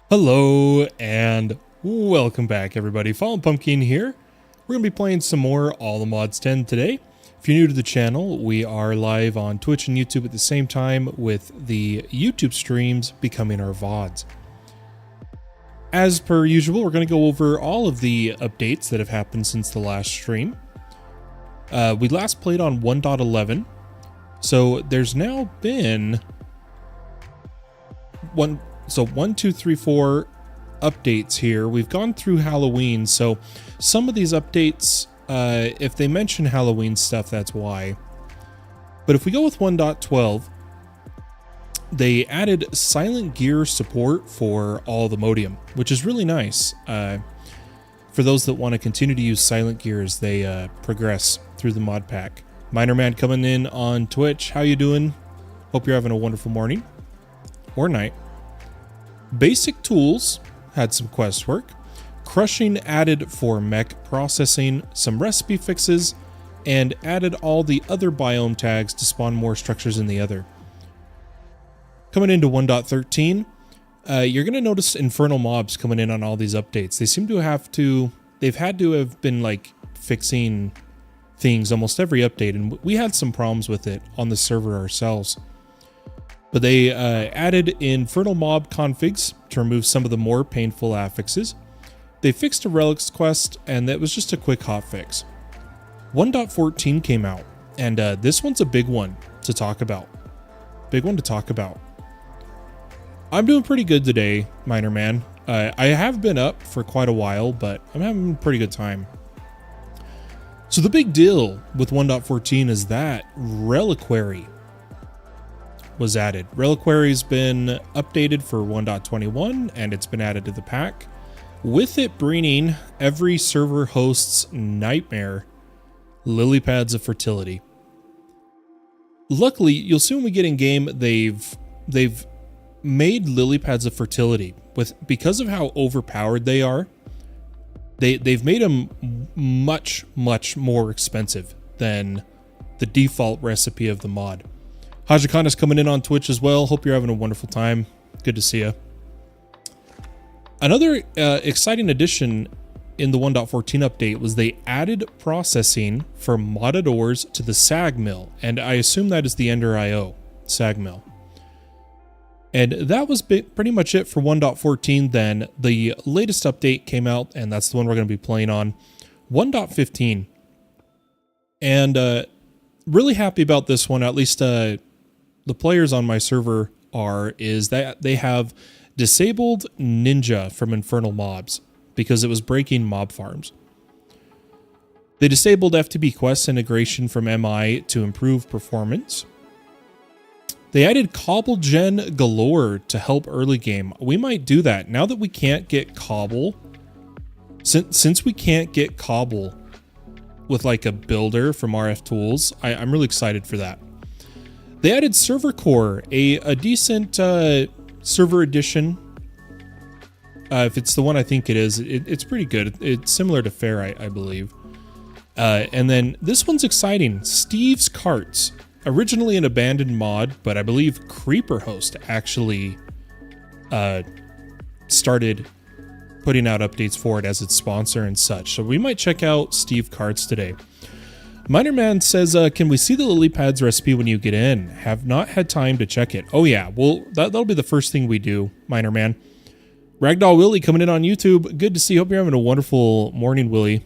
Hello and welcome back, everybody. Fallen Pumpkin here. We're going to be playing some more All the Mods 10 today. If you're new to the channel, we are live on Twitch and YouTube at the same time, with the YouTube streams becoming our VODs. As per usual, we're going to go over all of the updates that have happened since the last stream. We last played on 1.11, so there's now been 1, 2, 3, 4 updates here. We've gone through Halloween, so some of these updates, if they mention Halloween stuff, that's why. But if we go with 1.12, they added silent gear support for all the modium, which is really nice. For those that want to continue to use silent gear as they progress through the mod pack. Miner Man coming in on Twitch. How you doing? Hope you're having a wonderful morning or night. Basic tools had some quest work. Crushing added for mech processing, some recipe fixes, and added all the other biome tags to spawn more structures in the other. Coming into 1.13, you're going to notice infernal mobs coming in on all these updates. They seem to have to, they've had to have been like fixing things almost every update, and we had some problems with it on the server ourselves. But they added infernal mob configs to remove some of the more painful affixes. They fixed a relics quest, and that was just a quick hotfix. 1.14 came out, and this one's a big one to talk about. Big one to talk about. I'm doing pretty good today, Miner Man. I have been up for quite a while, but I'm having a pretty good time. So the big deal with 1.14 is that Reliquary was added. Reliquary's been updated for 1.21, and it's been added to the pack, with it bringing every server host's nightmare, lily pads of fertility. Luckily, you'll see when we get in game, they've made lily pads of fertility because of how overpowered they are. They've made them much more expensive than the default recipe of the mod. Hajakana's coming in on Twitch as well. Hope you're having a wonderful time. Good to see you. Another exciting addition in the 1.14 update was they added processing for modded ores to the SAG mill, and I assume that is the Ender IO SAG mill. And that was pretty much it for 1.14. Then the latest update came out, and that's the one we're going to be playing on, 1.15. And really happy about this one, at least the players on my server is that they have disabled Ninja from infernal mobs because it was breaking mob farms. They disabled FTB quest integration from MI to improve performance. They added Cobblegen Galore to help early game. We might do that now that we can't get Cobble. Since we can't get Cobble with like a builder from RF Tools, I'm really excited for that. They added ServerCore, a decent server edition. If it's the one I think it is, it's pretty good. It's similar to Fair, I believe. And then this one's exciting. Steve's Carts. Originally an abandoned mod, but I believe CreeperHost actually started putting out updates for it as its sponsor and such. So we might check out Steve Carts today. Miner Man says, can we see the lily pads recipe when you get in? Have not had time to check it. Oh yeah, well, that'll be the first thing we do, Miner Man. Ragdoll Willie coming in on YouTube. Good to see you. Hope you're having a wonderful morning, Willie.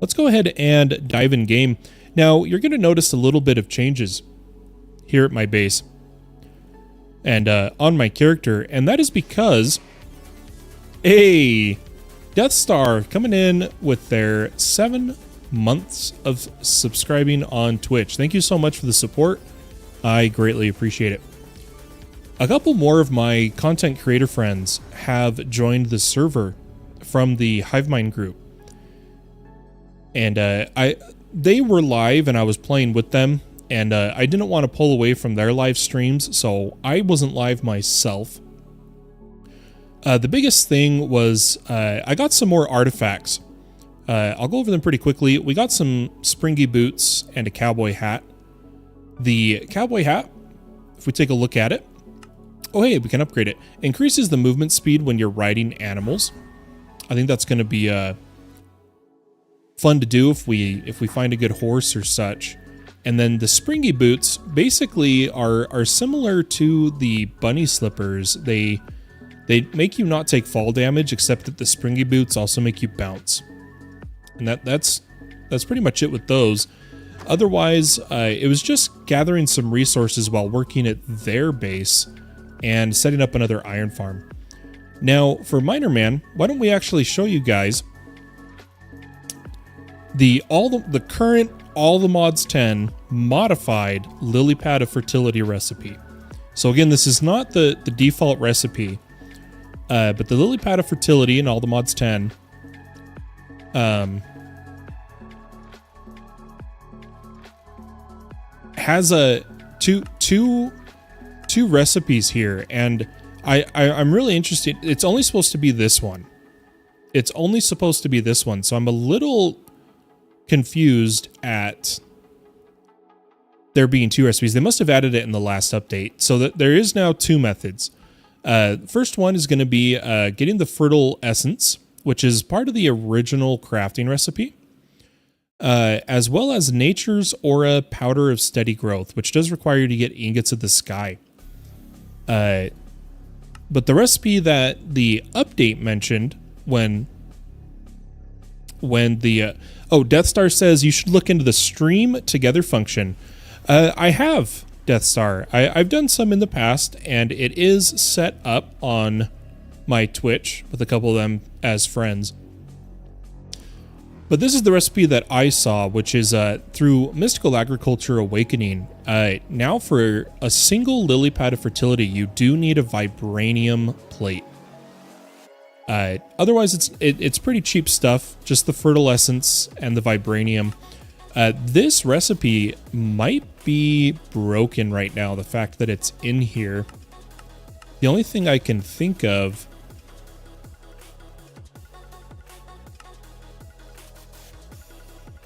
Let's go ahead and dive in game. Now, you're going to notice a little bit of changes here at my base and on my character, and that is because Death Star coming in with their 7 months of subscribing on Twitch. Thank you so much for the support. I greatly appreciate it. A couple more of my content creator friends have joined the server from the Hivemind group. And they were live and I was playing with them, and I didn't want to pull away from their live streams, so I wasn't live myself. The biggest thing was I got some more artifacts. I'll go over them pretty quickly. We got some springy boots and a cowboy hat. The cowboy hat, if we take a look at it, Oh, hey, we can upgrade it. Increases the movement speed when you're riding animals. I think that's going to be fun to do if we find a good horse or such. And then the springy boots basically are similar to the bunny slippers. They make you not take fall damage, except that the springy boots also make you bounce. And that's pretty much it with those. Otherwise, it was just gathering some resources while working at their base and setting up another iron farm. Now, for Miner Man, why don't we actually show you guys the current All the Mods 10 modified lily pad of fertility recipe. So again, this is not the default recipe, but the lily pad of fertility in All the Mods 10 has a two recipes here, and I'm really interested. It's only supposed to be this one. It's only supposed to be this one, so I'm a little confused at there being two recipes. They must have added it in the last update, so that there is now two methods. First one is going to be getting the fertile essence, which is part of the original crafting recipe, as well as nature's aura powder of steady growth, which does require you to get ingots of the sky. But the recipe that the update mentioned when the Death Star says you should look into the stream together function. I have Death Star. I've done some in the past, and it is set up on my Twitch with a couple of them as friends. But this is the recipe that I saw, which is through Mystical Agriculture Awakening. Now for a single lily pad of fertility, you do need a vibranium plate. Otherwise, it's pretty cheap stuff, just the fertile essence and the vibranium. This recipe might be broken right now, the fact that it's in here. The only thing I can think of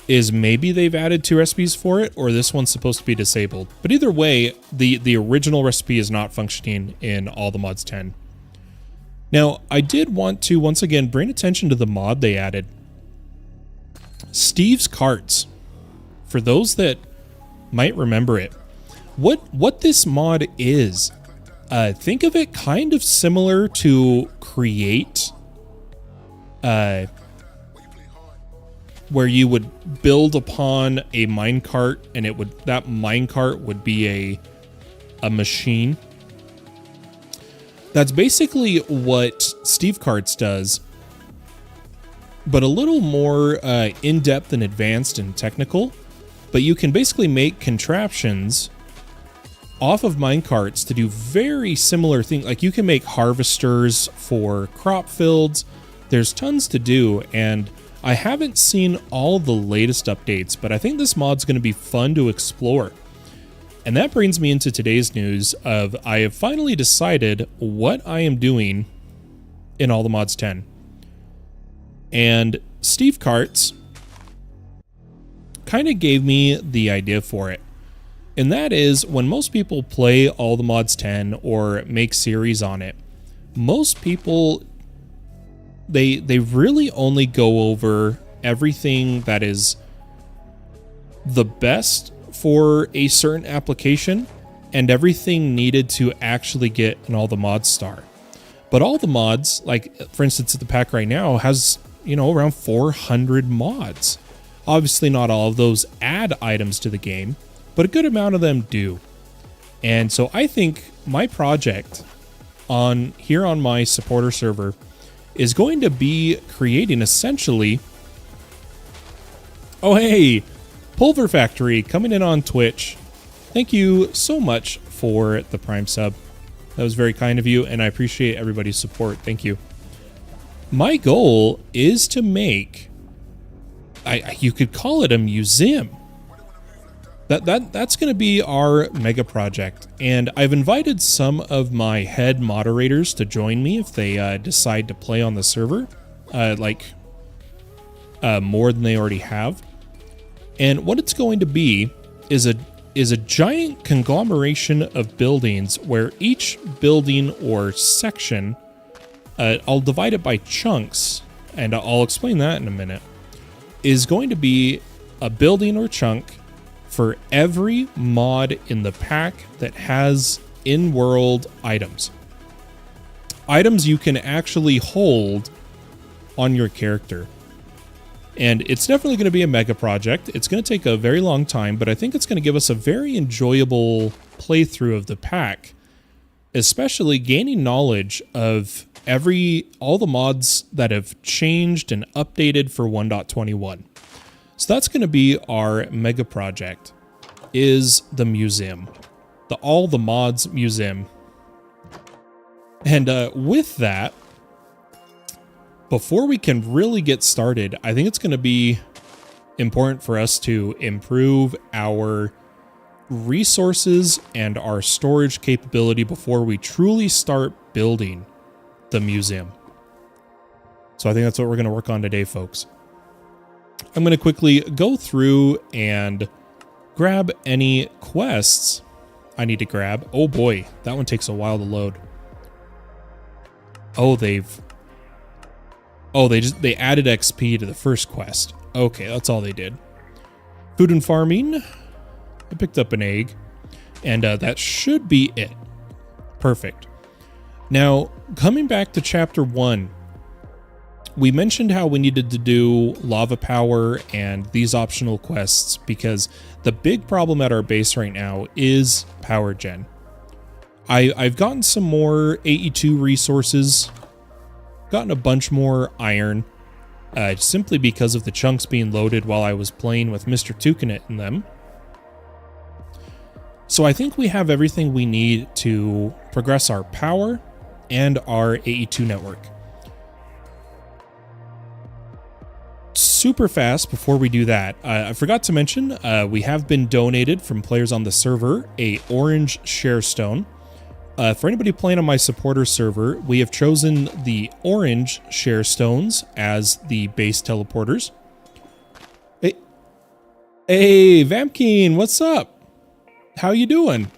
is maybe they've added two recipes for it, or this one's supposed to be disabled. But either way, the original recipe is not functioning in All the Mods 10. Now, I did want to, once again, bring attention to the mod they added. Steve's Carts. For those that might remember it. What this mod is, think of it kind of similar to Create, where you would build upon a minecart, and that minecart would be a machine. That's basically what Steve Carts does, but a little more in-depth and advanced and technical. But you can basically make contraptions off of minecarts to do very similar things. Like you can make harvesters for crop fields. There's tons to do, and I haven't seen all the latest updates, but I think this mod's going to be fun to explore. And that brings me into today's news of I have finally decided what I am doing in All the Mods 10. And Steve Carts kind of gave me the idea for it. And that is, when most people play All the Mods 10 or make series on it, most people, they really only go over everything that is the best for a certain application and everything needed to actually get an All the Mods star. But all the mods, like for instance the pack right now, has, you know, around 400 mods. Obviously not all of those add items to the game, but a good amount of them do. And so I think my project here on my supporter server is going to be creating essentially... Oh hey, Pulver Factory coming in on Twitch. Thank you so much for the Prime sub. That was very kind of you, and I appreciate everybody's support. Thank you. My goal is to make... you could call it a museum. That's going to be our mega project, and I've invited some of my head moderators to join me if they decide to play on the server, more than they already have. And what it's going to be is is a giant conglomeration of buildings where each building or section, I'll divide it by chunks, and I'll explain that in a minute, is going to be a building or chunk for every mod in the pack that has in-world items. Items you can actually hold on your character. And it's definitely going to be a mega project. It's going to take a very long time, but I think it's going to give us a very enjoyable playthrough of the pack, especially gaining knowledge of all the mods that have changed and updated for 1.21. So that's going to be our mega project, is the museum, all the mods museum. And with that, before we can really get started, I think it's going to be important for us to improve our resources and our storage capability before we truly start building the museum. So I think that's what we're going to work on today, folks. I'm going to quickly go through and grab any quests I need to grab. Oh boy, that one takes a while to load. Oh, they added XP to the first quest. Okay, that's all they did. Food and farming. I picked up an egg, and that should be it. Perfect. Now, coming back to chapter 1, we mentioned how we needed to do lava power and these optional quests because the big problem at our base right now is power gen. I've gotten some more AE2 resources, gotten a bunch more iron, simply because of the chunks being loaded while I was playing with Mr. Tukinit in them. So I think we have everything we need to progress our power and our AE2 network. Super fast before we do that, I forgot to mention, we have been donated from players on the server a orange share stone. For anybody playing on my supporter server, we have chosen the orange share stones as the base teleporters. Hey, Vampkeen, what's up? How you doing?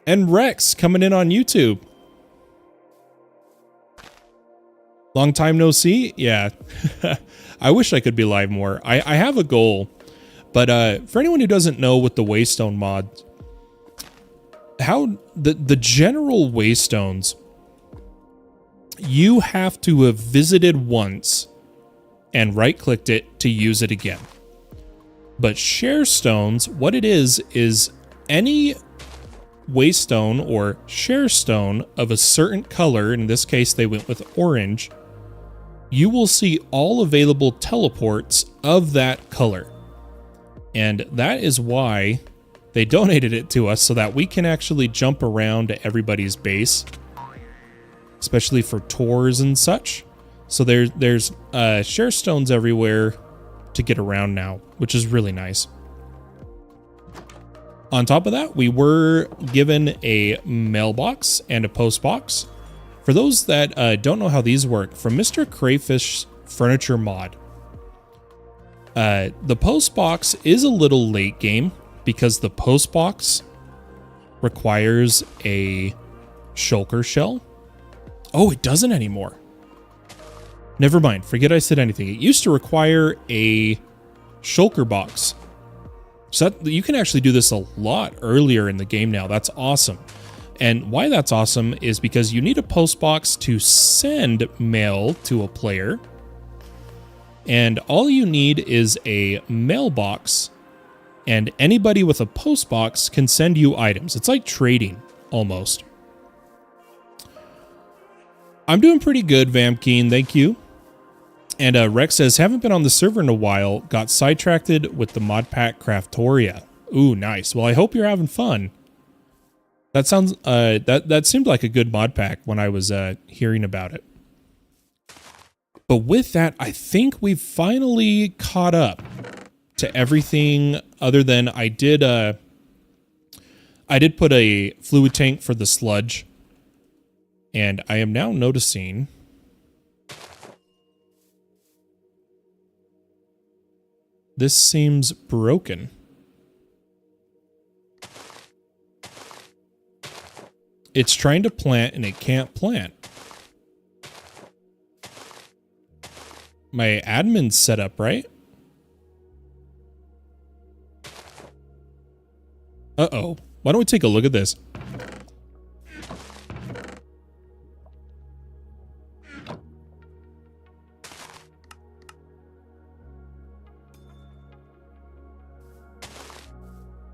And Rex coming in on YouTube. Long time no see? Yeah. I wish I could be live more. I have a goal, but for anyone who doesn't know with the Waystone mod, how the general Waystones, you have to have visited once and right-clicked it to use it again. But share stones, what it is any Waystone or share stone of a certain color, in this case they went with orange, you will see all available teleports of that color. And that is why they donated it to us, so that we can actually jump around to everybody's base, especially for tours and such. So there's share stones everywhere to get around now, which is really nice. On top of that, we were given a mailbox and a post box. For those that don't know how these work, from Mr. Crayfish Furniture Mod, the post box is a little late game because the post box requires a shulker shell. Oh, it doesn't anymore. Never mind, forget I said anything. It used to require a shulker box. So that, you can actually do this a lot earlier in the game now. That's awesome. And why that's awesome is because you need a post box to send mail to a player. And all you need is a mailbox, and anybody with a post box can send you items. It's like trading, almost. I'm doing pretty good, Vampkeen, thank you. And Rex says, haven't been on the server in a while, got sidetracked with the mod pack Craftoria. Ooh, nice. Well, I hope you're having fun. That sounds, that seemed like a good mod pack when I was hearing about it. But with that, I think we've finally caught up to everything other than I did put a fluid tank for the sludge. And I am now noticing this seems broken. It's trying to plant and it can't plant. My admin's set up, right? Uh-oh. Why don't we take a look at this?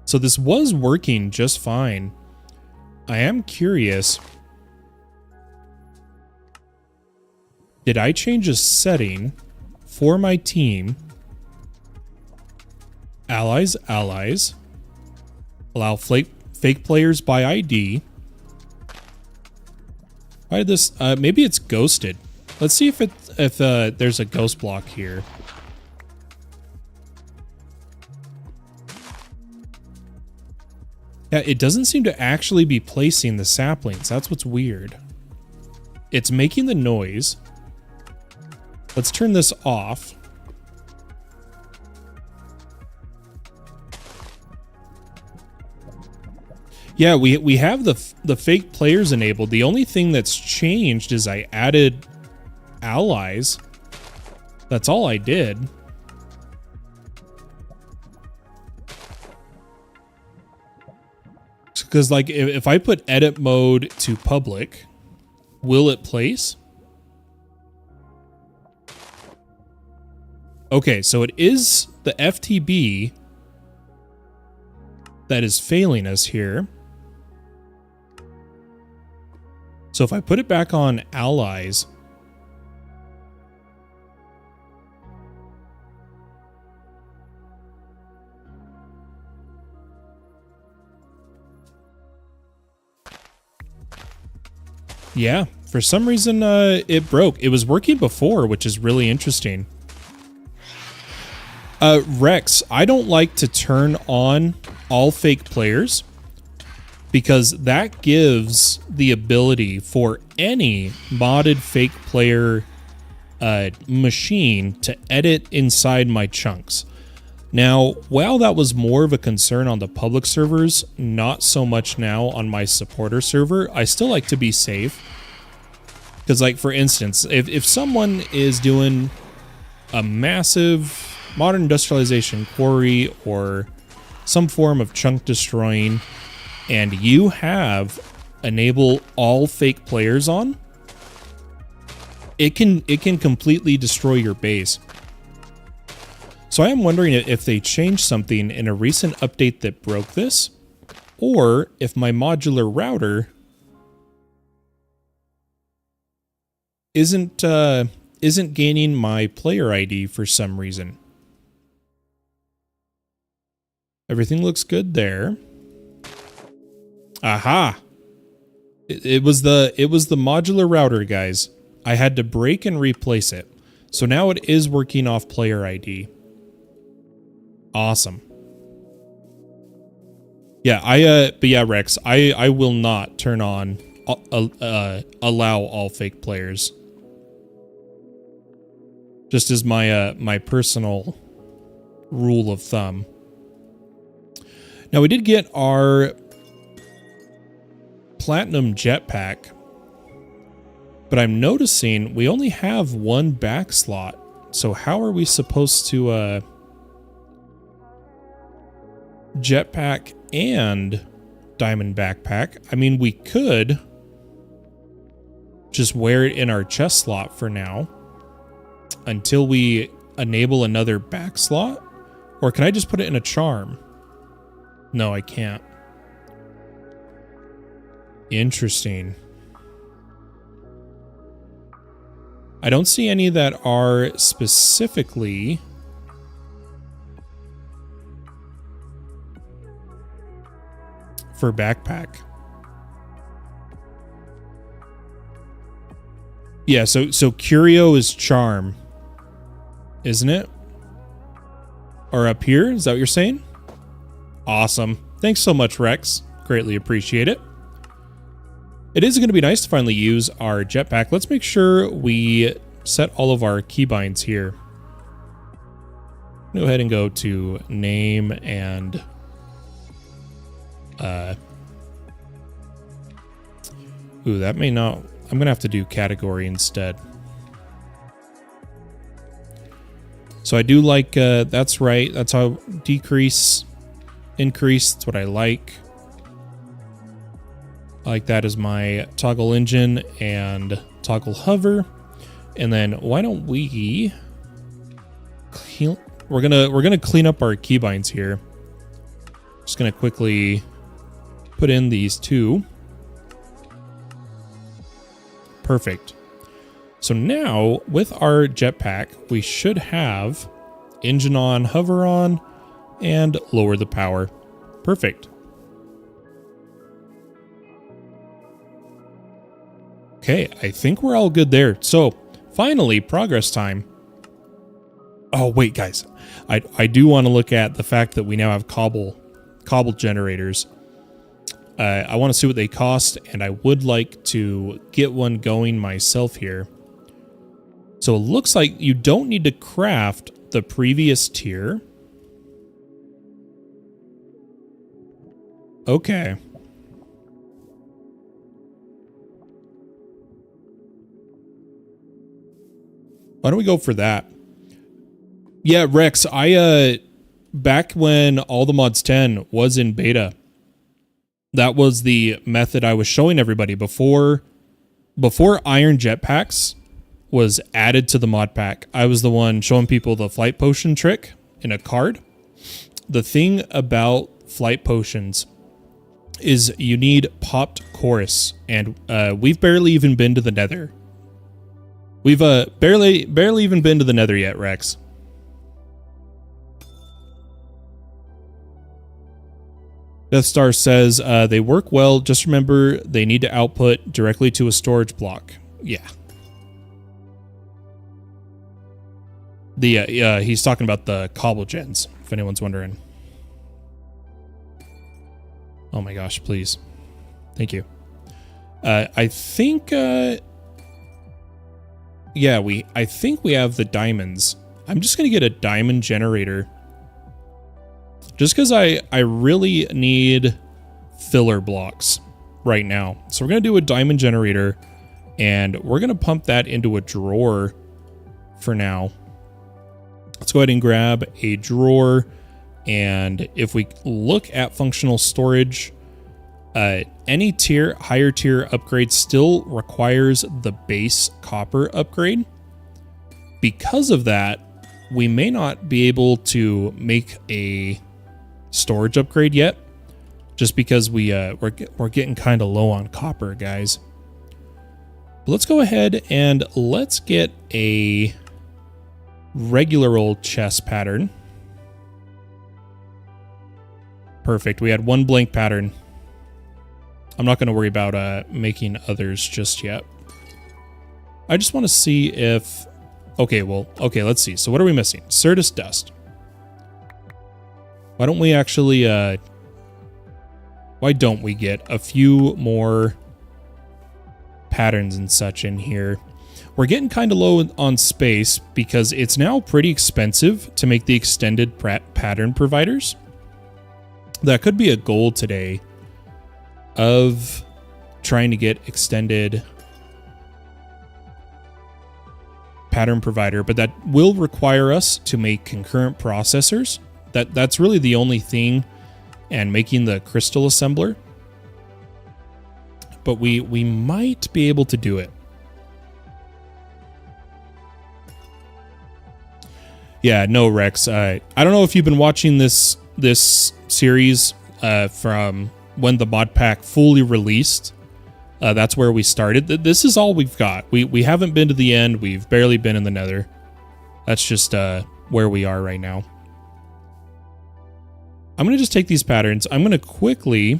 So this was working just fine. I am curious. Did I change a setting for my team? Allies, allies. Allow fake players by ID. Why did this? Maybe it's ghosted. Let's see if there's a ghost block here. Yeah, it doesn't seem to actually be placing the saplings. That's what's weird. It's making the noise. Let's turn this off. Yeah, we have the fake players enabled. The only thing that's changed is I added allies. That's all I did. Because, like, if I put edit mode to public, will it place? Okay, so it is the FTB that is failing us here. So if I put it back on allies, yeah, for some reason it broke. It was working before, which is really interesting. Rex, I don't like to turn on all fake players because that gives the ability for any modded fake player machine to edit inside my chunks. Now, while that was more of a concern on the public servers, not so much now on my supporter server, I still like to be safe. Because, like, for instance, if someone is doing a massive modern industrialization quarry or some form of chunk destroying, and you have enable all fake players on, it can completely destroy your base. So I am wondering if they changed something in a recent update that broke this, or if my modular router isn't gaining my player ID for some reason. Everything looks good there. Aha! It was the modular router, guys. I had to break and replace it. So now it is working off player ID. Awesome. Yeah, but yeah, Rex, I will not turn on allow all fake players. Just as my personal rule of thumb. Now we did get our platinum jetpack, but I'm noticing we only have one back slot. So how are we supposed to jetpack and diamond backpack? I mean, we could just wear it in our chest slot for now until we enable another back slot, or can I just put it in a charm? No, I can't. Interesting. I don't see any that are specifically for backpack. Yeah, so Curio is charm, isn't it? Or up here, is that what you're saying? Awesome. Thanks so much, Rex. Greatly appreciate it. It is going to be nice to finally use our jetpack. Let's make sure we set all of our keybinds here. Go ahead and go to name and Ooh, that may not... I'm going to have to do category instead. So I do like... that's right. That's how decrease, increase. That's what I like. I like that as my toggle engine and toggle hover. And then why don't we... We're gonna clean up our keybinds here. Just gonna quickly put in these two. Perfect. So now with our jetpack, we should have engine on, hover on, and lower the power. Perfect. Okay, I think we're all good there. So finally, progress time. Oh wait, guys, I do want to look at the fact that we now have cobble generators. I want to see what they cost, and I would like to get one going myself here. So it looks like you don't need to craft the previous tier. Okay. Why don't we go for that? Yeah, Rex, back when All the Mods 10 was in beta, that was the method I was showing everybody before Iron Jetpacks was added to the mod pack. I was the one showing people the flight potion trick in a card. The thing about flight potions is you need popped chorus, and we've barely even been to the Nether. We've barely even been to the Nether yet, Rex. Death Star says they work well. Just remember they need to output directly to a storage block. Yeah. He's talking about the Cobblegen, if anyone's wondering. Oh my gosh, please. Thank you. I think yeah, I think we have the diamonds. I'm just gonna get a diamond generator. Just because I really need filler blocks right now. So we're going to do a diamond generator, and we're going to pump that into a drawer for now. Let's go ahead and grab a drawer, and if we look at functional storage, any higher tier upgrade still requires the base copper upgrade. Because of that, we may not be able to make a storage upgrade yet, just because we're getting kind of low on copper, guys. But let's go ahead and let's get a regular old chest pattern. Perfect. We had one blank pattern. I'm not going to worry about making others just yet. I just want to see if... Okay, let's see. So what are we missing? Certus dust. Why don't we actually, why don't we get a few more patterns and such in here? We're getting kind of low on space because it's now pretty expensive to make the extended pattern providers. That could be a goal today of trying to get extended pattern provider, but that will require us to make concurrent processors. That's really the only thing, and making the crystal assembler. But we might be able to do it. Yeah, no, Rex. I don't know if you've been watching this series from when the mod pack fully released. That's where we started. This is all we've got. We haven't been to the end. We've barely been in the Nether. That's just where we are right now. I'm going to just take these patterns. I'm going to quickly...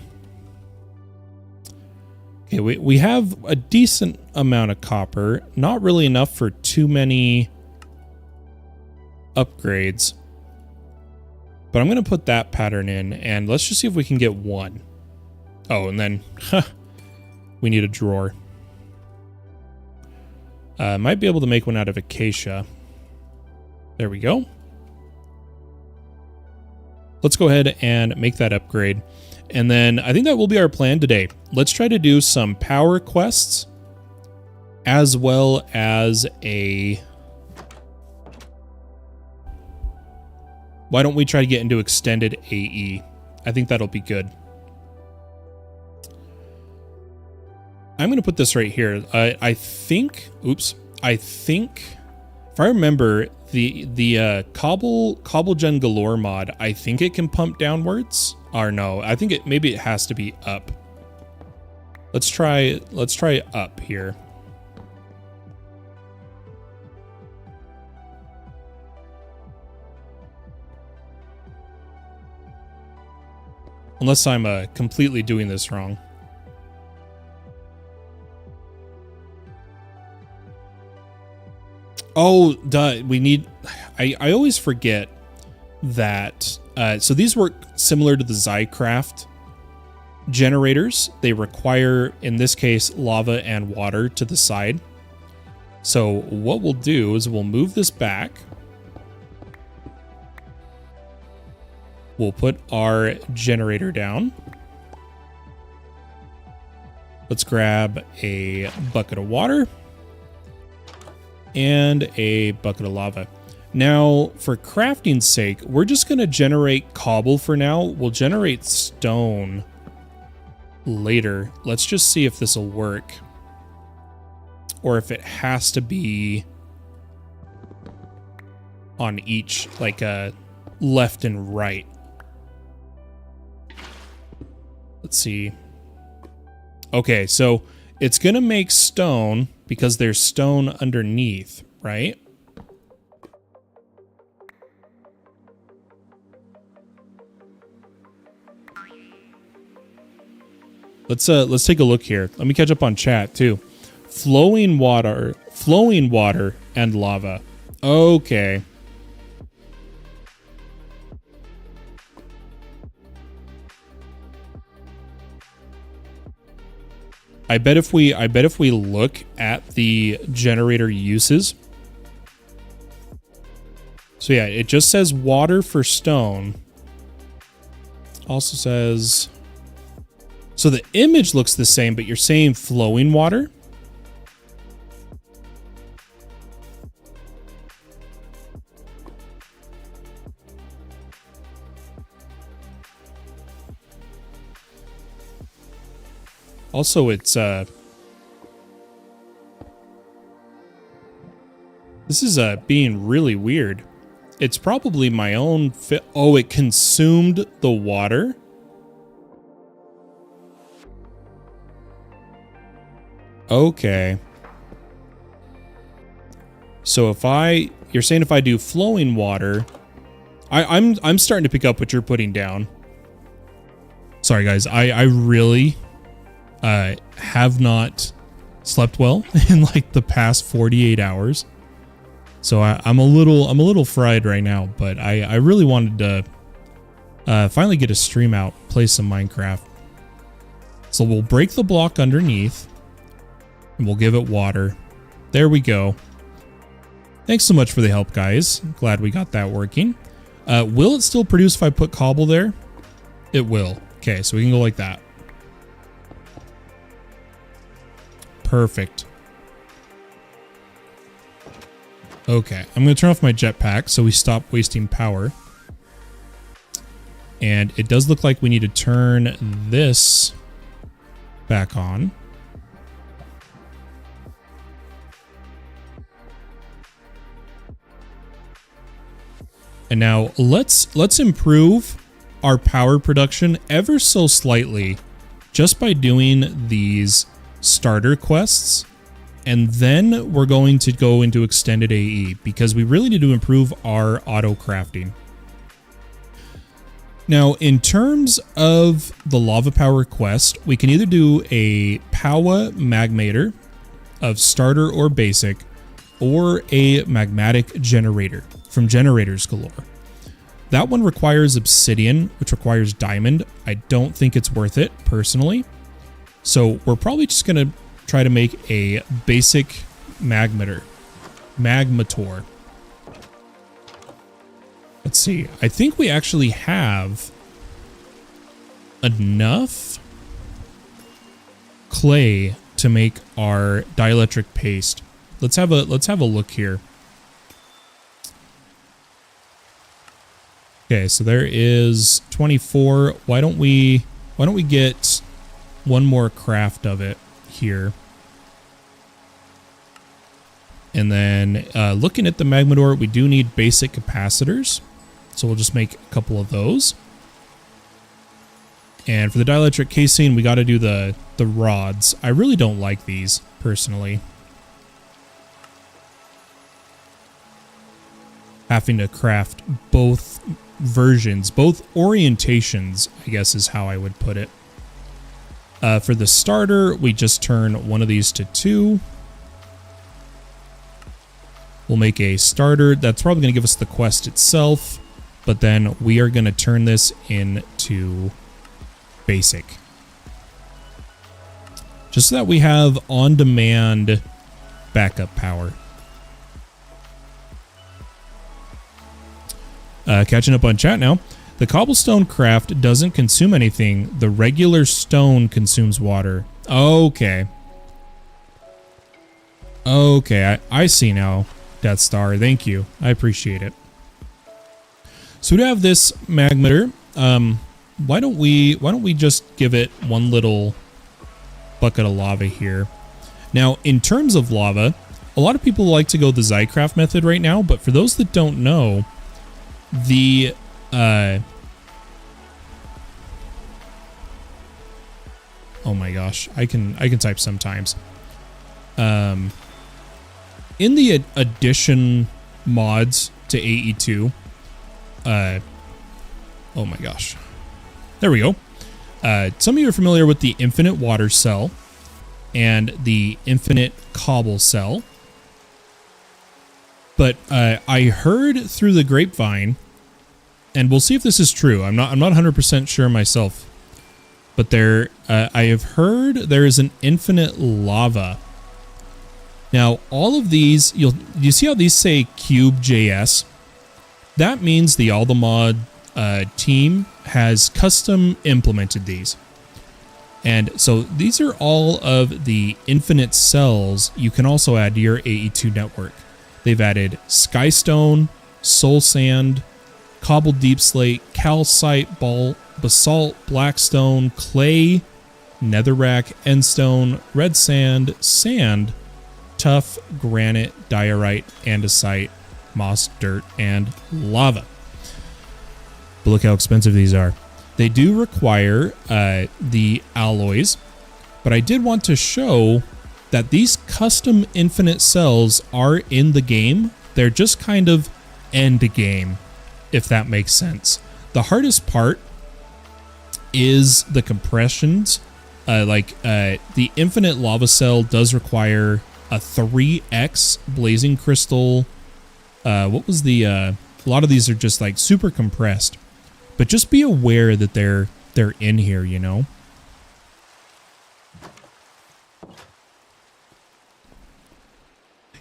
Okay, we have a decent amount of copper. Not really enough for too many upgrades. But I'm going to put that pattern in, and let's just see if we can get one. Oh, and then we need a drawer. Might be able to make one out of acacia. There we go. Let's go ahead and make that upgrade. And then I think that will be our plan today. Let's try to do some power quests as well as a... Why don't we try to get into extended AE? I think that'll be good. I'm going to put this right here. I think, if I remember, the Cobblegen Galore mod, I think it can pump downwards. Or no, I think maybe it has to be up. Let's try up here. Unless I'm completely doing this wrong. Oh, duh, we need... I always forget that... so these work similar to the Zycraft generators. They require, in this case, lava and water to the side. So what we'll do is we'll move this back. We'll put our generator down. Let's grab a bucket of water and a bucket of lava. Now, for crafting's sake, we're just going to generate cobble for now. We'll generate stone later. Let's just see if this will work. Or if it has to be on each, like left and right. Let's see. Okay, so it's going to make stone because there's stone underneath, right? Let's take a look here. Let me catch up on chat too. Flowing water, and lava. Okay. I bet if we look at the generator uses. So yeah, it just says water for stone. Also says, so the image looks the same, but you're saying flowing water? Also, it's, this is, being really weird. It's probably my own oh, it consumed the water? Okay. So if you're saying if I do flowing water, I'm starting to pick up what you're putting down. Sorry guys, I really have not slept well in like the past 48 hours. So I'm a little fried right now, but I really wanted to finally get a stream out, play some Minecraft. So we'll break the block underneath and we'll give it water. There we go. Thanks so much for the help, guys. Glad we got that working. Will it still produce if I put cobble there? It will. Okay, so we can go like that. Perfect. Okay, I'm going to turn off my jetpack so we stop wasting power. And it does look like we need to turn this back on. And now let's improve our power production ever so slightly just by doing these starter quests. And then we're going to go into extended AE because we really need to improve our auto crafting. Now, in terms of the lava power quest, we can either do a power magmator of starter or basic, or a magmatic generator from Generators Galore. That one requires obsidian, which requires diamond. I don't think it's worth it personally. So we're probably just going to try to make a basic magmator. Let's see. I think we actually have enough clay to make our dielectric paste. Let's have a look here. Okay, so there is 24. Why don't we get one more craft of it here? And then looking at the magma door, we do need basic capacitors. So we'll just make a couple of those. And for the dielectric casing, we got to do the rods. I really don't like these, personally. Having to craft both versions, both orientations, I guess is how I would put it. For the starter, we just turn one of these to 2. We'll make a starter. That's probably going to give us the quest itself, but then we are going to turn this into basic. Just so that we have on-demand backup power. Catching up on chat now. The cobblestone craft doesn't consume anything. The regular stone consumes water. Okay. Okay, I see now, Death Star. Thank you. I appreciate it. So we have this magmeter. Why don't we just give it one little bucket of lava here? Now, in terms of lava, a lot of people like to go the Zycraft method right now, but for those that don't know, the oh my gosh, I can type sometimes. In the addition mods to AE2, oh my gosh, there we go. Some of you are familiar with the infinite water cell and the infinite cobble cell. But I heard through the grapevine, and we'll see if this is true. I'm not 100% sure myself, but I have heard there is an infinite lava. Now, all of these, you see how these say cube.js? That means the AldaMod team has custom implemented these. And so these are all of the infinite cells you can also add to your AE2 network. They've added Skystone, Soul Sand, Cobbled Deep Slate, Calcite, Basalt, Blackstone, Clay, Netherrack, Endstone, Red Sand, Sand, Tuff, Granite, Diorite, Andesite, Moss, Dirt, and Lava. But look how expensive these are. They do require the alloys, but I did want to show that these custom infinite cells are in the game. They're just kind of end game, if that makes sense. The hardest part is the compressions. The infinite lava cell does require a 3x blazing crystal. What was the a lot of these are just like super compressed, but just be aware that they're in here, you know.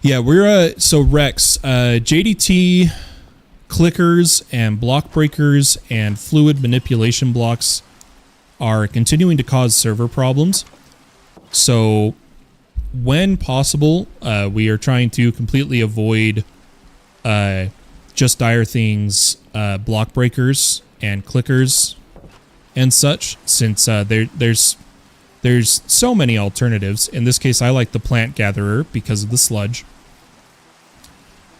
Yeah, we're so Rex, JDT clickers and block breakers and fluid manipulation blocks are continuing to cause server problems. So when possible, we are trying to completely avoid just dire things, block breakers and clickers and such, since there's so many alternatives. In this case, I like the plant gatherer because of the sludge.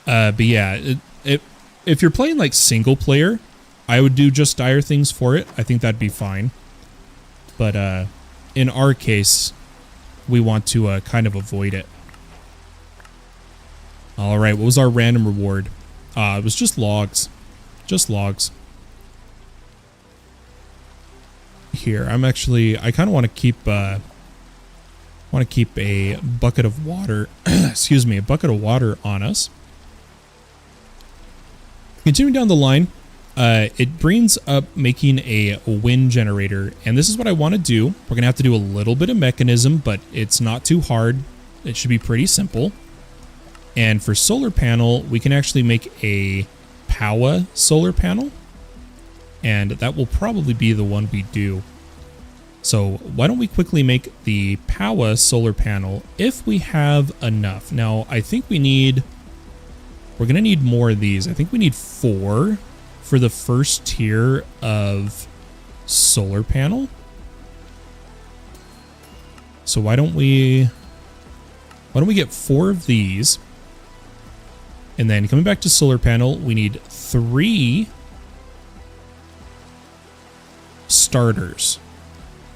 But yeah, if you're playing like single player, I would do just dire things for it. I think that'd be fine. But in our case, we want to kind of avoid it. All right, what was our random reward? It was just logs. Just logs. Here, I kind of want to keep a bucket of water, excuse me, a bucket of water on us. Continuing down the line, it brings up making a wind generator, and this is what I want to do. We're going to have to do a little bit of mechanism, but it's not too hard. It should be pretty simple. And for solar panel, we can actually make a Powa solar panel, and that will probably be the one we do. So why don't we quickly make the power solar panel if we have enough. Now, I think we're going to need more of these. I think we need 4 for the first tier of solar panel. So why don't we get 4 of these? And then coming back to solar panel, we need 3 starters.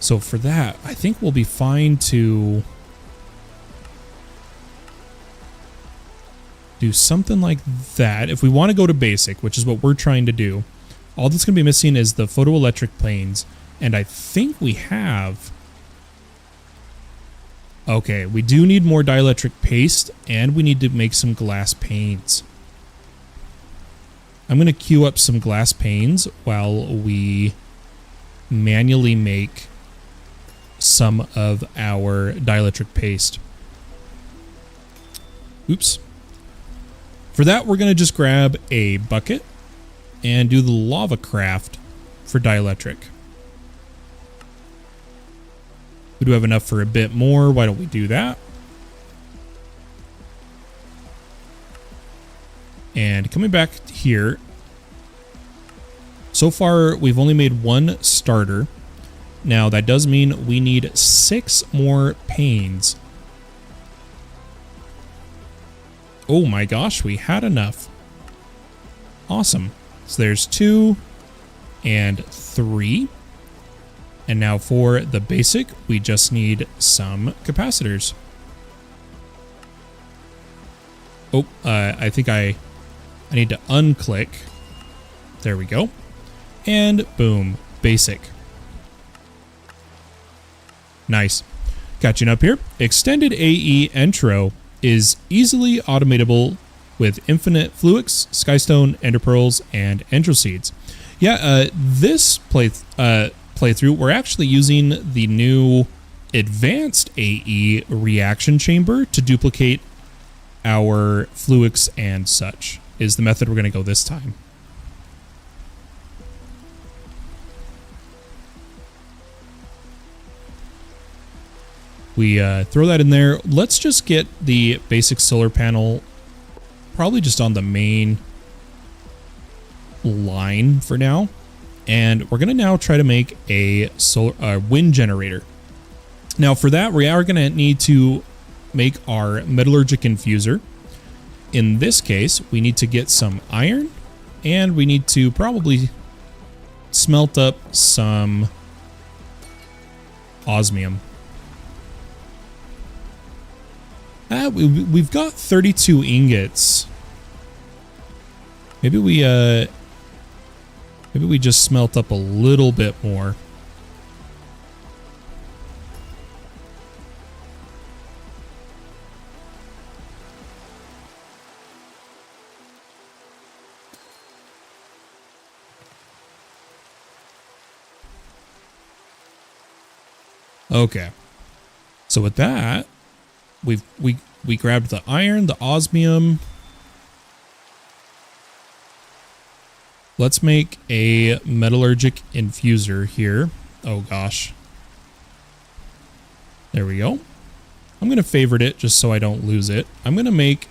So for that, I think we'll be fine to do something like that. If we want to go to basic, which is what we're trying to do, all that's going to be missing is the photoelectric planes. And I think we have... Okay, we do need more dielectric paste, and we need to make some glass panes. I'm going to queue up some glass panes while we manually make some of our dielectric paste. Oops. For that, we're going to just grab a bucket and do the lava craft for dielectric. We do have enough for a bit more. Why don't we do that? And coming back here, so far we've only made 1 starter. Now that does mean we need 6 more panes. Oh my gosh, we had enough. Awesome. So there's 2 and 3. And now for the basic, we just need some capacitors. Oh, I think I need to unclick. There we go. And boom, basic. Nice. Catching up here. Extended AE intro is easily automatable with infinite fluix, skystone, ender pearls, and ender seeds. Yeah, this playthrough, we're actually using the new advanced AE reaction chamber to duplicate our fluix and such, is the method we're going to go this time. We throw that in there. Let's just get the basic solar panel probably just on the main line for now. And we're going to now try to make a wind generator. Now for that, we are going to need to make our metallurgic infuser. In this case, we need to get some iron, and we need to probably smelt up some osmium. We've got 32 ingots. Maybe we just smelt up a little bit more. Okay. So with that, we grabbed the iron, the osmium. Let's make a metallurgic infuser here. Oh gosh. There we go. I'm going to favorite it just so I don't lose it. I'm going to make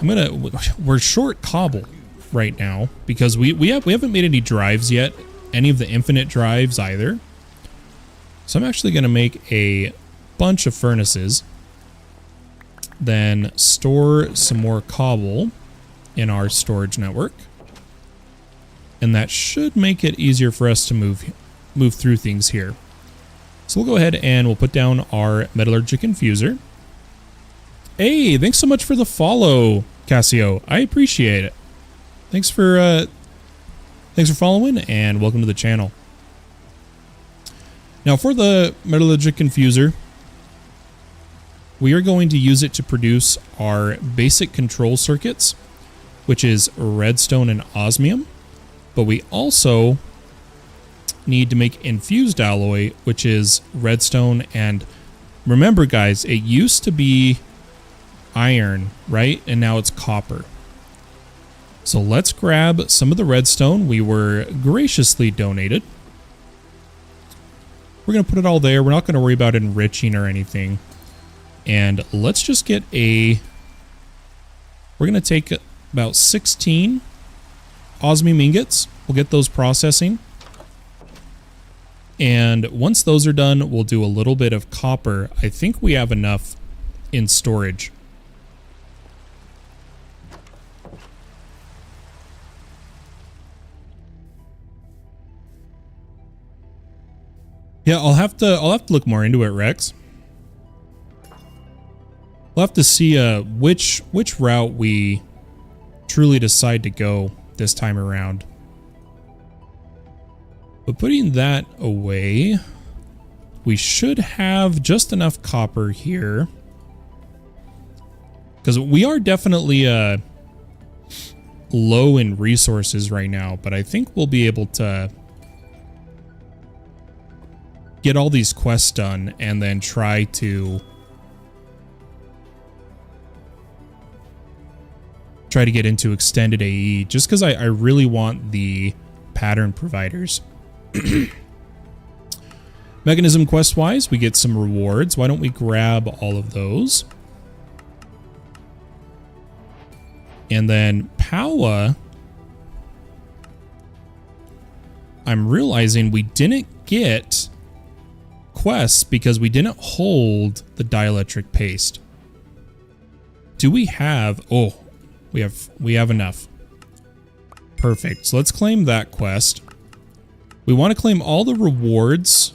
we're short cobble right now because we haven't made any drives yet, any of the infinite drives either. So I'm actually going to make a bunch of furnaces, then store some more cobble in our storage network. And that should make it easier for us to move through things here. So we'll go ahead and we'll put down our metallurgic infuser. Hey, thanks so much for the follow, Cassio. I appreciate it. Thanks for following and welcome to the channel. Now for the metallurgic infuser, we are going to use it to produce our basic control circuits, which is redstone and osmium. But we also need to make infused alloy, which is redstone. And remember, guys, it used to be iron, right? And now it's copper. So let's grab some of the redstone we were graciously donated. We're going to put it all there. We're not going to worry about enriching or anything. And let's just get a... We're going to take about 16 osmium ingots. We'll get those processing. And once those are done, we'll do a little bit of copper. I think we have enough in storage. Yeah, I'll have to look more into it, Rex. We'll have to see which route we truly decide to go this time around. But putting that away, we should have just enough copper here. Because we are definitely low in resources right now, but I think we'll be able to get all these quests done and then try to get into extended AE, just because I really want the pattern providers. Mechanism quest wise, we get some rewards. Why don't we grab all of those? And then Powa, I'm realizing we didn't get quests because we didn't hold the dielectric paste. Do we have... Oh, we have enough. Perfect. So let's claim that quest. We want to claim all the rewards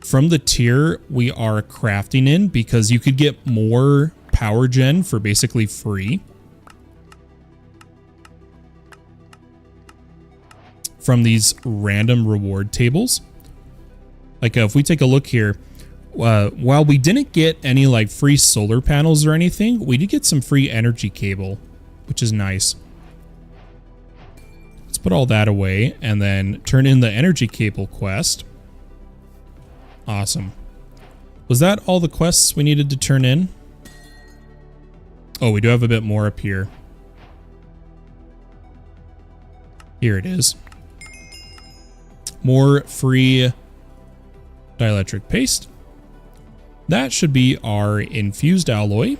from the tier we are crafting in, because you could get more power gen for basically free from these random reward tables. Like if we take a look here, while we didn't get any like free solar panels or anything, we did get some free energy cable, which is nice. Let's put all that away and then turn in the energy cable quest. Awesome. Was that all the quests we needed to turn in? Oh, we do have a bit more up here. Here it is. More free dielectric paste. That should be our infused alloy.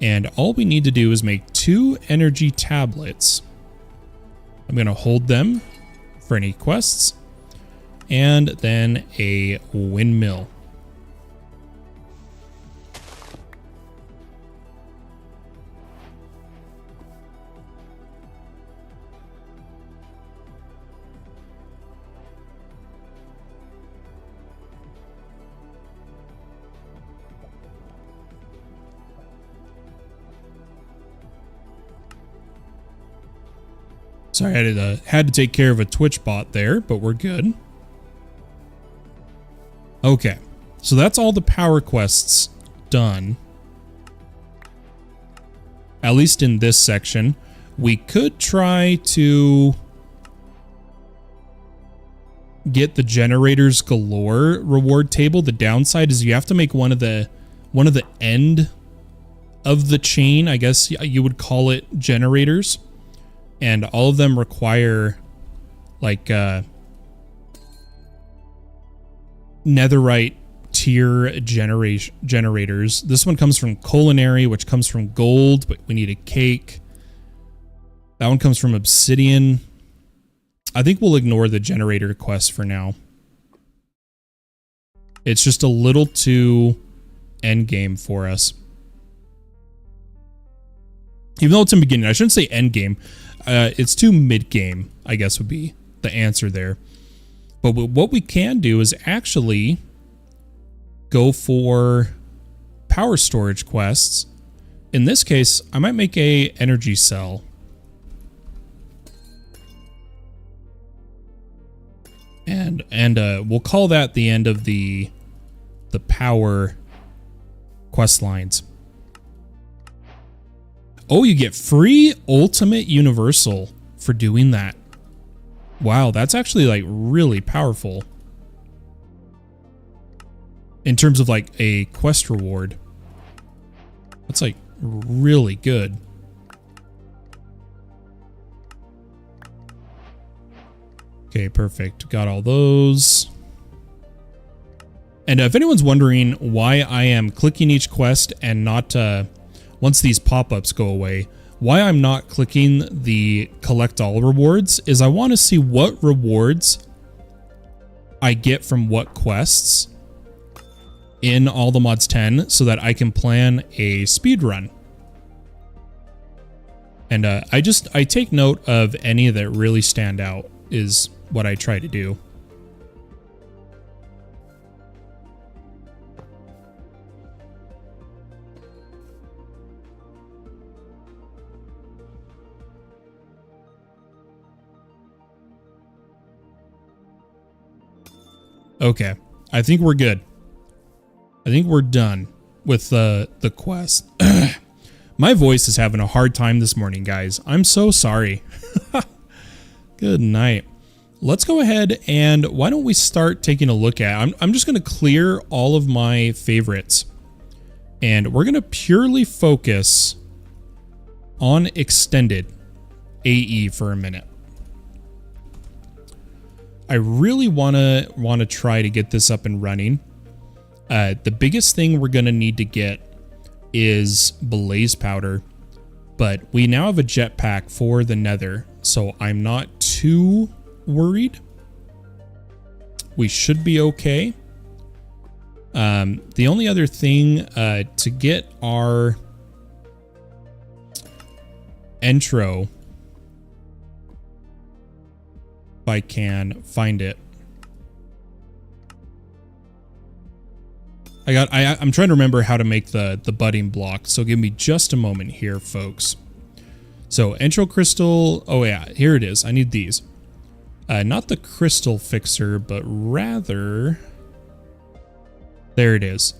And all we need to do is make 2 energy tablets. I'm going to hold them for any quests. And then a windmill. Sorry, I had to take care of a Twitch bot there, but we're good. Okay, so that's all the power quests done. At least in this section. We could try to get the Generators Galore reward table. The downside is you have to make one of the end of the chain, I guess you would call it, generators. And all of them require like netherite tier generators. This one comes from culinary, which comes from gold, but we need a cake. That one comes from obsidian. I think we'll ignore the generator quest for now. It's just a little too endgame for us. Even though it's in beginning, I shouldn't say endgame. It's too mid-game, I guess would be the answer there. But what we can do is actually go for power storage quests. In this case, I might make a energy cell. And we'll call that the end of the power quest lines. Oh, you get free Ultimate Universal for doing that. Wow, that's actually like really powerful. In terms of like a quest reward. That's like really good. Okay, perfect. Got all those. And if anyone's wondering why I am clicking each quest and not, once these pop-ups go away, why I'm not clicking the collect all rewards is I want to see what rewards I get from what quests in All the Mods 10 so that I can plan a speed run. And I take note of any that really stand out is what I try to do. Okay, I think we're good. I think we're done with the quest. My voice is having a hard time this morning, guys. I'm so sorry. Good night. Let's go ahead and why don't we start taking a look at... I'm just going to clear all of my favorites. And we're going to purely focus on extended AE for a minute. I really want to try to get this up and running. The biggest thing we're going to need to get is blaze powder, but we now have a jetpack for the Nether, so I'm not too worried. We should be okay. The only other thing to get our intro, if I can find it. I'm trying to remember how to make the budding block, so give me just a moment here, folks. So intro crystal, oh yeah, here it is. I need these. Not the crystal fixer, but rather, there it is.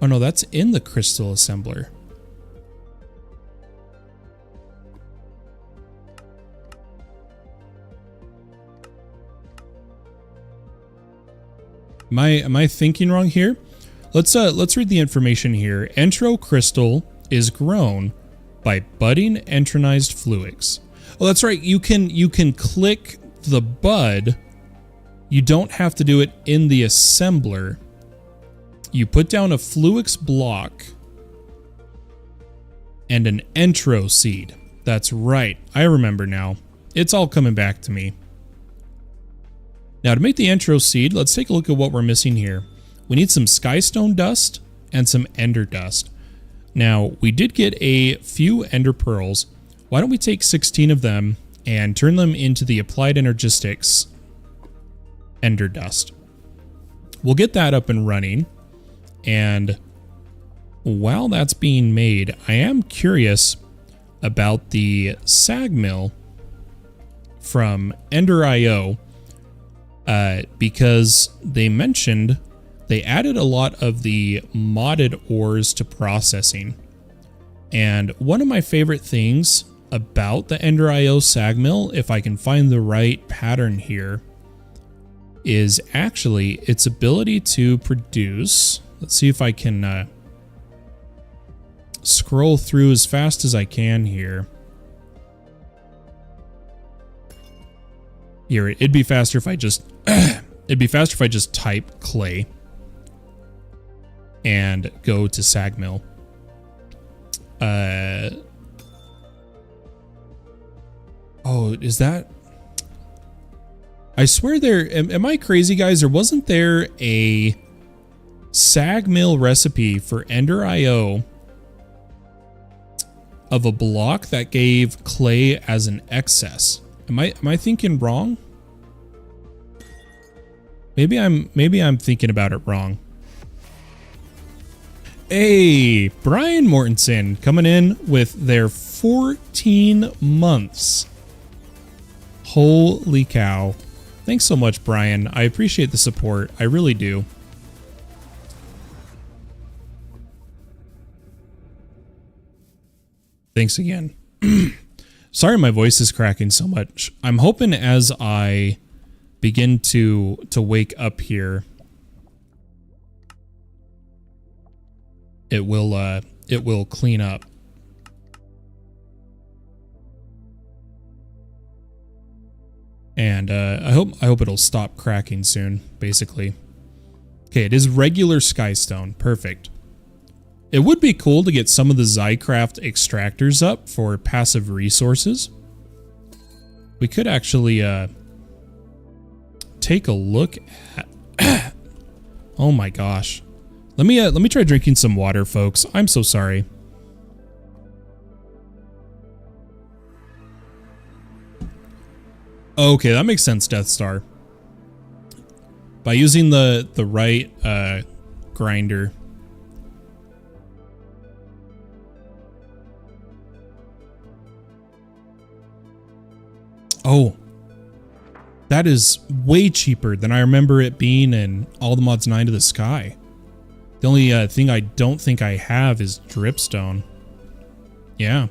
Oh no, that's in the crystal assembler. Am I thinking wrong here? Let's read the information here. Entro crystal is grown by budding entronized fluix. Oh, that's right. You can click the bud. You don't have to do it in the assembler. You put down a fluix block and an entro seed. That's right. I remember now. It's all coming back to me. Now to make the intro seed, let's take a look at what we're missing here. We need some skystone dust and some ender dust. Now we did get a few ender pearls. Why don't we take 16 of them and turn them into the applied energistics ender dust. We'll get that up and running. And while that's being made, I am curious about the sag mill from Ender.io. Because they mentioned they added a lot of the modded ores to processing. And one of my favorite things about the Ender.io sag mill, if I can find the right pattern here, is actually its ability to produce. Let's see if I can scroll through as fast as I can here. Here, it'd be faster if I just type clay and go to sag mill. Oh, is that? I swear am I crazy, guys? Or wasn't there a sag mill recipe for Ender.io of a block that gave clay as an excess? Am I thinking wrong? Maybe I'm thinking about it wrong. Hey, Brian Mortensen coming in with their 14 months. Holy cow. Thanks so much, Brian. I appreciate the support. I really do. Thanks again. Sorry my voice is cracking so much. I'm hoping as I begin to wake up here, it will clean up. And I hope it'll stop cracking soon, basically. Okay, it is regular skystone. Perfect. It would be cool to get some of the Zycraft extractors up for passive resources. We could actually take a look at oh my gosh. Let me try drinking some water, folks. I'm so sorry. Okay, that makes sense, Death Star. By using the right grinder. Oh, that is way cheaper than I remember it being in All the Mods 9 to the Sky. The only thing I don't think I have is dripstone. Yeah,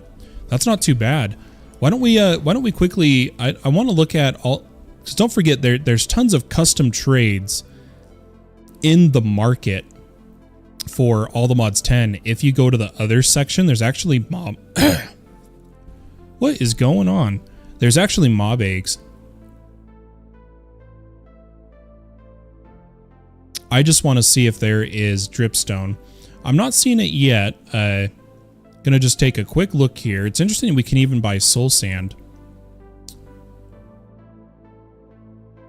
that's not too bad. Why don't we quickly? I want to look at all. Because don't forget, there's tons of custom trades in the market for All the Mods 10. If you go to the other section, there's actually mob. What is going on? There's actually mob eggs. I just want to see if there is dripstone. I'm not seeing it yet. Gonna just take a quick look here. It's interesting we can even buy soul sand.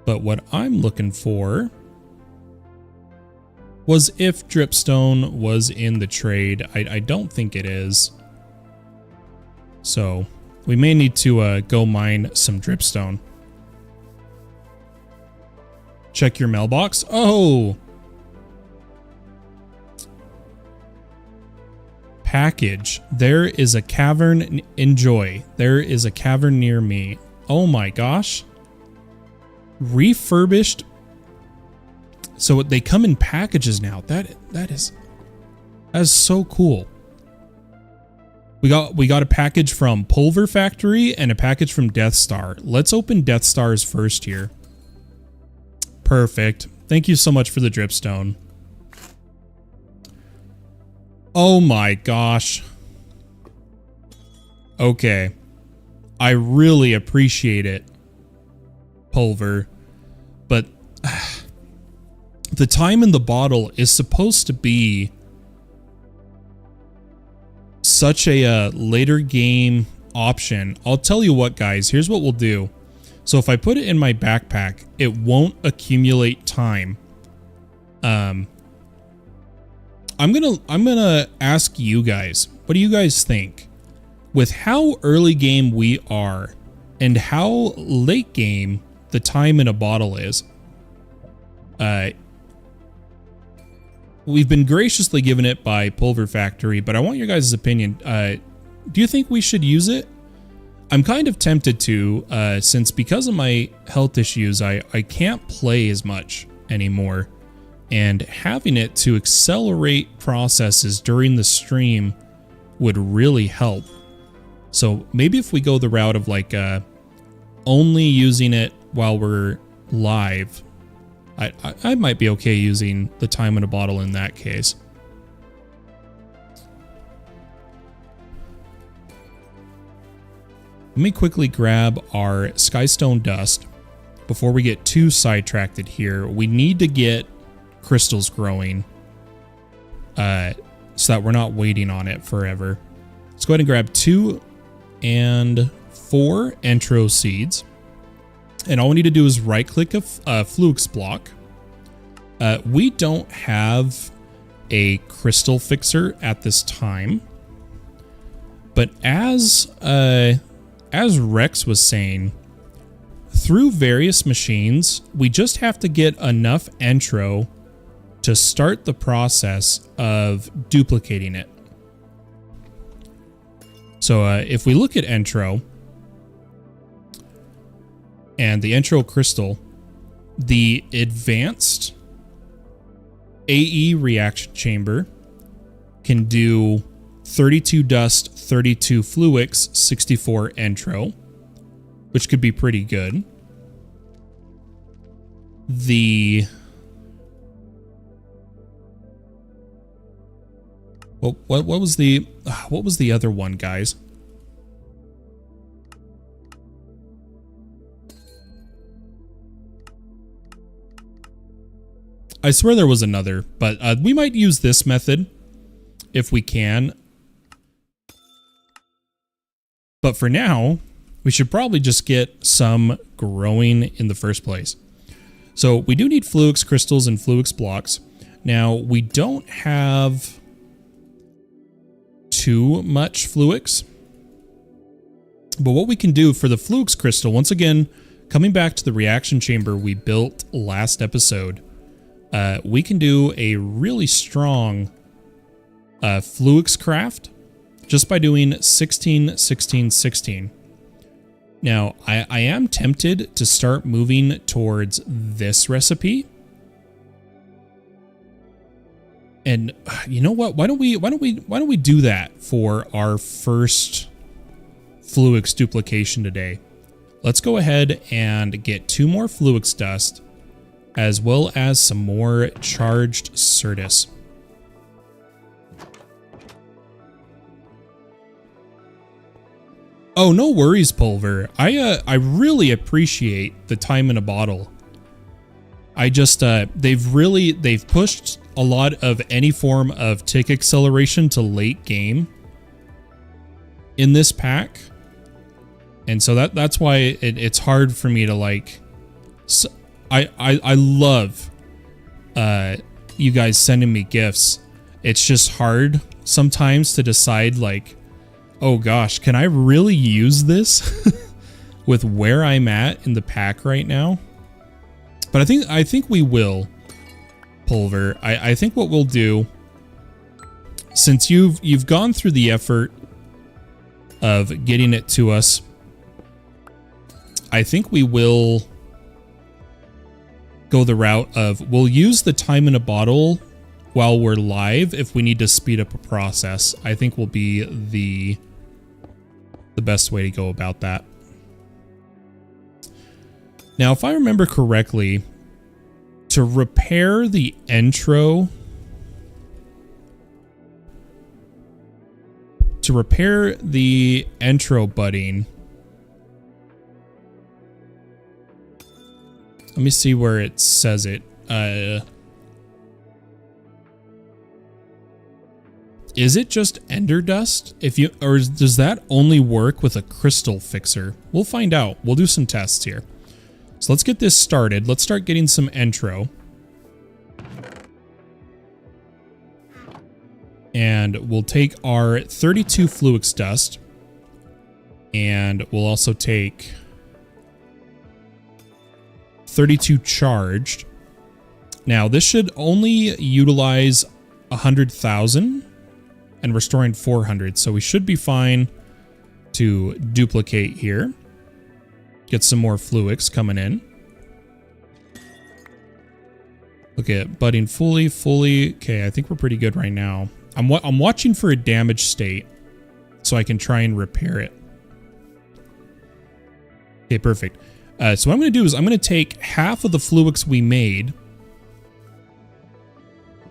But what I'm looking for was if dripstone was in the trade. I don't think it is. So we may need to go mine some dripstone. Check your mailbox. Oh! Package. There is a cavern. Enjoy. There is a cavern near me. Oh my gosh. Refurbished. So they come in packages now. That is so cool. We got a package from Pulver Factory and a package from Death Star. Let's open Death Stars first here. Perfect. Thank you so much for the dripstone. Oh my gosh. Okay. I really appreciate it, Pulver. But the time in the bottle is supposed to be such a later game option. I'll tell you what, guys. Here's what we'll do. So if I put it in my backpack, it won't accumulate time. I'm gonna ask you guys, what do you guys think? With how early game we are and how late game the time in a bottle is, we've been graciously given it by Pulver Factory, but I want your guys' opinion. Do you think we should use it? I'm kind of tempted to, since because of my health issues, I can't play as much anymore. And having it to accelerate processes during the stream would really help. So maybe if we go the route of like only using it while we're live, I might be okay using the time in a bottle in that case. Let me quickly grab our Skystone Dust before we get too sidetracked here. We need to get crystals growing so that we're not waiting on it forever. Let's go ahead and grab 2 and 4 Entro seeds. And all we need to do is right click a Flux block. We don't have a crystal fixer at this time. But as Rex was saying, through various machines, we just have to get enough Entro to start the process of duplicating it. So if we look at Entro and the Entro crystal, the advanced AE reaction chamber can do 32 dust, 32 Fluix, 64 Entro, which could be pretty good. The what was the other one, guys? I swear there was another, but we might use this method if we can. But for now, we should probably just get some growing in the first place. So we do need Fluix crystals and Fluix blocks. Now, we don't have too much Fluix. But what we can do for the Fluix crystal, once again, coming back to the reaction chamber we built last episode, we can do a really strong Fluix craft just by doing 16, 16, 16. Now, I am tempted to start moving towards this recipe. And you know what? Why don't we do that for our first Fluix duplication today? Let's go ahead and get 2 more Fluix dust, as well as some more charged Certus. Oh, no worries, Pulver. I really appreciate the time in a bottle. I just they've pushed a lot of any form of tick acceleration to late game in this pack. And so that's why it's hard for me to like. So I love you guys sending me gifts. It's just hard sometimes to decide like, oh gosh, can I really use this with where I'm at in the pack right now? But I think we will, Pulver. I think what we'll do, since you've gone through the effort of getting it to us, I think we will go the route of we'll use the time in a bottle while we're live if we need to speed up a process. I think will be the best way to go about that. Now, if I remember correctly, to repair the intro, budding, let me see where it says it. Is it just ender dust? Or does that only work with a crystal fixer? We'll find out. We'll do some tests here. So let's get this started. Let's start getting some intro. And we'll take our 32 Fluix dust. And we'll also take 32 charged. Now, this should only utilize 100,000 and restoring 400. So we should be fine to duplicate here. Get some more Fluix coming in. Look at budding fully. Okay, I think we're pretty good right now. I'm watching for a damage state so I can try and repair it. Okay, perfect. So what I'm going to do is I'm going to take half of the Fluix we made,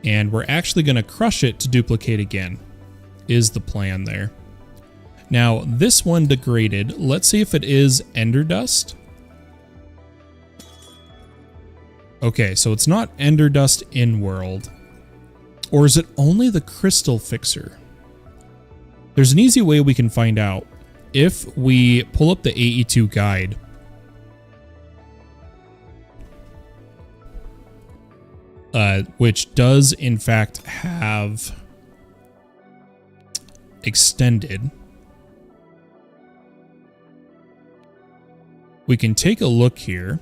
and we're actually going to crush it to duplicate again, is the plan there. Now, this one degraded. Let's see if it is ender dust. Okay, so it's not ender dust in world. Or is it only the crystal fixer? There's an easy way we can find out. If we pull up the AE2 guide, which does in fact have extended, we can take a look here.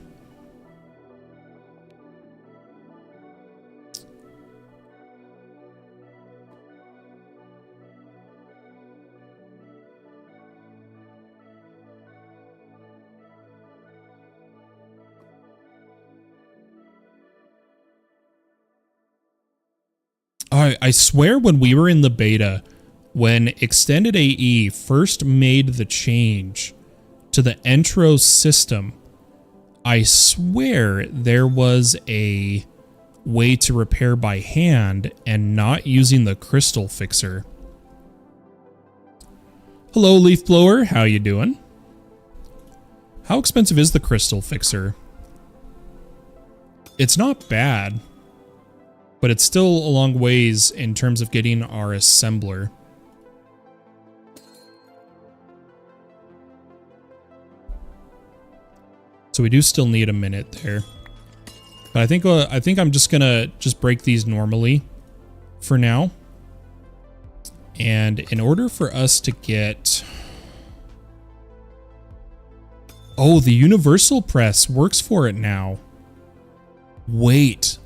I swear when we were in the beta, when Extended AE first made the change to the intro system, I swear there was a way to repair by hand and not using the crystal fixer. Hello, Leaf Blower. How you doing? How expensive is the crystal fixer? It's not bad. But it's still a long ways in terms of getting our assembler. So we do still need a minute there. But I think I'm just gonna break these normally for now. And in order for us to get... Oh, the universal press works for it now. Wait.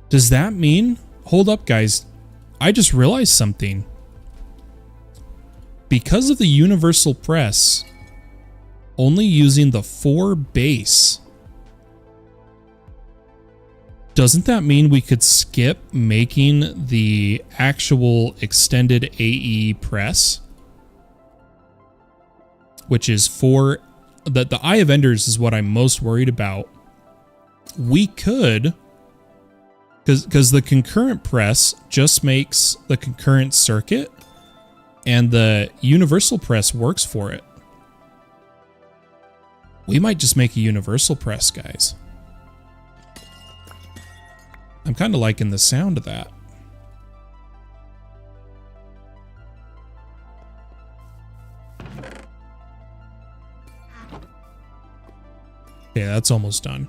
Does that mean... Hold up, guys. I just realized something. Because of the universal press, only using the 4 base, doesn't that mean we could skip making the actual extended AE press? Which is for... The Eye of Enders is what I'm most worried about. We could... Because the concurrent press just makes the concurrent circuit, and the universal press works for it. We might just make a universal press, guys. I'm kind of liking the sound of that. Okay, that's almost done.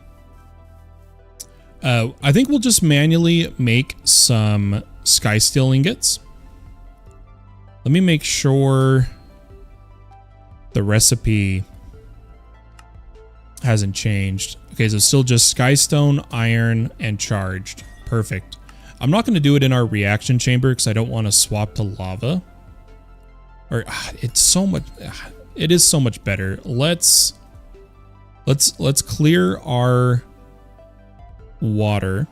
I think we'll just manually make some sky steel ingots. Let me make sure the recipe hasn't changed. Okay, so still just skystone, iron, and charged. Perfect. I'm not going to do it in our reaction chamber because I don't want to swap to lava. Or it's so much. It is so much better. Let's clear our water.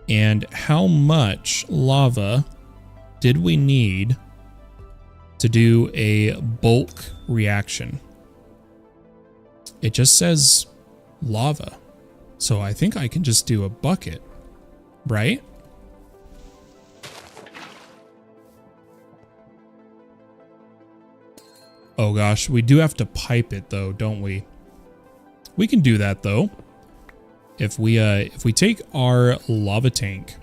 And how much lava did we need to do a bulk reaction? It just says lava. So I think I can just do a bucket, right? Oh gosh, we do have to pipe it though, don't we? We can do that though. If we take our lava tank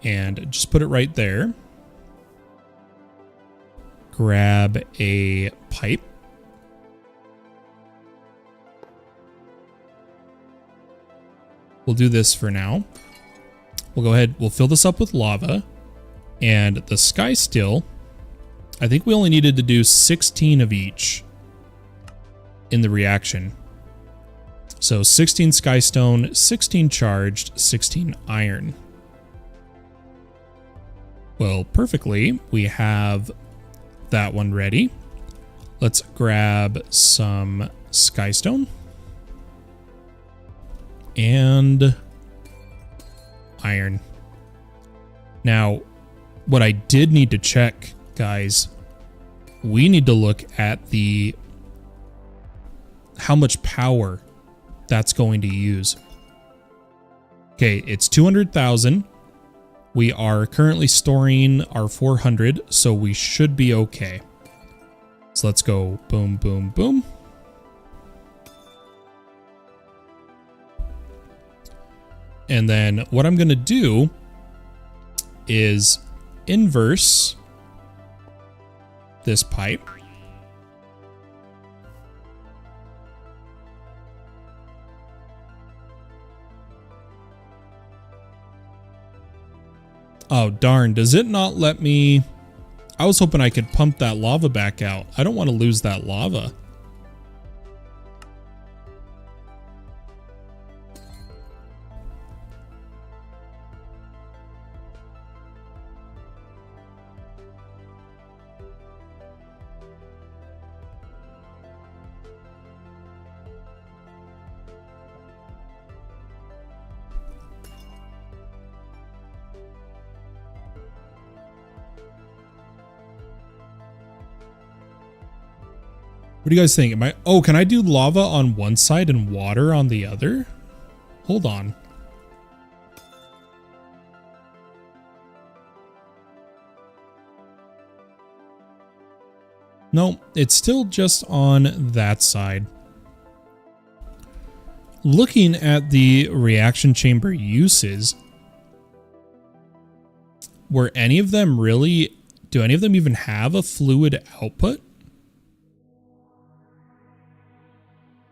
and just put it right there, grab a pipe. We'll do this for now. We'll go ahead, we'll fill this up with lava, and the sky steel, I think we only needed to do 16 of each in the reaction. So 16 skystone, 16 charged, 16 iron. Well, perfectly. We have that one ready. Let's grab some skystone. And iron. Now, what I did need to check, guys, we need to look at how much power that's going to use. Okay, it's 200,000. We are currently storing our 400, so we should be okay. So let's go boom, boom, boom. And then what I'm going to do is inverse this pipe. Oh, darn. Does it not let me... I was hoping I could pump that lava back out. I don't want to lose that lava. What do you guys think? Oh, can I do lava on one side and water on the other? Hold on. No, it's still just on that side. looking at the reaction chamber uses, were any of them really, do any of them even have a fluid output?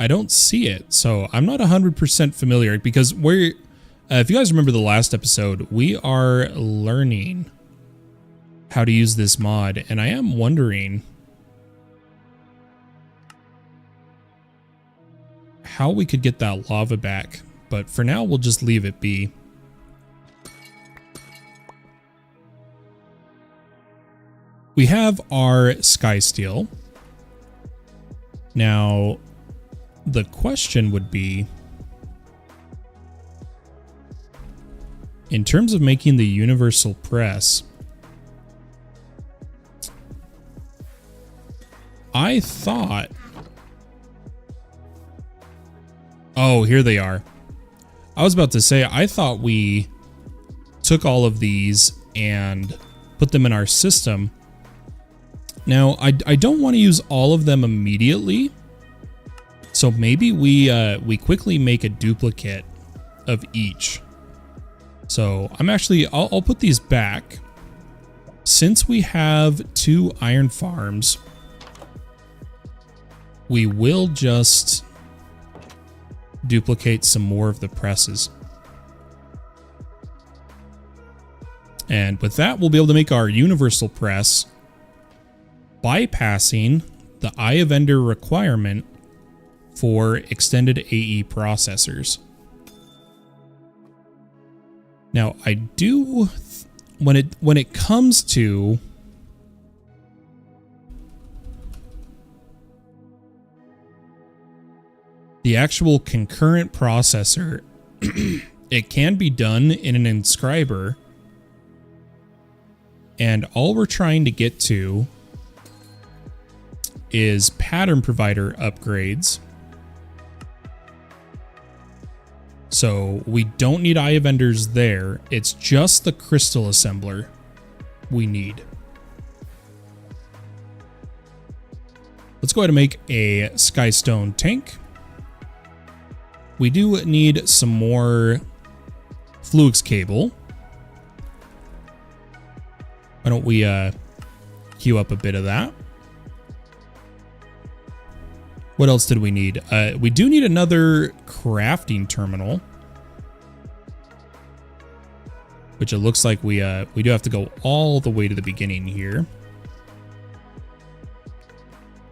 I don't see it, so I'm not 100% familiar because we're, if you guys remember the last episode, we are learning how to use this mod, and I am wondering how we could get that lava back, but for now we'll just leave it be. We have our sky steel. Now, the question would be, in terms of making the universal press, I thought, oh, here they are. I was about to say, I thought we took all of these and put them in our system. Now, I don't want to use all of them immediately, so maybe we quickly make a duplicate of each. So I'm actually, I'll put these back. Since we have 2 iron farms, we will just duplicate some more of the presses. And with that, we'll be able to make our universal press, bypassing the Eye of Ender requirement for extended AE processors. Now, I do, when it comes to the actual concurrent processor, it can be done in an inscriber, and all we're trying to get to is pattern provider upgrades. So we don't need Eye of Enders there. It's just the crystal assembler we need. Let's go ahead and make a skystone tank. We do need some more flux cable. Why don't we queue up a bit of that? What else did we need? We do need another crafting terminal, which it looks like we do have to go all the way to the beginning here.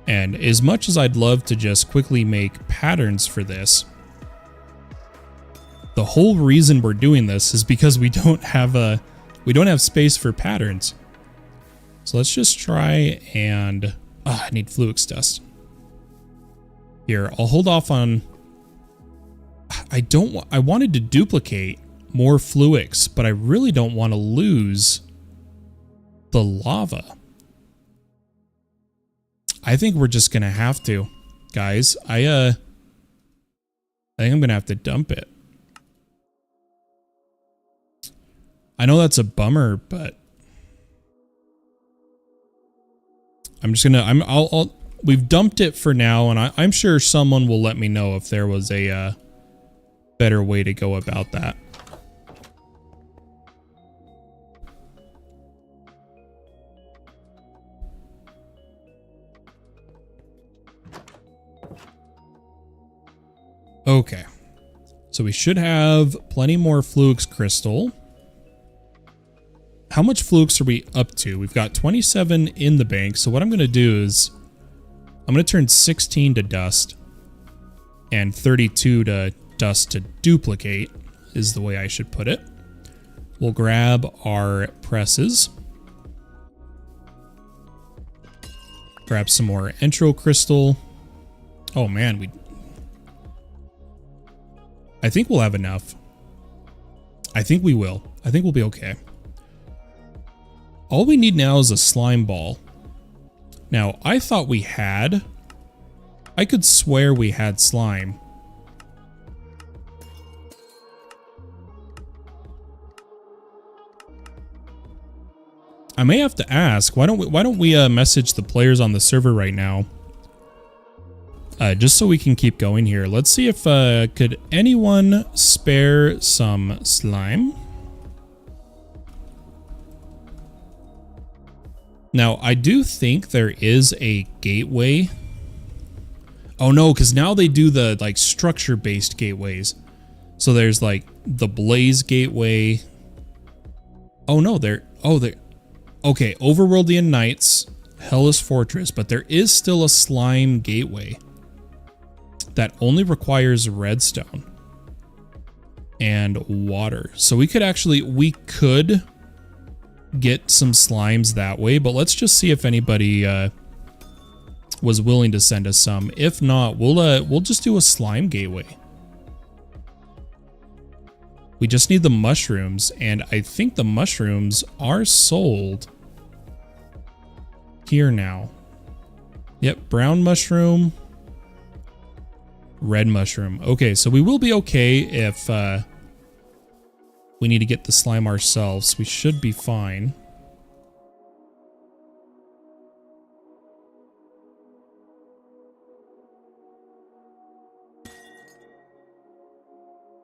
And as much as I'd love to just quickly make patterns for this, the whole reason we're doing this is because we don't have space for patterns. So let's just try and I need flux dust. Here, I'll hold off on, I wanted to duplicate more flux, but I really don't want to lose the lava. I think we're just gonna have to, guys. I think I'm gonna have to dump it. I know that's a bummer, but I'm just gonna, we've dumped it for now, and I'm sure someone will let me know if there was a better way to go about that. Okay, so we should have plenty more flux crystal. How much flux are we up to? We've got 27 in the bank, so what I'm going to do is I'm going to turn 16 to dust and 32 to dust to duplicate is the way I should put it. We'll grab our presses. Grab some more entro crystal. Oh man, I think we'll have enough. I think we will. I think we'll be okay. All we need now is a slime ball. Now, I thought we had. I could swear we had slime. I may have to ask. Why don't we message the players on the server right now Just so we can keep going here. Let's see if could anyone spare some slime? Now, I do think there is a gateway. Oh no, because now they do the like structure-based gateways. So there's like the Blaze gateway. Oh no, okay, Overworldian Knights, Hellas Fortress, but there is still a slime gateway that only requires redstone and water. So we could get some slimes that way, but let's just see if anybody was willing to send us some. If not, we'll just do a slime gateway. We just need the mushrooms, and I think the mushrooms are sold here now. Yep, brown mushroom, red mushroom. Okay, so we will be okay if we need to get the slime ourselves. We should be fine.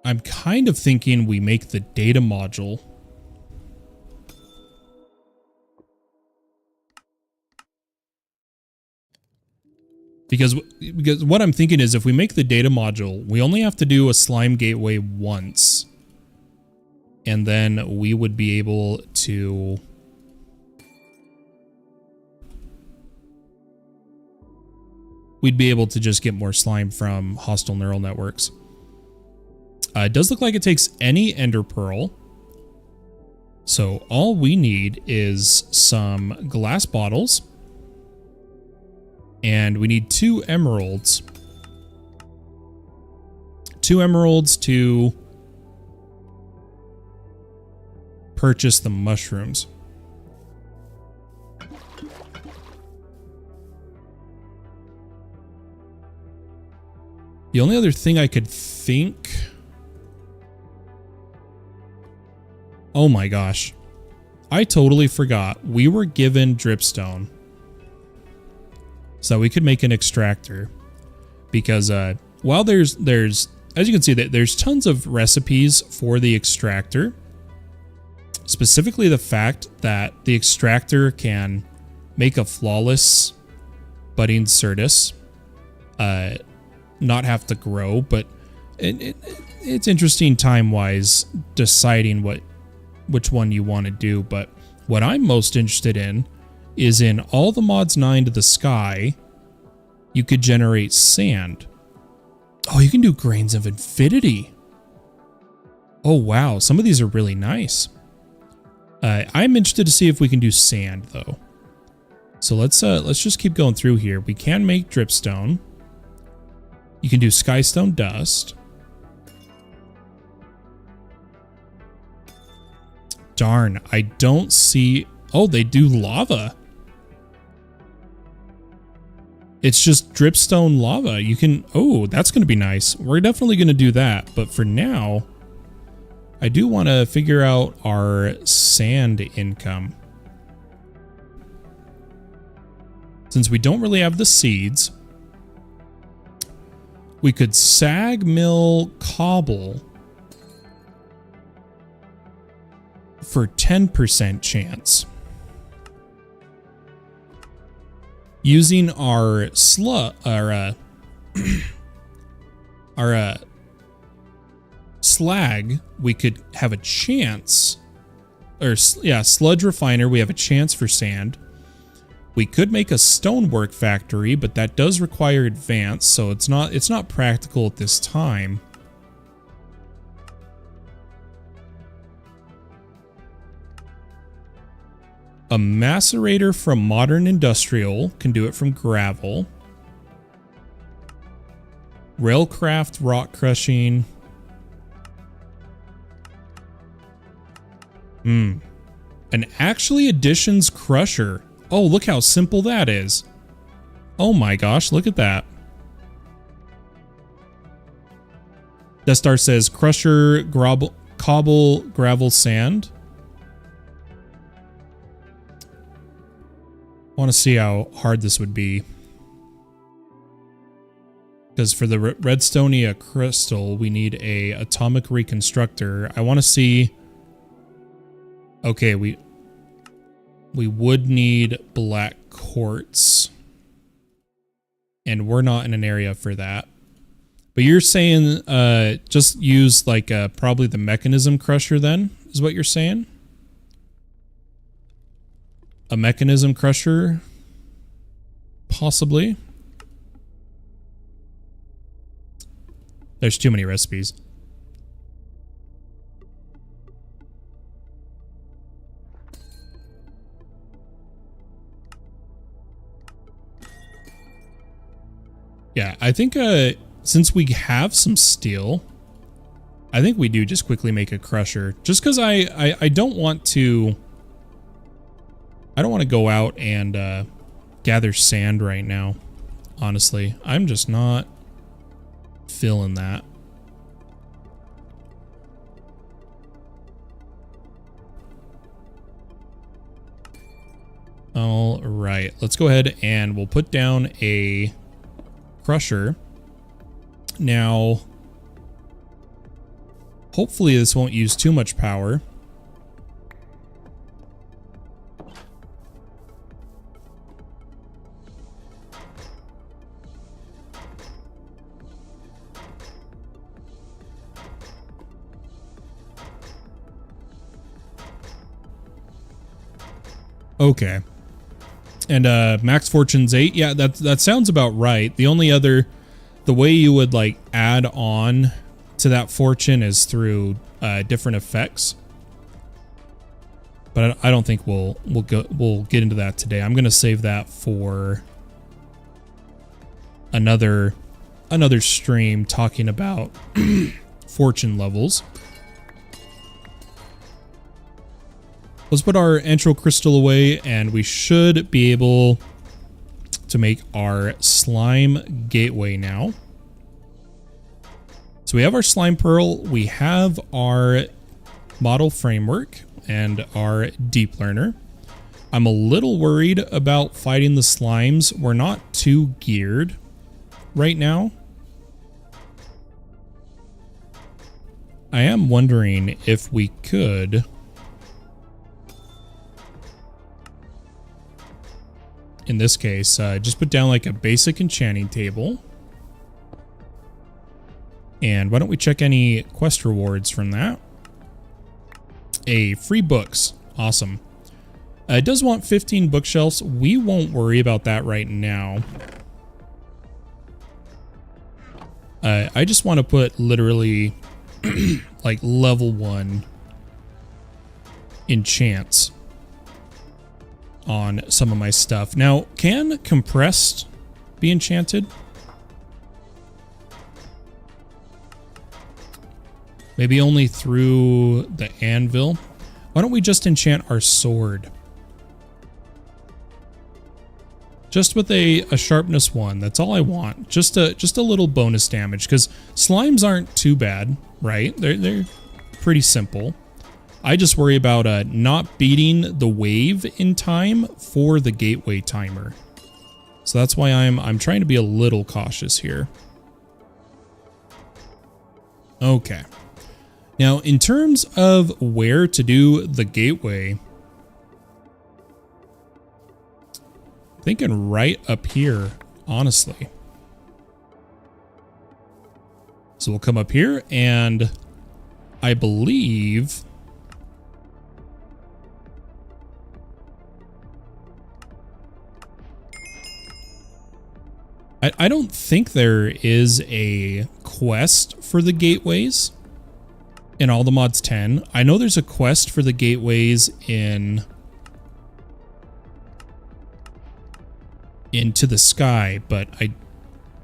I'm kind of thinking we make the data module. Because what I'm thinking is if we make the data module, we only have to do a slime gateway once. And then we would be able to... We'd be able to just get more slime from hostile neural networks. It does look like it takes any ender pearl. So all we need is some glass bottles. And we need 2 emeralds. 2 emeralds to purchase the mushrooms. The only other thing I could think... Oh my gosh. I totally forgot. We were given dripstone. So we could make an extractor. Because while there's as you can see, there's tons of recipes for the extractor. Specifically the fact that the extractor can make a flawless budding Certus. Not have to grow, but it's interesting time-wise deciding which one you want to do. But what I'm most interested in is in all the mods 9 to the sky, you could generate sand. Oh, you can do grains of infinity. Oh wow, some of these are really nice. I'm interested to see if we can do sand though. So let's just keep going through here. We can make dripstone. You can do skystone dust. Darn, I don't see... Oh, they do lava. It's just dripstone lava. You can... Oh, that's going to be nice. We're definitely going to do that. But for now, I do want to figure out our sand income. Since we don't really have the seeds, we could sag mill cobble for 10% chance. Using our our slag, we could have a chance, or yeah, sludge refiner, we have a chance for sand. We could make a stonework factory, but that does require advance, so it's not practical at this time. A macerator from Modern Industrial can do it from gravel. Railcraft rock crushing. An actually additions crusher. Oh, look how simple that is. Oh my gosh, look at that. Death Star says crusher, cobble, gravel, sand. I want to see how hard this would be. Because for the redstonia crystal, we need a atomic reconstructor. I want to see... Okay, we would need black quartz. And we're not in an area for that. But you're saying just use like probably the mechanism crusher then, is what you're saying? A mechanism crusher? Possibly. There's too many recipes. Yeah, I think since we have some steel, I think we do just quickly make a crusher. Just because I don't want to... I don't want to go out and gather sand right now. Honestly, I'm just not feeling that. All right, let's go ahead and we'll put down a crusher. Now, hopefully this won't use too much power. Okay. And max fortune's 8. Yeah, that sounds about right. The only other, the way you would like add on to that fortune is through different effects. But I don't think we'll get into that today. I'm gonna save that for another stream talking about fortune levels. Let's put our entral crystal away, and we should be able to make our slime gateway now. So we have our slime pearl, we have our model framework, and our deep learner. I'm a little worried about fighting the slimes. We're not too geared right now. I am wondering if we could... in this case, just put down like a basic enchanting table. And why don't we check any quest rewards from that? Free books. Awesome. It does want 15 bookshelves. We won't worry about that right now. I just want to put literally like level 1 enchants on some of my stuff. Now, can compressed be enchanted? Maybe only through the anvil. Why don't we just enchant our sword? Just with a sharpness 1. That's all I want. Just a little bonus damage, because slimes aren't too bad, right? They're pretty simple. I just worry about not beating the wave in time for the gateway timer. So that's why I'm trying to be a little cautious here. Okay. Now, in terms of where to do the gateway, I'm thinking right up here, honestly. So we'll come up here, and I believe... I don't think there is a quest for the gateways in all the mods 10. I know there's a quest for the gateways in Into the Sky, but I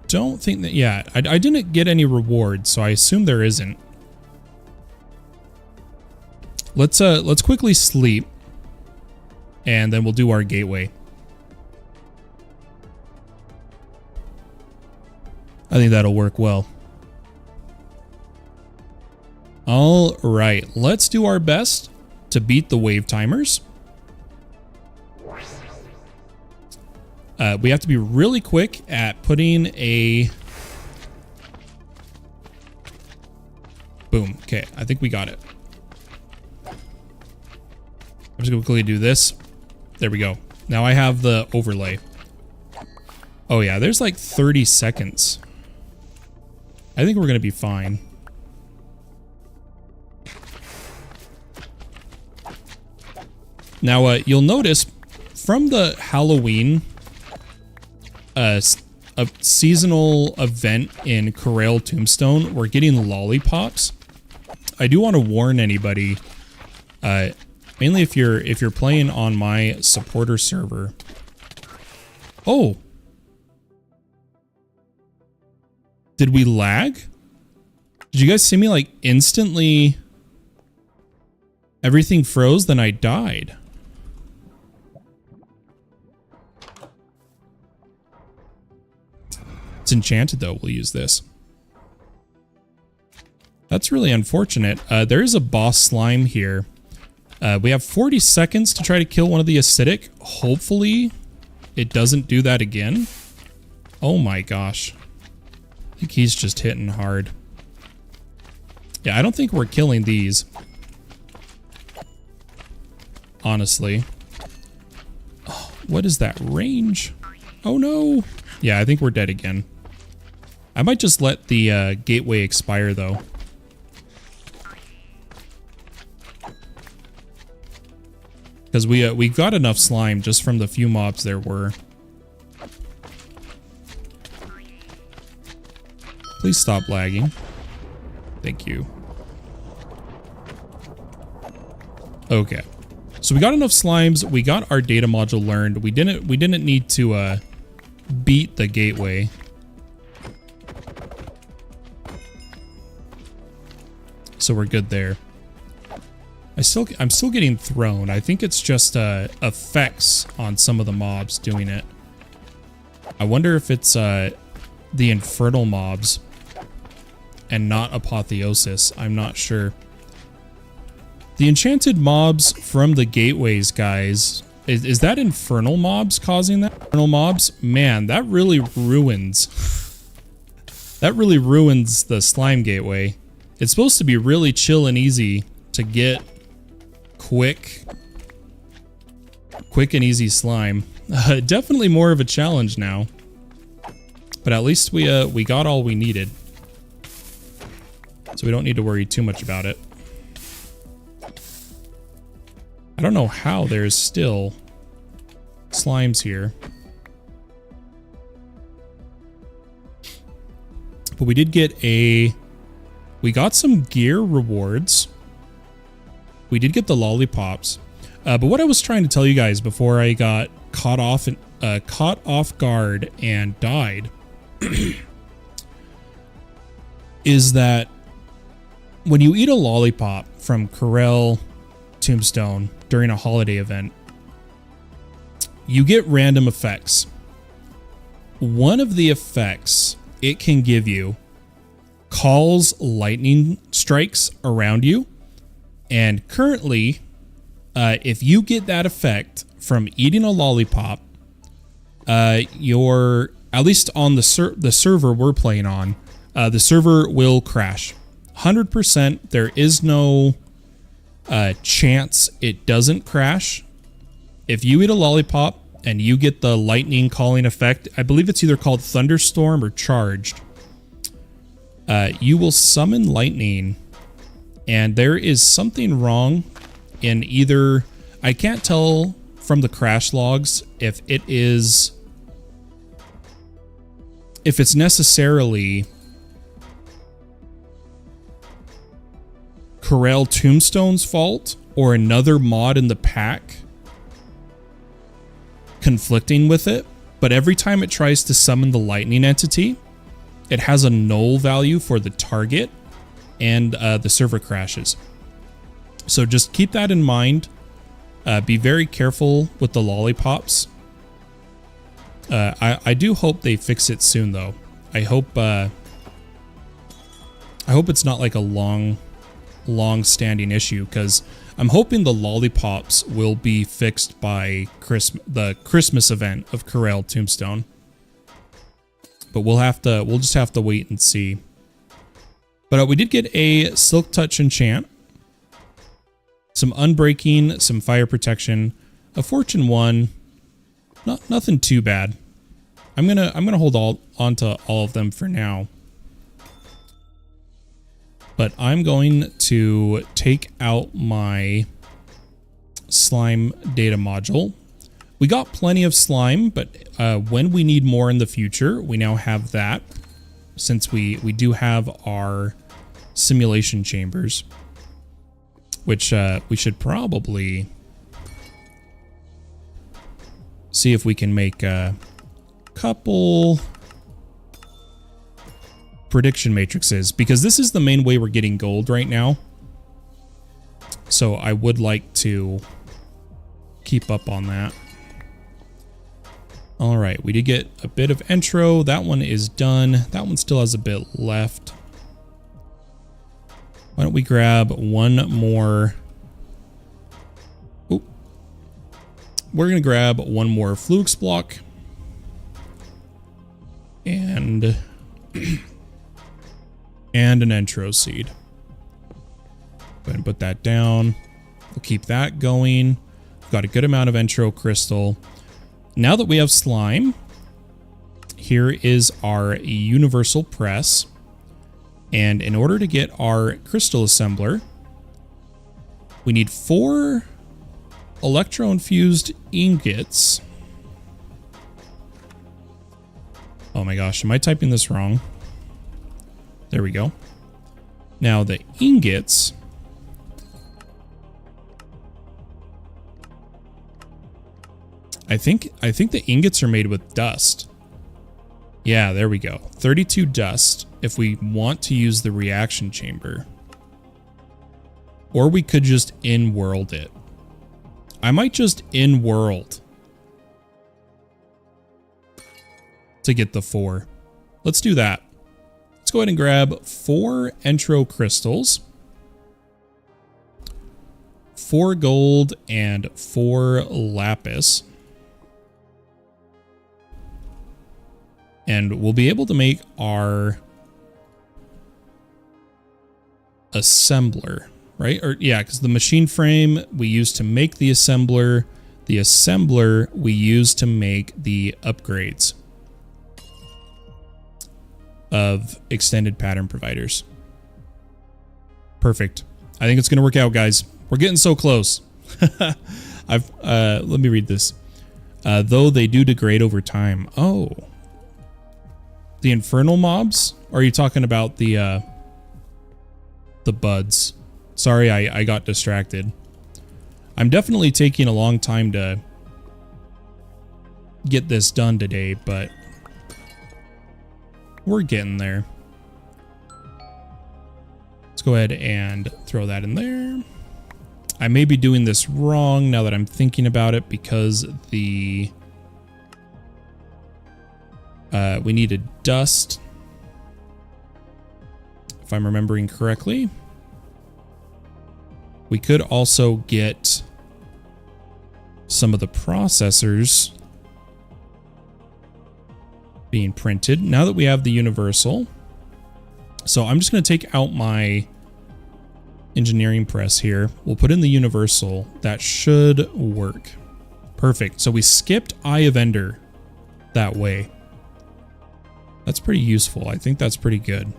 don't think that, yeah, I didn't get any rewards, so I assume there isn't. Let's quickly sleep, and then we'll do our gateway. I think that'll work well. All right, let's do our best to beat the wave timers. We have to be really quick at putting a Boom. Okay, I think we got it. I'm just gonna quickly do this. There we go. Now I have the overlay. Oh yeah, there's like 30 seconds. I think we're gonna be fine. Now, you'll notice from the Halloween a seasonal event in Corel Tombstone, we're getting lollipops. I do want to warn anybody, mainly if you're playing on my supporter server. Oh, did we lag? Did you guys see me like instantly? Everything froze, then I died. It's enchanted though, we'll use this. That's really unfortunate. There is a boss slime here. We have 40 seconds to try to kill one of the acidic. Hopefully it doesn't do that again. Oh my gosh. I think he's just hitting hard. Yeah, I don't think we're killing these. Honestly. Oh, what is that range? Oh no. Yeah, I think we're dead again. I might just let the gateway expire though. Because we got enough slime just from the few mobs there were. Please stop lagging. Thank you. Okay. So we got enough slimes, we got our data module learned. We didn't need to beat the gateway. So we're good there. I'm still getting thrown. I think it's just effects on some of the mobs doing it. I wonder if it's the infernal mobs and not apotheosis. I'm not sure. The enchanted mobs from the gateways, guys. Is that infernal mobs causing that? Infernal mobs? Man, that really ruins. That really ruins the slime gateway. It's supposed to be really chill and easy to get quick and easy slime. Definitely more of a challenge now. But at least we got all we needed. So we don't need to worry too much about it. I don't know how there's still slimes here. But we did get we got some gear rewards. We did get the lollipops. But what I was trying to tell you guys before I got caught off guard and died is that when you eat a lollipop from Corel Tombstone during a holiday event, you get random effects. One of the effects it can give you calls lightning strikes around you. And currently, if you get that effect from eating a lollipop, you're, at least on the server we're playing on, the server will crash. 100%, there is no chance it doesn't crash. If you eat a lollipop and you get the lightning calling effect, I believe it's either called thunderstorm or charged, you will summon lightning, and there is something wrong in either, I can't tell from the crash logs if it's necessarily Corel Tombstone's fault or another mod in the pack conflicting with it, but every time it tries to summon the lightning entity, it has a null value for the target and the server crashes. So just keep that in mind. Be very careful with the lollipops. I do hope they fix it soon though. I hope it's not like a long-standing issue, because I'm hoping the lollipops will be fixed by the Christmas event of Corel Tombstone. But we'll just have to wait and see. But we did get a Silk Touch enchant, some Unbreaking, some Fire Protection, a Fortune 1. Nothing too bad. I'm gonna hold on to all of them for now. But I'm going to take out my slime data module. We got plenty of slime, but when we need more in the future, we now have that, since we do have our simulation chambers, which we should probably see if we can make a couple prediction matrices, because this is the main way we're getting gold right now. So I would like to keep up on that. All right, we did get a bit of intro. That one is done. That one still has a bit left. Why don't we grab one more? Oh, we're gonna grab one more flux block and and an intro seed. Go ahead and put that down. We'll keep that going. We've got a good amount of intro crystal. Now that we have slime, here is our universal press. And in order to get our crystal assembler, we need 4 electro-infused ingots. Oh my gosh, am I typing this wrong? There we go. Now the ingots, I think the ingots are made with dust. Yeah, there we go. 32 dust if we want to use the reaction chamber. Or we could just in-world it. I might just in-world to get the 4. Let's do that. Let's go ahead and grab 4 intro crystals, 4 gold, and 4 lapis. And we'll be able to make our assembler, right? Or yeah, because the machine frame we use to make the assembler we use to make the upgrades of extended pattern providers. Perfect. I think it's gonna work out, guys. We're getting so close. Let me read this. Though they do degrade over time. Oh. The infernal mobs? Or are you talking about the buds? Sorry, I got distracted. I'm definitely taking a long time to get this done today, but we're getting there. Let's go ahead and throw that in there. I may be doing this wrong now that I'm thinking about it, because the we needed dust, if I'm remembering correctly. We could also get some of the processors being printed now that we have the universal. So I'm just going to take out my engineering press here. We'll put in the universal. That should work. Perfect. So we skipped Eye of Ender that way. That's pretty useful. I think that's pretty good.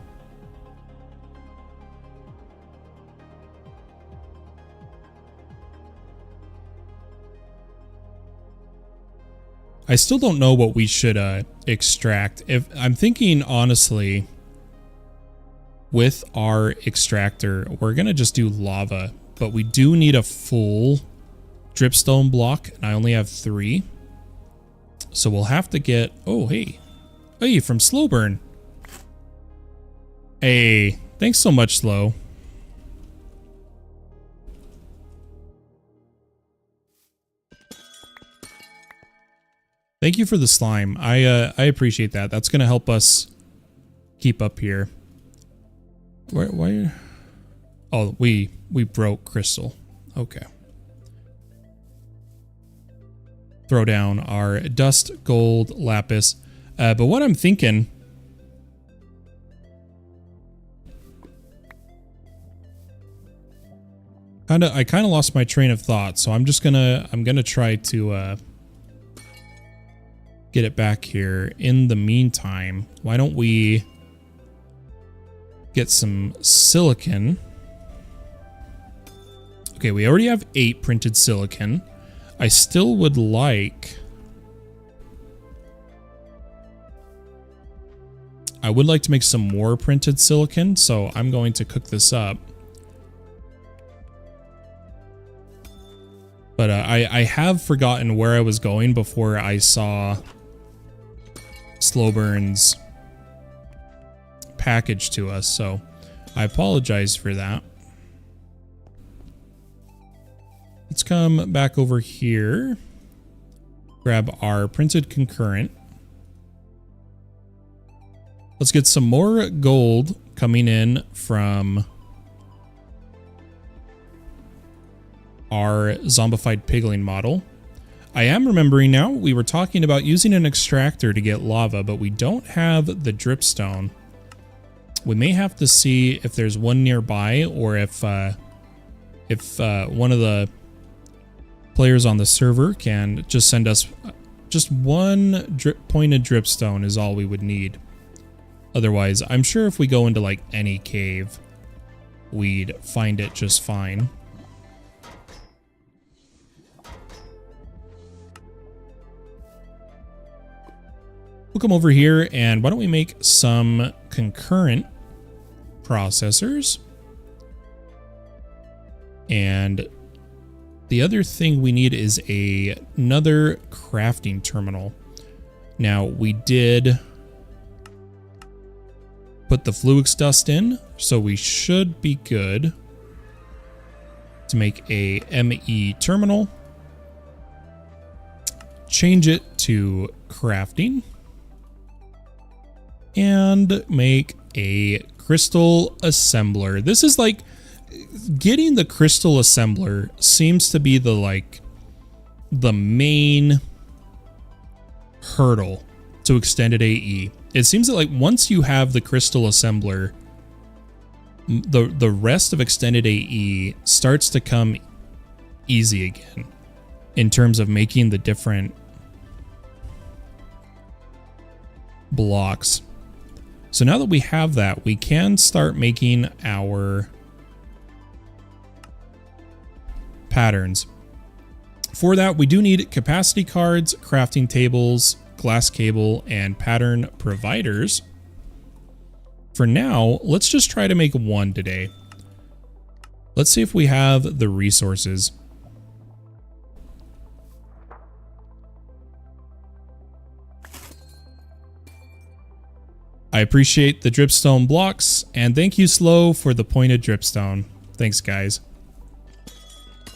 I still don't know what we should extract. If I'm thinking honestly, with our extractor, we're gonna just do lava, but we do need a full dripstone block, and I only have 3. So we'll have to get, oh hey from Slow Burn. Hey, thanks so much, Slow. Thank you for the slime. I appreciate that. That's gonna help us keep up here. Where? Oh, we broke crystal. Okay. Throw down our dust, gold, lapis. But what I'm thinking I kind of lost my train of thought, so I'm gonna try to get it back here. In the meantime, why don't we get some silicon? Okay, we already have 8 printed silicon. I still would like... I would like to make some more printed silicon, so I'm going to cook this up. But I have forgotten where I was going before I saw Slowburn's package to us, so I apologize for that. Let's come back over here, grab our printed concurrent. Let's get some more gold coming in from our zombified pigling model. I am remembering now, we were talking about using an extractor to get lava, but we don't have the dripstone. We may have to see if there's one nearby, or if one of the players on the server can just send us just one pointed dripstone is all we would need. Otherwise, I'm sure if we go into like any cave, we'd find it just fine. We'll come over here and why don't we make some concurrent processors? And the other thing we need is another crafting terminal. Now, we did put the Fluix dust in, so we should be good to make a ME terminal. Change it to crafting. And make a crystal assembler. This is like getting the crystal assembler seems to be the main hurdle to extended AE. It seems that like once you have the crystal assembler, the rest of extended AE starts to come easy again in terms of making the different blocks. So now that we have that, we can start making our patterns. For that, we do need capacity cards, crafting tables, glass cable, and pattern providers. For now, let's just try to make one today. Let's see if we have the resources. I appreciate the dripstone blocks, and thank you, Slow, for the pointed dripstone. Thanks, guys.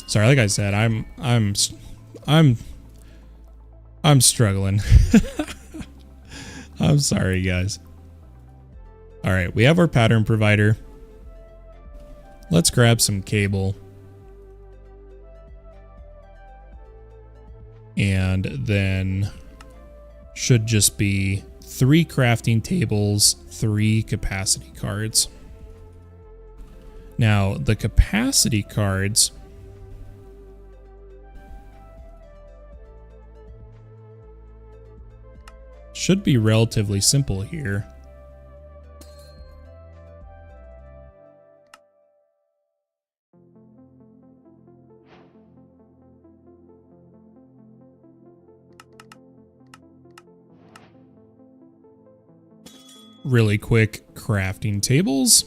Sorry, like I said, I'm struggling. I'm sorry, guys. All right, we have our pattern provider. Let's grab some cable. And then should just be 3 crafting tables, 3 capacity cards. Now, the capacity cards should be relatively simple here. Really quick crafting tables.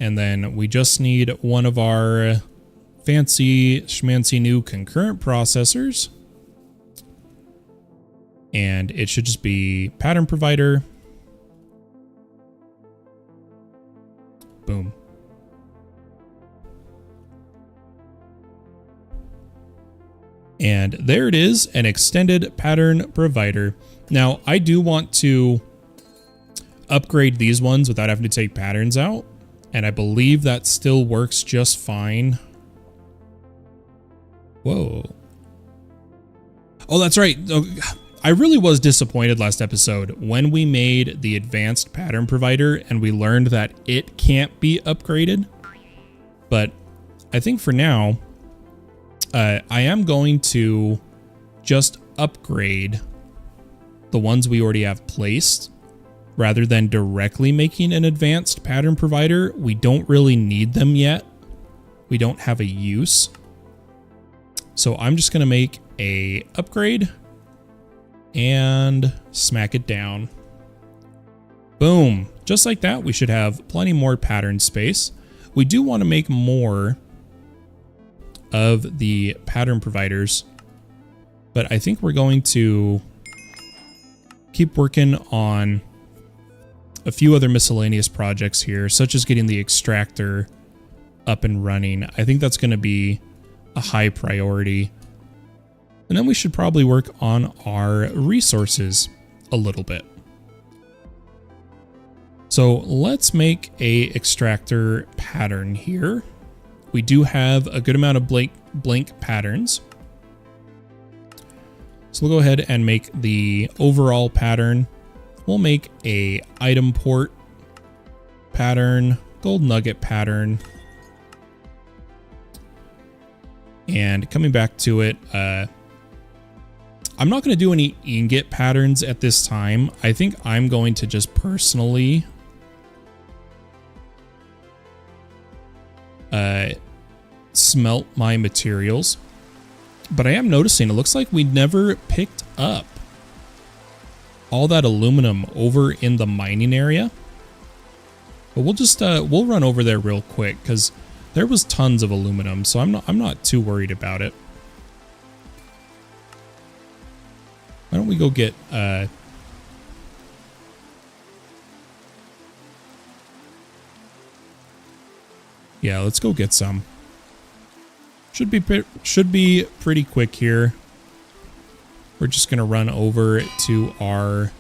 And then we just need one of our fancy schmancy new concurrent processors. And it should just be pattern provider. Boom. And there it is, an extended pattern provider. Now, I do want to upgrade these ones without having to take patterns out, and I believe that still works just fine. Whoa. Oh, that's right. I really was disappointed last episode when we made the advanced pattern provider and we learned that it can't be upgraded. But I think for now, I am going to just upgrade the ones we already have placed rather than directly making an advanced pattern provider. We don't really need them yet. We don't have a use. So I'm just going to make a upgrade and smack it down. Boom. Just like that, we should have plenty more pattern space. We do want to make more of the pattern providers, but I think we're going to keep working on a few other miscellaneous projects here, such as getting the extractor up and running. I think that's going to be a high priority. And then we should probably work on our resources a little bit. So let's make a extractor pattern here. We do have a good amount of blank patterns. So we'll go ahead and make the overall pattern. We'll make a item port pattern, gold nugget pattern. And coming back to it, I'm not going to do any ingot patterns at this time. I think I'm going to just personally smelt my materials. But I am noticing it looks like we never picked up all that aluminum over in the mining area. But we'll just we'll run over there real quick because there was tons of aluminum, so I'm not too worried about it. Why don't we go get yeah, let's go get some. Should be pretty quick here. We're just gonna run over to our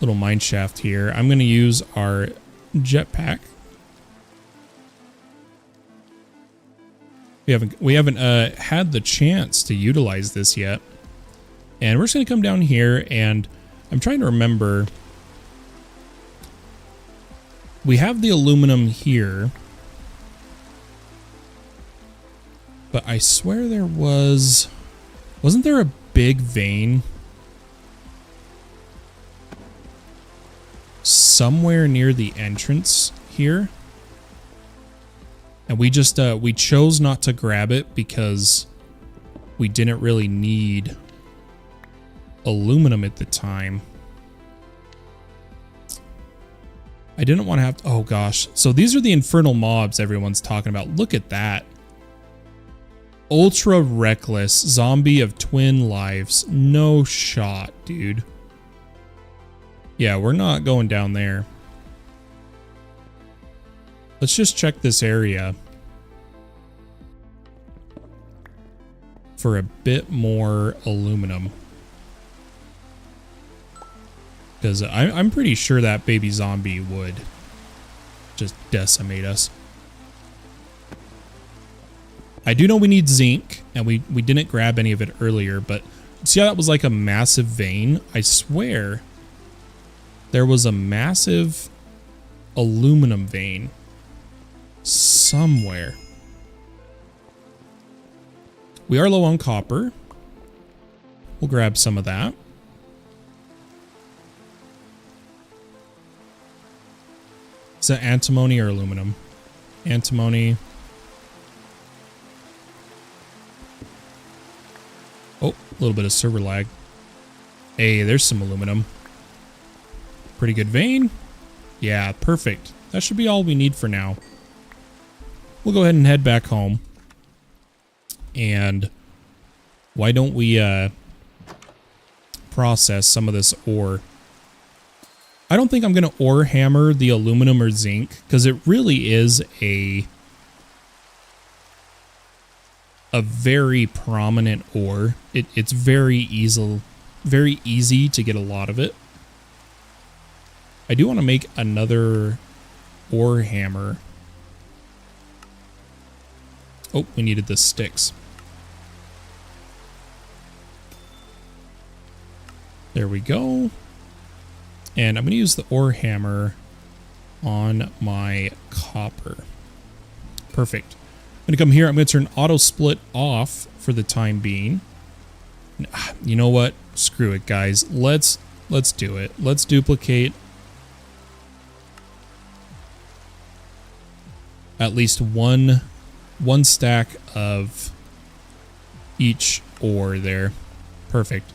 little mine shaft here. I'm gonna use our jetpack. We haven't had the chance to utilize this yet. And we're just gonna come down here, and I'm trying to remember. We have the aluminum here. But I swear there wasn't there a big vein somewhere near the entrance here? And we just, we chose not to grab it because we didn't really need aluminum at the time. I didn't want to have to, oh gosh. So these are the infernal mobs everyone's talking about. Look at that. Ultra reckless zombie of twin lives. No shot, dude. Yeah, we're not going down there. Let's just check this area for a bit more aluminum. Because I'm pretty sure that baby zombie would just decimate us. I do know we need zinc, and we didn't grab any of it earlier, but see how that was like a massive vein? I swear there was a massive aluminum vein somewhere. We are low on copper. We'll grab some of that. Is that antimony or aluminum? Antimony. Oh, a little bit of server lag. Hey, there's some aluminum. Pretty good vein. Yeah, perfect. That should be all we need for now. We'll go ahead and head back home. And why don't we process some of this ore? I don't think I'm going to ore hammer the aluminum or zinc because it really is a very prominent ore. It's very easy to get a lot of it. I do want to make another ore hammer. Oh, we needed the sticks. There we go. And I'm going to use the ore hammer on my copper. Perfect. going to come here. I'm going to turn auto split off for the time being. You know what? Screw it, guys. Let's do it. Let's duplicate at least one stack of each ore there. Perfect.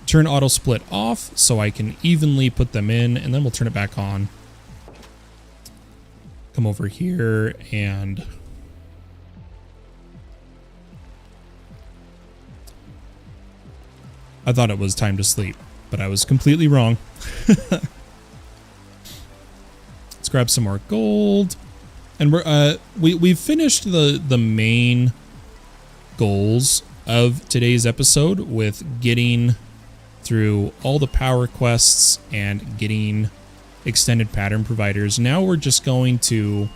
Turn auto split off so I can evenly put them in, and then we'll turn it back on. Come over here and I thought it was time to sleep, but I was completely wrong. Let's grab some more gold. And we've finished the main goals of today's episode with getting through all the power quests and getting extended pattern providers. Now we're just going to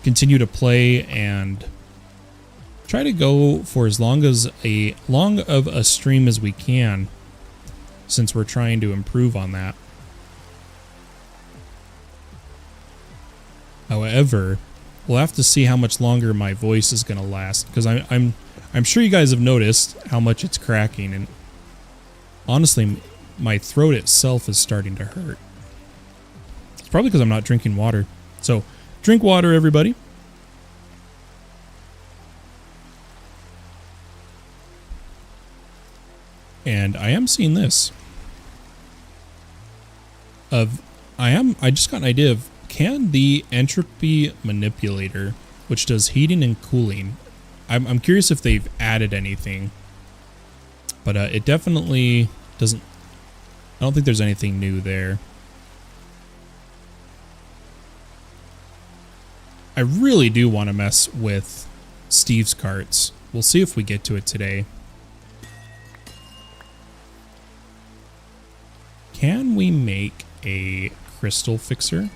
continue to play and try to go for as long of a stream as we can, since we're trying to improve on that. However, we'll have to see how much longer my voice is going to last, because I'm sure you guys have noticed how much it's cracking, and honestly, my throat itself is starting to hurt. It's probably because I'm not drinking water. So, drink water, everybody. And I am seeing this. I just got an idea of, can the entropy manipulator, which does heating and cooling, I'm curious if they've added anything. But it definitely doesn't, I don't think there's anything new there. I really do want to mess with Steve's carts. We'll see if we get to it today. Can we make a crystal fixer?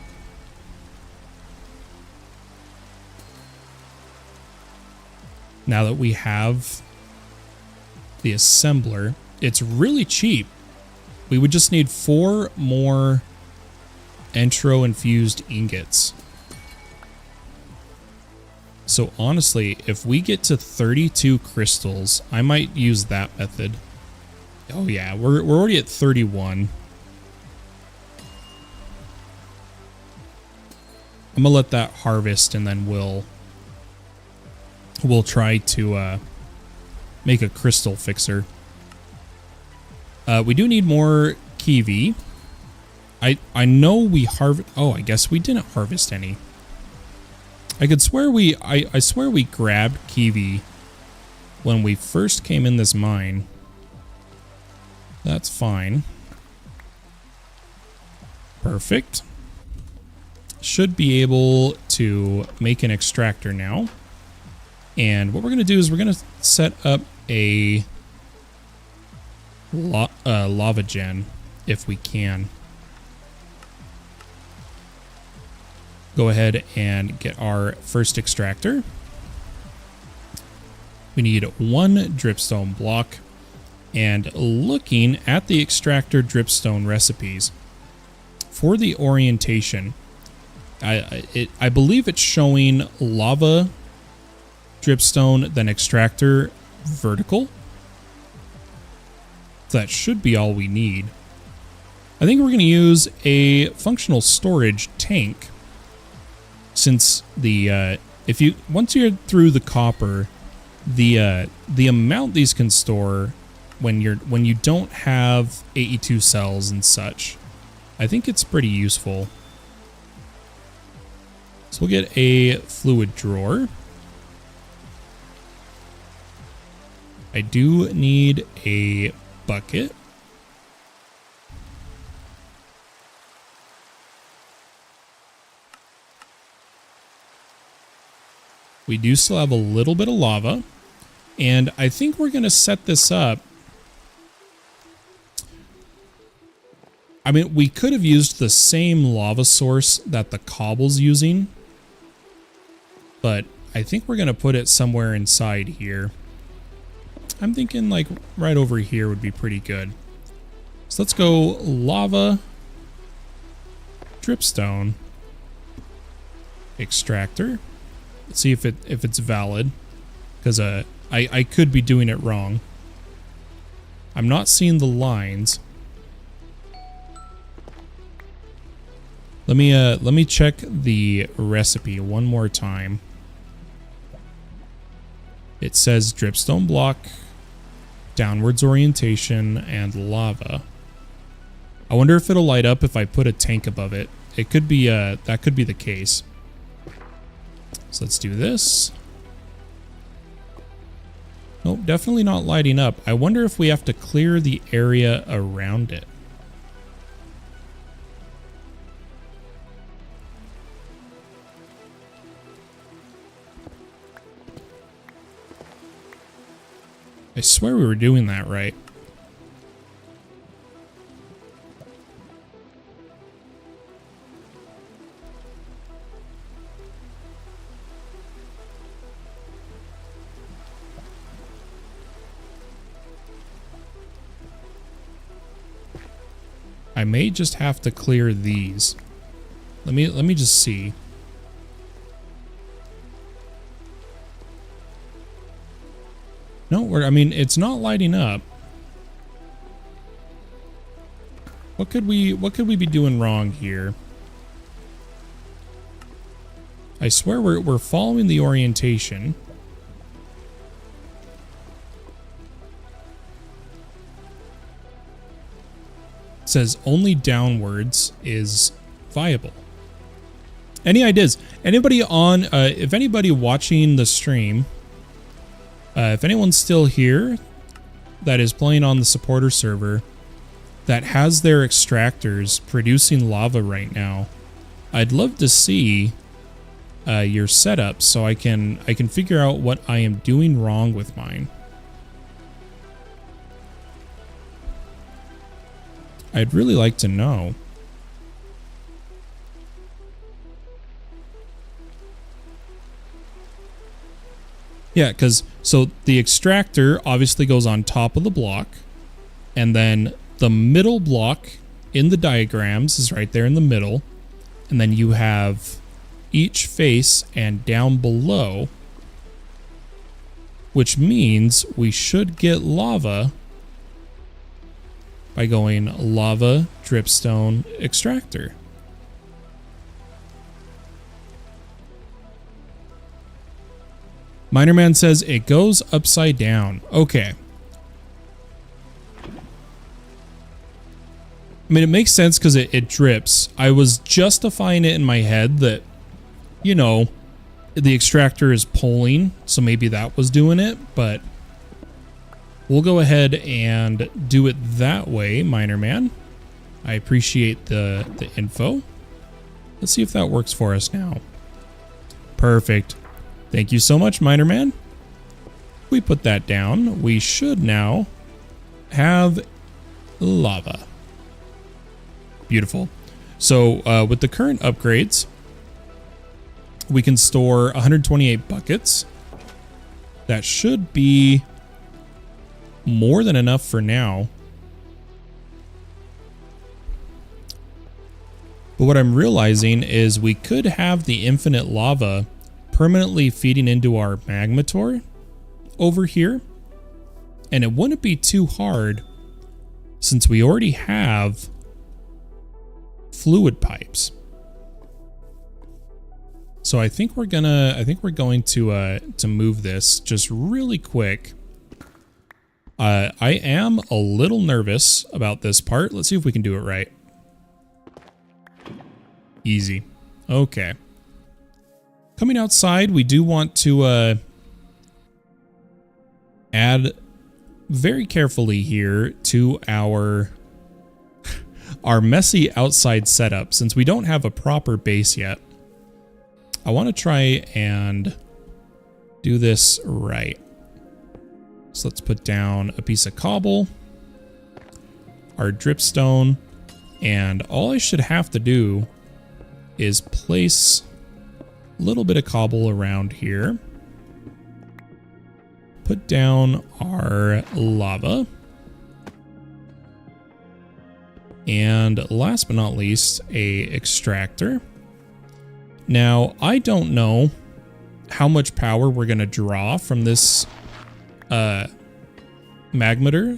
Now that we have the assembler, it's really cheap. We would just need 4 more Entro infused ingots. So honestly, if we get to 32 crystals, I might use that method. Oh yeah, we're already at 31. I'm gonna let that harvest, and then we'll try to make a crystal fixer. We do need more kiwi. I know we harvest. Oh, I guess we didn't harvest any. I could swear I swear we grabbed kiwi when we first came in this mine. That's fine. Perfect. Should be able to make an extractor now. And what we're going to do is we're going to set up a lava gen if we can. Go ahead and get our first extractor. We need 1 dripstone block. And looking at the extractor dripstone recipes, for the orientation, I believe it's showing lava dripstone, then extractor vertical. That should be all we need. I think we're going to use a functional storage tank, since the once you're through the copper, the amount these can store when you don't have AE2 cells and such, I think it's pretty useful. So we'll get a fluid drawer. I do need a bucket. We do still have a little bit of lava, and I think we're going to set this up. I mean, we could have used the same lava source that the cobble's using, but I think we're going to put it somewhere inside here. I'm thinking like right over here would be pretty good. So let's go lava, dripstone, extractor. Let's see if it's valid, because I could be doing it wrong. I'm not seeing the lines. Let me check the recipe one more time. It says dripstone block, downwards orientation, and lava. I wonder if it'll light up if I put a tank above it. It could be that could be the case. So let's do this. Nope, definitely not lighting up. I wonder if we have to clear the area around it. I swear we were doing that right. I may just have to clear these. Let me just see. No, I mean, it's not lighting up. What could we be doing wrong here? I swear we're following the orientation. It says only downwards is viable. Any ideas? Anybody on, if anybody watching the stream, if anyone's still here that is playing on the supporter server that has their extractors producing lava right now, I'd love to see your setup so I can figure out what I am doing wrong with mine. I'd really like to know. Yeah, because so the extractor obviously goes on top of the block, and then the middle block in the diagrams is right there in the middle, and then you have each face and down below, which means we should get lava by going lava, dripstone, extractor. Minerman says it goes upside down. Okay. I mean, it makes sense because it drips. I was justifying it in my head that, you know, the extractor is pulling, so maybe that was doing it, but we'll go ahead and do it that way, Minerman. I appreciate the info. Let's see if that works for us now. Perfect. Thank you so much, Minerman. We put that down. We should now have lava. Beautiful. So with the current upgrades, we can store 128 buckets. That should be more than enough for now. But what I'm realizing is we could have the infinite lava permanently feeding into our magmator over here, and it wouldn't be too hard since we already have fluid pipes. So I think we're going to move this just really quick. I am a little nervous about this part. Let's see if we can do it right. Easy. Okay. Coming outside, we do want to add very carefully here to our messy outside setup. Since we don't have a proper base yet, I want to try and do this right. So let's put down a piece of cobble, our dripstone, and all I should have to do is place a little bit of cobble around here. Put down our lava. And last but not least, a extractor. Now, I don't know how much power we're going to draw from this magmator,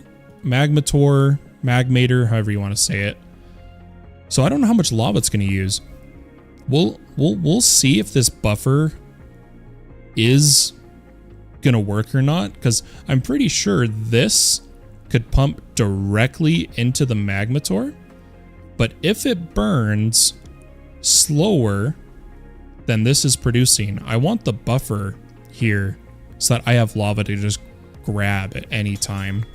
however you want to say it. So I don't know how much lava it's going to use. We'll see if this buffer is going to work or not, because I'm pretty sure this could pump directly into the magmator. But if it burns slower than this is producing, I want the buffer here so that I have lava to just grab at any time.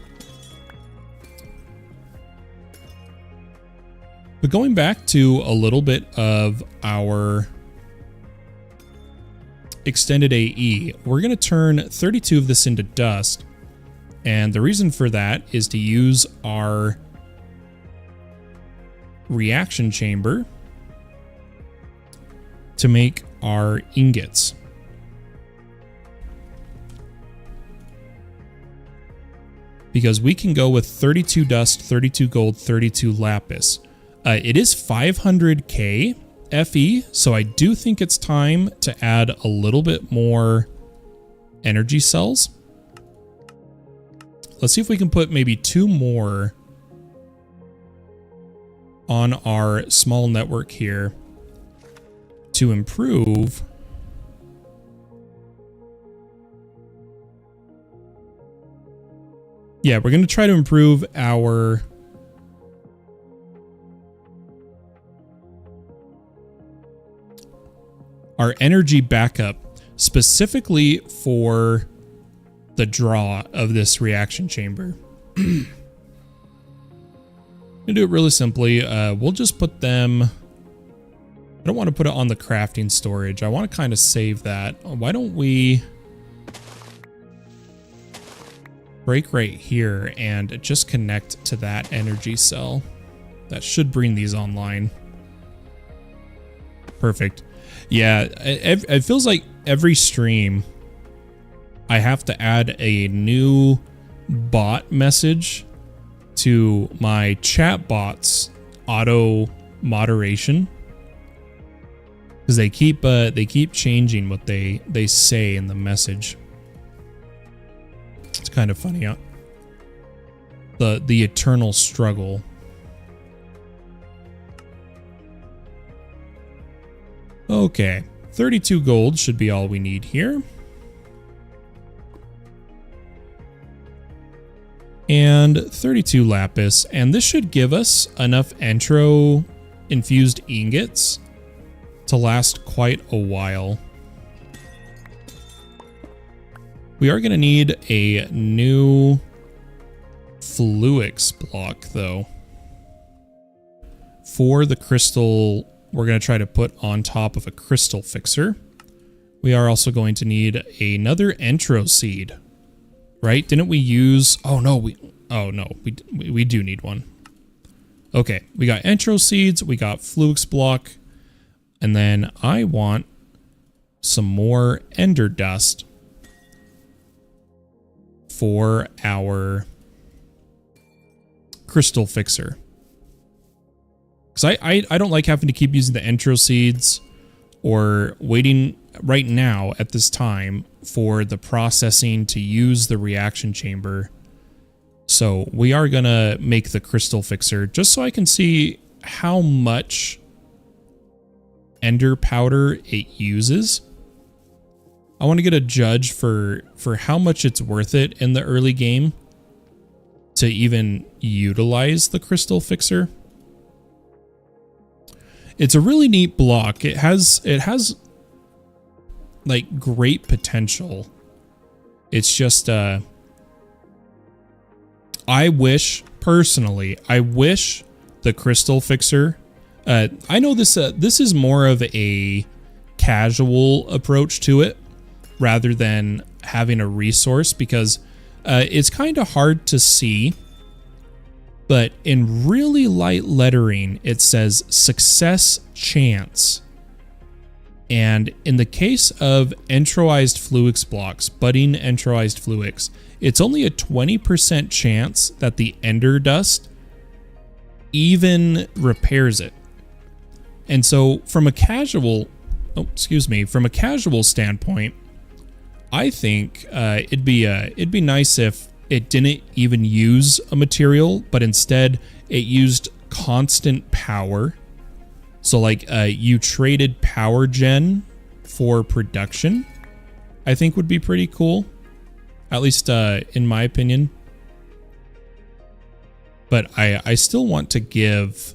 But going back to a little bit of our extended AE, we're going to turn 32 of this into dust. And the reason for that is to use our reaction chamber to make our ingots. Because we can go with 32 dust, 32 gold, 32 lapis. It is 500k FE, so I do think it's time to add a little bit more energy cells. Let's see if we can put maybe 2 more on our small network here to improve we're going to try to improve our energy backup, specifically for the draw of this reaction chamber. To do it really simply, we'll just put them... I don't want to put it on the crafting storage. I want to kind of save that. Why don't we break right here and just connect to that energy cell? That should bring these online. Perfect. Yeah, it feels like every stream I have to add a new bot message to my chat bots auto moderation, because they keep changing what they say in the message. It's kind of funny, huh? The eternal struggle. Okay, 32 gold should be all we need here. And 32 lapis, and this should give us enough entro infused ingots to last quite a while. We are going to need a new fluix block, though, for the crystal we're going to try to put on top of a crystal fixer. We are also going to need another entro seed, right? Didn't we use... Oh no, we do need one. Okay, we got entro seeds, we got fluix block, and then I want some more ender dust for our crystal fixer. Because I don't like having to keep using the entro seeds or waiting right now at this time for the processing to use the reaction chamber. So we are going to make the crystal fixer just so I can see how much ender powder it uses. I want to get a judge for how much it's worth it in the early game to even utilize the crystal fixer. It's a really neat block. It has like great potential. It's just I wish personally, the crystal fixer, I know this is more of a casual approach to it rather than having a resource, because it's kind of hard to see. But in really light lettering, it says success chance. And in the case of entroized fluix blocks, budding entroized fluix, it's only a 20% chance that the ender dust even repairs it. And so from a casual standpoint, I think it'd be nice if it didn't even use a material, but instead it used constant power. So like you traded power gen for production, I think would be pretty cool. At least in my opinion. But I still want to give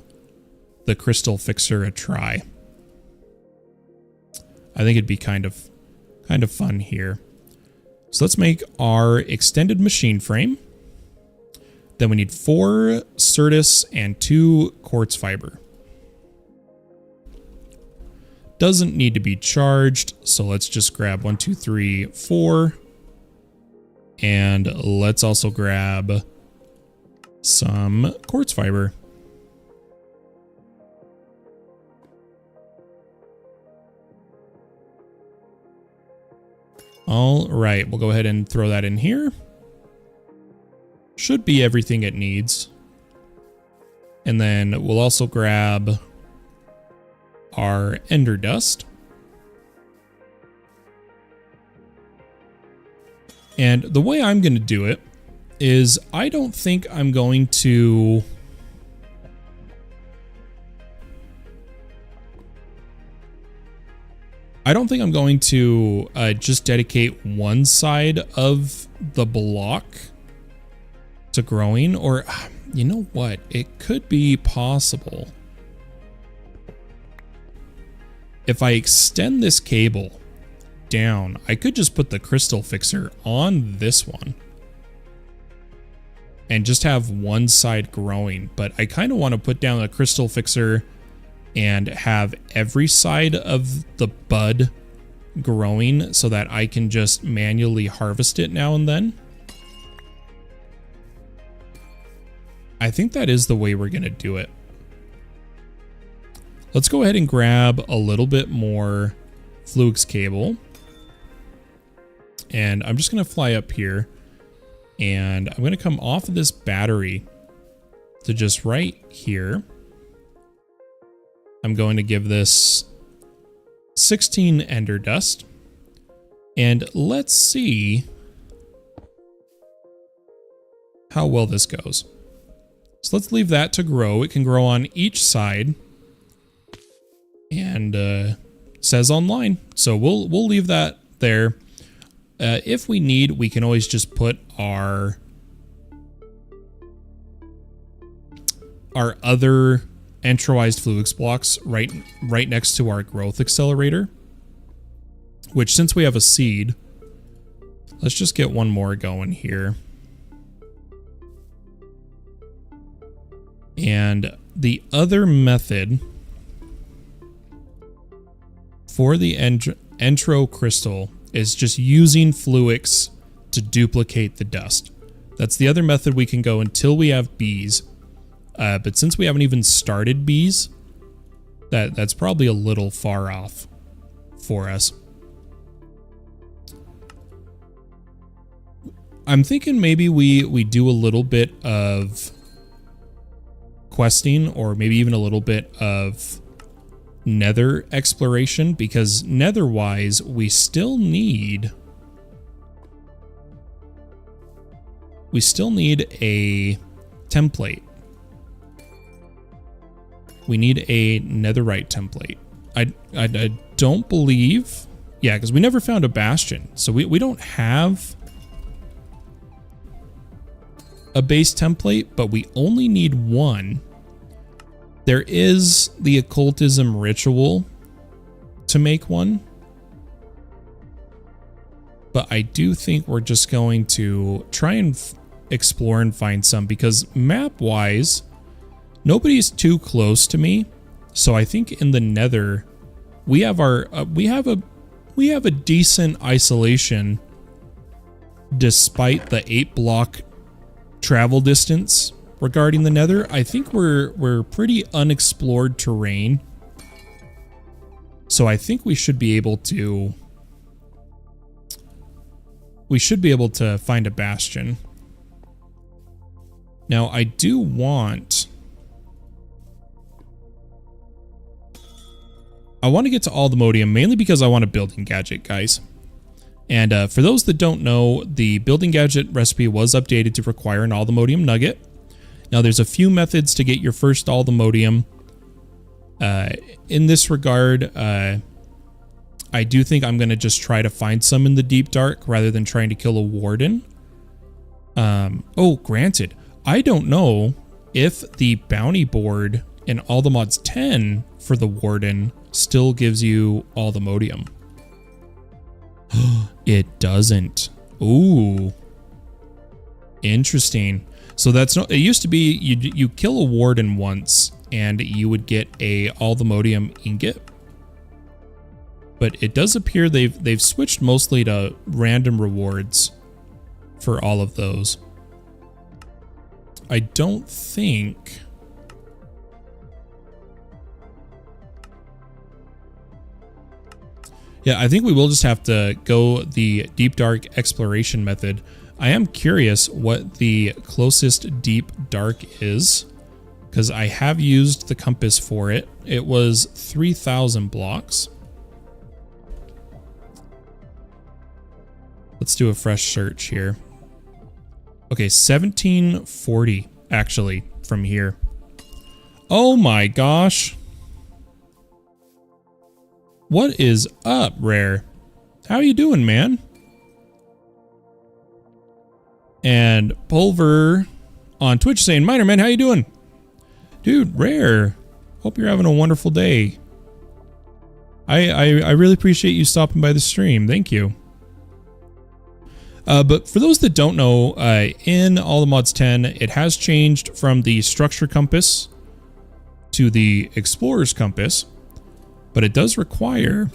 the crystal fixer a try. I think it'd be kind of fun here. So let's make our extended machine frame. Then we need 4 Certus and 2 quartz fiber. Doesn't need to be charged, so let's just grab 1, 2, 3, 4. And let's also grab some quartz fiber. All right, we'll go ahead and throw that in here. Should be everything it needs. And then we'll also grab our ender dust. And the way I'm going to do it is I don't think I'm going to... just dedicate one side of the block to growing, or you know what? It could be possible. If I extend this cable down, I could just put the crystal fixer on this one and just have one side growing, but I kind of want to put down the crystal fixer and have every side of the bud growing so that I can just manually harvest it now and then. I think that is the way we're going to do it. Let's go ahead and grab a little bit more Fluix cable. And I'm just going to fly up here. And I'm going to come off of this battery to just right here. I'm going to give this 16 ender dust. And let's see how well this goes. So let's leave that to grow. It can grow on each side. And says online. So we'll leave that there. If we need, we can always just put our other entroized Fluix blocks right next to our growth accelerator. Which, since we have a seed, let's just get one more going here. And the other method for the entro crystal is just using Fluix to duplicate the dust. That's the other method we can go until we have bees. But since we haven't even started bees, that's probably a little far off for us. I'm thinking maybe we do a little bit of questing, or maybe even a little bit of Nether exploration, because Nether-wise, we still need a template. We need a netherite template. I don't believe... Yeah, because we never found a bastion. So we don't have a base template, but we only need one. There is the occultism ritual to make one. But I do think we're just going to try and explore and find some, because map-wise, nobody's too close to me. So I think in the Nether, we have our we have a decent isolation despite the 8-block travel distance regarding the Nether. I think we're pretty unexplored terrain. So I think we should be able to find a bastion. Now I do want to get to all the modium, mainly because I want a building gadget, guys. And for those that don't know, the building gadget recipe was updated to require an alldemodium nugget. Now there's a few methods to get your first alldemodium. In this regard, I do think I'm going to just try to find some in the deep dark rather than trying to kill a warden. Oh, granted, I don't know if the bounty board in All the Mods 10 for the warden still gives you alldemodium. It doesn't. Ooh. Interesting. So that's not, it used to be you kill a warden once and you would get a alldemodium ingot. But it does appear they've switched mostly to random rewards for all of those. I don't think... Yeah, I think we will just have to go the deep dark exploration method. I am curious what the closest deep dark is, because I have used the compass for it. It was 3,000 blocks. Let's do a fresh search here. Okay, 1740 actually from here. Oh my gosh. What is up, Rare? How you doing, man? And Pulver on Twitch saying, Miner Man, how you doing? Dude, Rare. Hope you're having a wonderful day. I really appreciate you stopping by the stream. Thank you. But for those that don't know, in All the Mods 10, it has changed from the structure compass to the explorer's compass, but it does require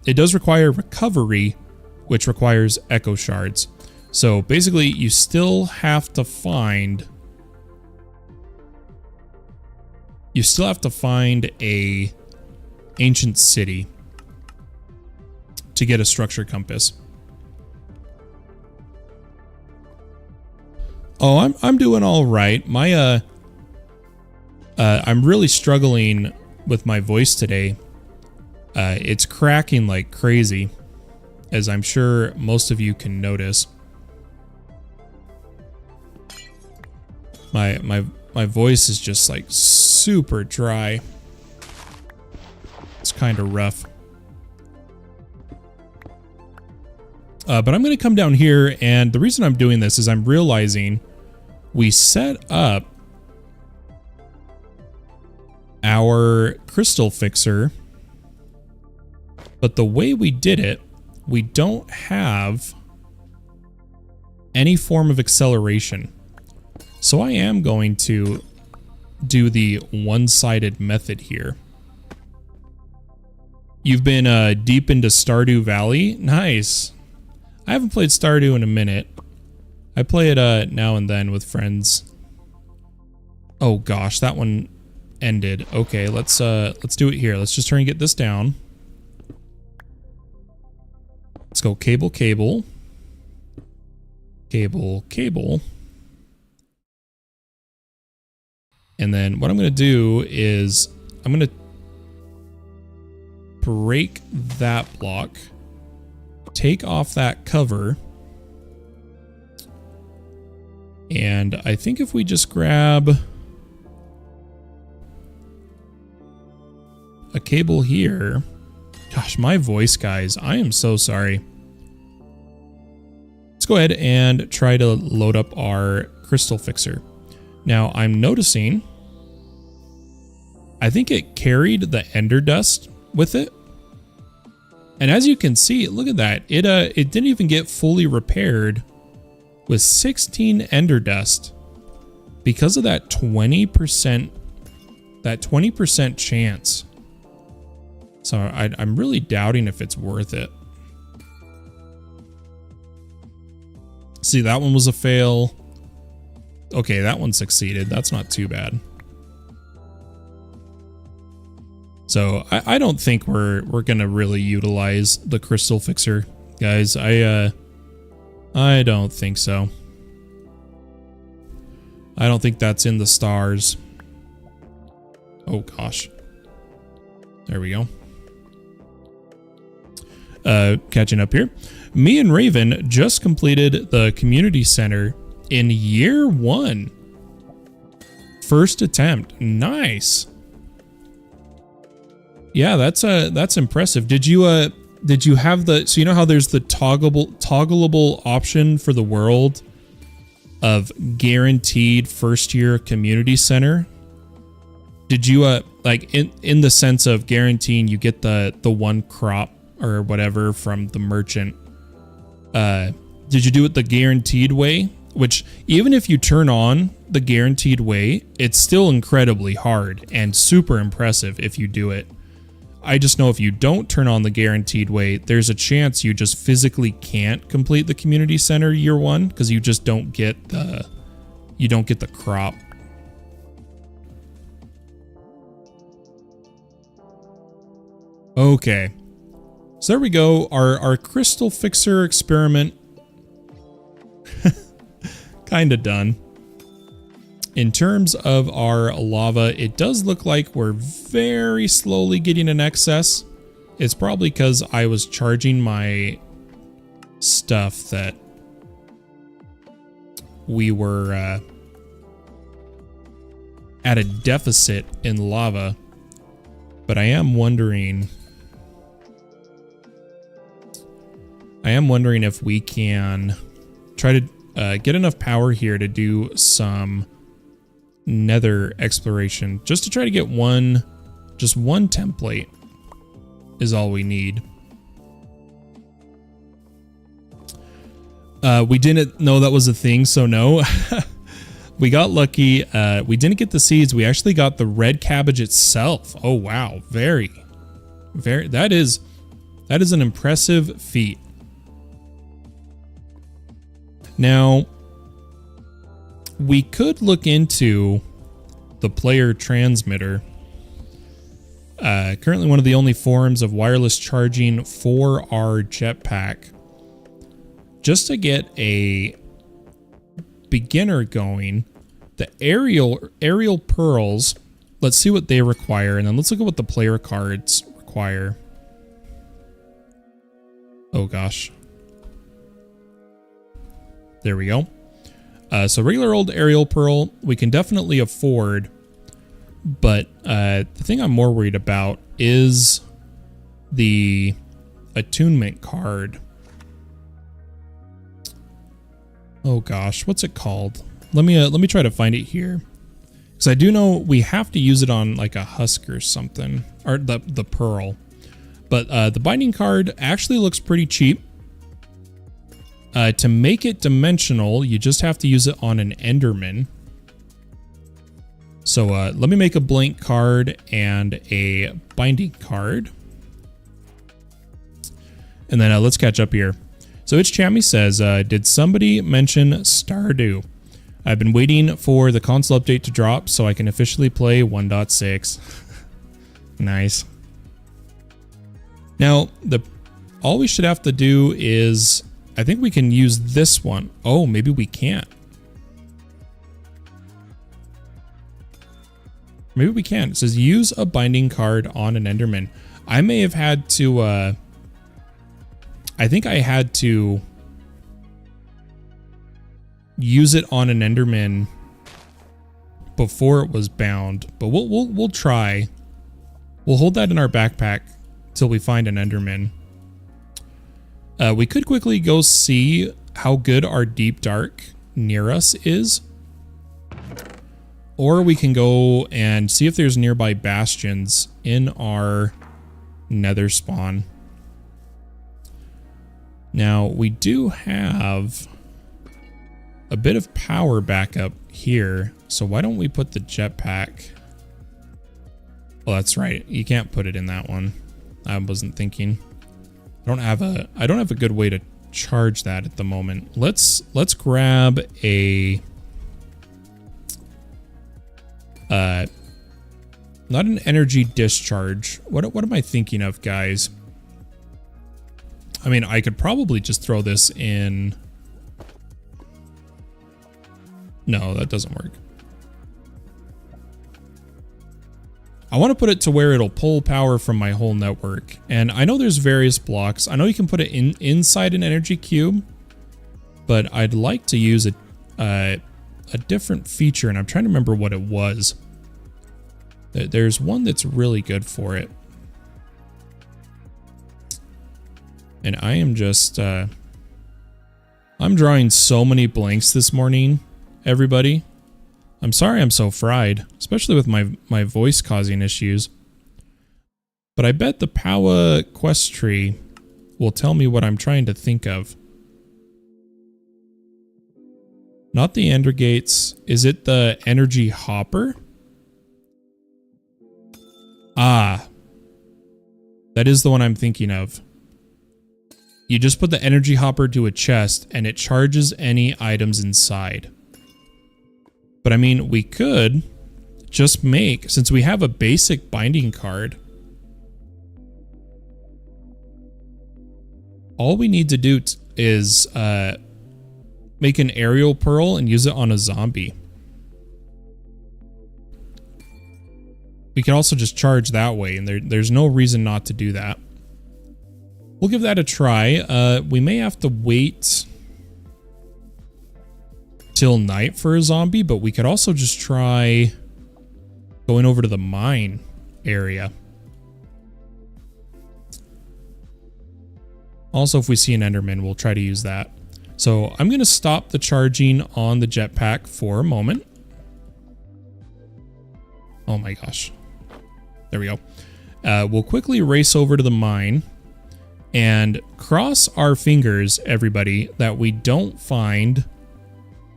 recovery, which requires echo shards. So basically, you still have to find a ancient city to get a structure compass. Oh, I'm doing all right. My I'm really struggling with my voice today. It's cracking like crazy, as I'm sure most of you can notice. My voice is just like super dry. It's kind of rough. But I'm going to come down here, and the reason I'm doing this is I'm realizing we set up our crystal fixer, but the way we did it, we don't have any form of acceleration. So I am going to do the one-sided method here. You've been deep into Stardew Valley? Nice. I haven't played Stardew in a minute. I play it now and then with friends. Oh gosh, that one ended. Okay, let's do it here. Let's just try and get this down. Let's go cable, cable. Cable, cable. And then what I'm going to do is I'm going to break that block, take off that cover, and I think if we just grab a cable here. Gosh, my voice, guys. I am so sorry. Let's go ahead and try to load up our crystal fixer. Now, I'm noticing, I think it carried the ender dust with it. And as you can see, look at that. It didn't even get fully repaired with 16 ender dust because of that 20% chance. So I'm really doubting if it's worth it. See, that one was a fail. Okay, that one succeeded. That's not too bad. So I don't think we're gonna really utilize the crystal fixer, guys. I don't think so. I don't think that's in the stars. Oh gosh. There we go. catching up here. Me and Raven just completed the community center in year 1. First attempt. Nice. Yeah, that's impressive. Did you have the, so you know how there's the toggleable option for the world of guaranteed first year community center? Did you like in the sense of guaranteeing you get the one crop or whatever from the merchant, did you do it the guaranteed way? Which even if you turn on the guaranteed way, it's still incredibly hard and super impressive if you do it. I just know if you don't turn on the guaranteed way, there's a chance you just physically can't complete the community center year 1 because you just don't get the crop. Okay. So there we go. Our crystal fixer experiment kind of done. In terms of our lava, it does look like we're very slowly getting in excess. It's probably because I was charging my stuff that we were at a deficit in lava. But I am wondering if we can try to get enough power here to do some Nether exploration, just to try to get just one template is all we need. We didn't know that was a thing, so no. We got lucky. We didn't get the seeds. We actually got the red cabbage itself. Oh wow, very that is an impressive feat. Now, we could look into the player transmitter. Currently one of the only forms of wireless charging for our jetpack. Just to get a beginner going, the aerial pearls, let's see what they require, and then let's look at what the player cards require. Oh gosh. There we go. So regular old aerial pearl, we can definitely afford, but the thing I'm more worried about is the attunement card. Oh gosh, what's it called? Let me try to find it here, because I do know we have to use it on like a husk or something, or the pearl. But the binding card actually looks pretty cheap. To make it dimensional, you just have to use it on an Enderman. So let me make a blank card and a binding card. And then let's catch up here. So It's Chammy says, did somebody mention Stardew? I've been waiting for the console update to drop so I can officially play 1.6. Nice. Now, all we should have to do is, I think we can use this one. Oh, maybe we can't. Maybe we can. It says use a binding card on an Enderman. I may have had to, I think I had to use it on an Enderman before it was bound, but we'll try. We'll hold that in our backpack till we find an Enderman. We could quickly go see how good our deep dark near us is. Or we can go and see if there's nearby bastions in our nether spawn. Now, we do have a bit of power backup here. So why don't we put the jetpack? Well, that's right. You can't put it in that one. I wasn't thinking. I don't have a good way to charge that at the moment. Let's grab a not an energy discharge. What am I thinking of, guys? I mean, I could probably just throw this in. No, that doesn't work. I want to put it to where it'll pull power from my whole network. And I know there's various blocks. I know you can put it inside an energy cube, but I'd like to use a different feature, and I'm trying to remember what it was. There's one that's really good for it. And I am just, I'm drawing so many blanks this morning, everybody. I'm sorry I'm so fried, especially with my voice causing issues. But I bet the Powa quest tree will tell me what I'm trying to think of. Not the Ender Gates. Is it the Energy Hopper? Ah. That is the one I'm thinking of. You just put the Energy Hopper to a chest and it charges any items inside. But I mean, we could just make, since we have a basic binding card, all we need to do is make an aerial pearl and use it on a zombie. We can also just charge that way, and there's no reason not to do that. We'll give that a try. We may have to wait till night for a zombie, but we could also just try going over to the mine area. Also, if we see an Enderman, we'll try to use that. So I'm going to stop the charging on the jetpack for a moment. Oh my gosh. There we go. We'll quickly race over to the mine and cross our fingers, everybody, that we don't find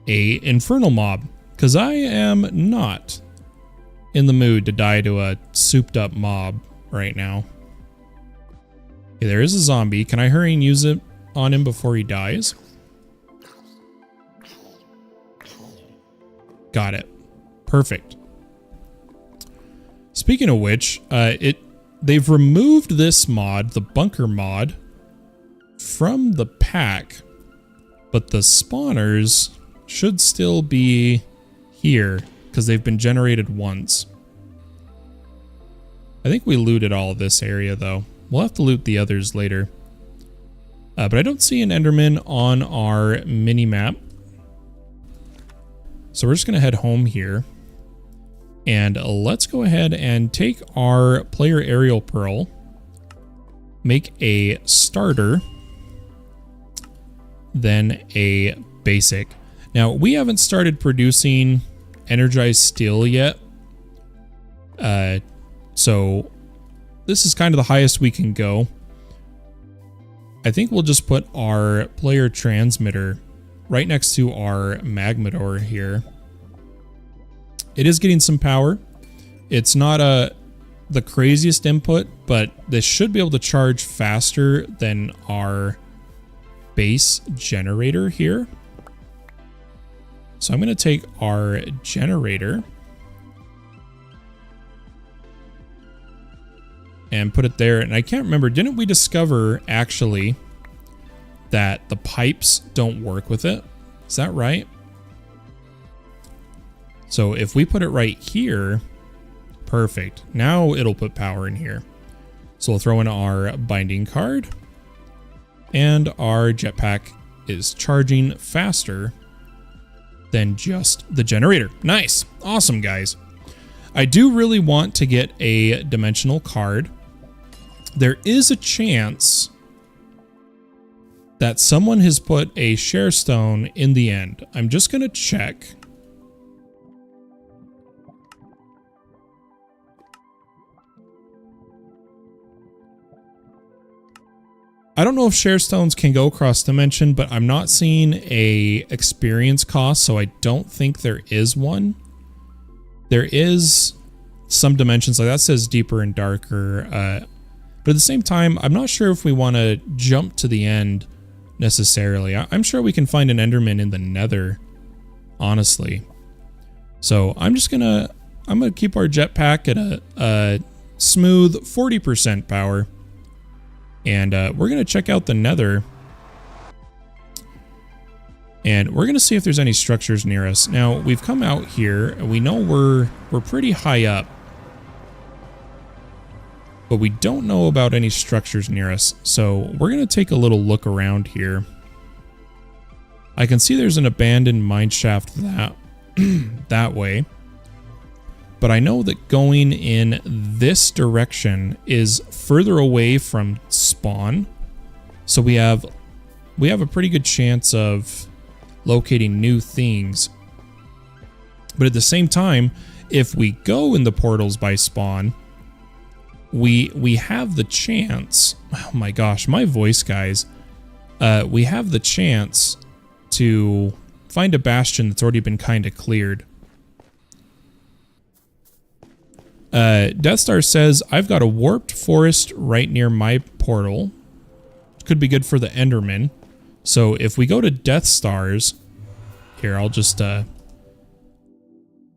a infernal mob, because I am not in the mood to die to a souped up mob right now. Okay, there is a zombie. Can I hurry and use it on him before he dies? Got it. Perfect. Speaking of which, they've removed this mod, the bunker mod, from the pack, but the spawners should still be here because they've been generated once. I think we looted all of this area though. We'll have to loot the others later. But I don't see an Enderman on our mini map. So we're just going to head home here. And let's go ahead and take our player aerial pearl, make a starter, then a basic. Now, we haven't started producing energized steel yet. So this is kind of the highest we can go. I think we'll just put our player transmitter right next to our magma door here. It is getting some power. It's not the craziest input, but this should be able to charge faster than our base generator here. So I'm going to take our generator and put it there. And I can't remember, didn't we discover actually that the pipes don't work with it? Is that right? So if we put it right here, perfect. Now it'll put power in here. So we'll throw in our binding card, and our jetpack is charging faster than just the generator. Nice. Awesome, guys. I do really want to get a dimensional card. There is a chance that someone has put a share stone in the end. I'm just going to check. I don't know if share stones can go cross dimension, but I'm not seeing a experience cost, so I don't think there is one. There is some dimensions, like that says deeper and darker, but at the same time, I'm not sure if we want to jump to the end necessarily. I'm sure we can find an Enderman in the Nether, honestly. So I'm gonna keep our jetpack at a smooth 40% power. And we're going to check out the Nether. And we're going to see if there's any structures near us. Now, we've come out here, and we know we're pretty high up. but we don't know about any structures near us. So we're going to take a little look around here. I can see there's an abandoned mineshaft that way. But I know that going in this direction is further away from spawn. So we have a pretty good chance of locating new things. But at the same time, if we go in the portals by spawn, we have the chance, oh my gosh, my voice, guys. We have the chance to find a bastion that's already been kind of cleared. Death Star says, I've got a warped forest right near my portal. Could be good for the Enderman. So if we go to Death Stars, here, I'll just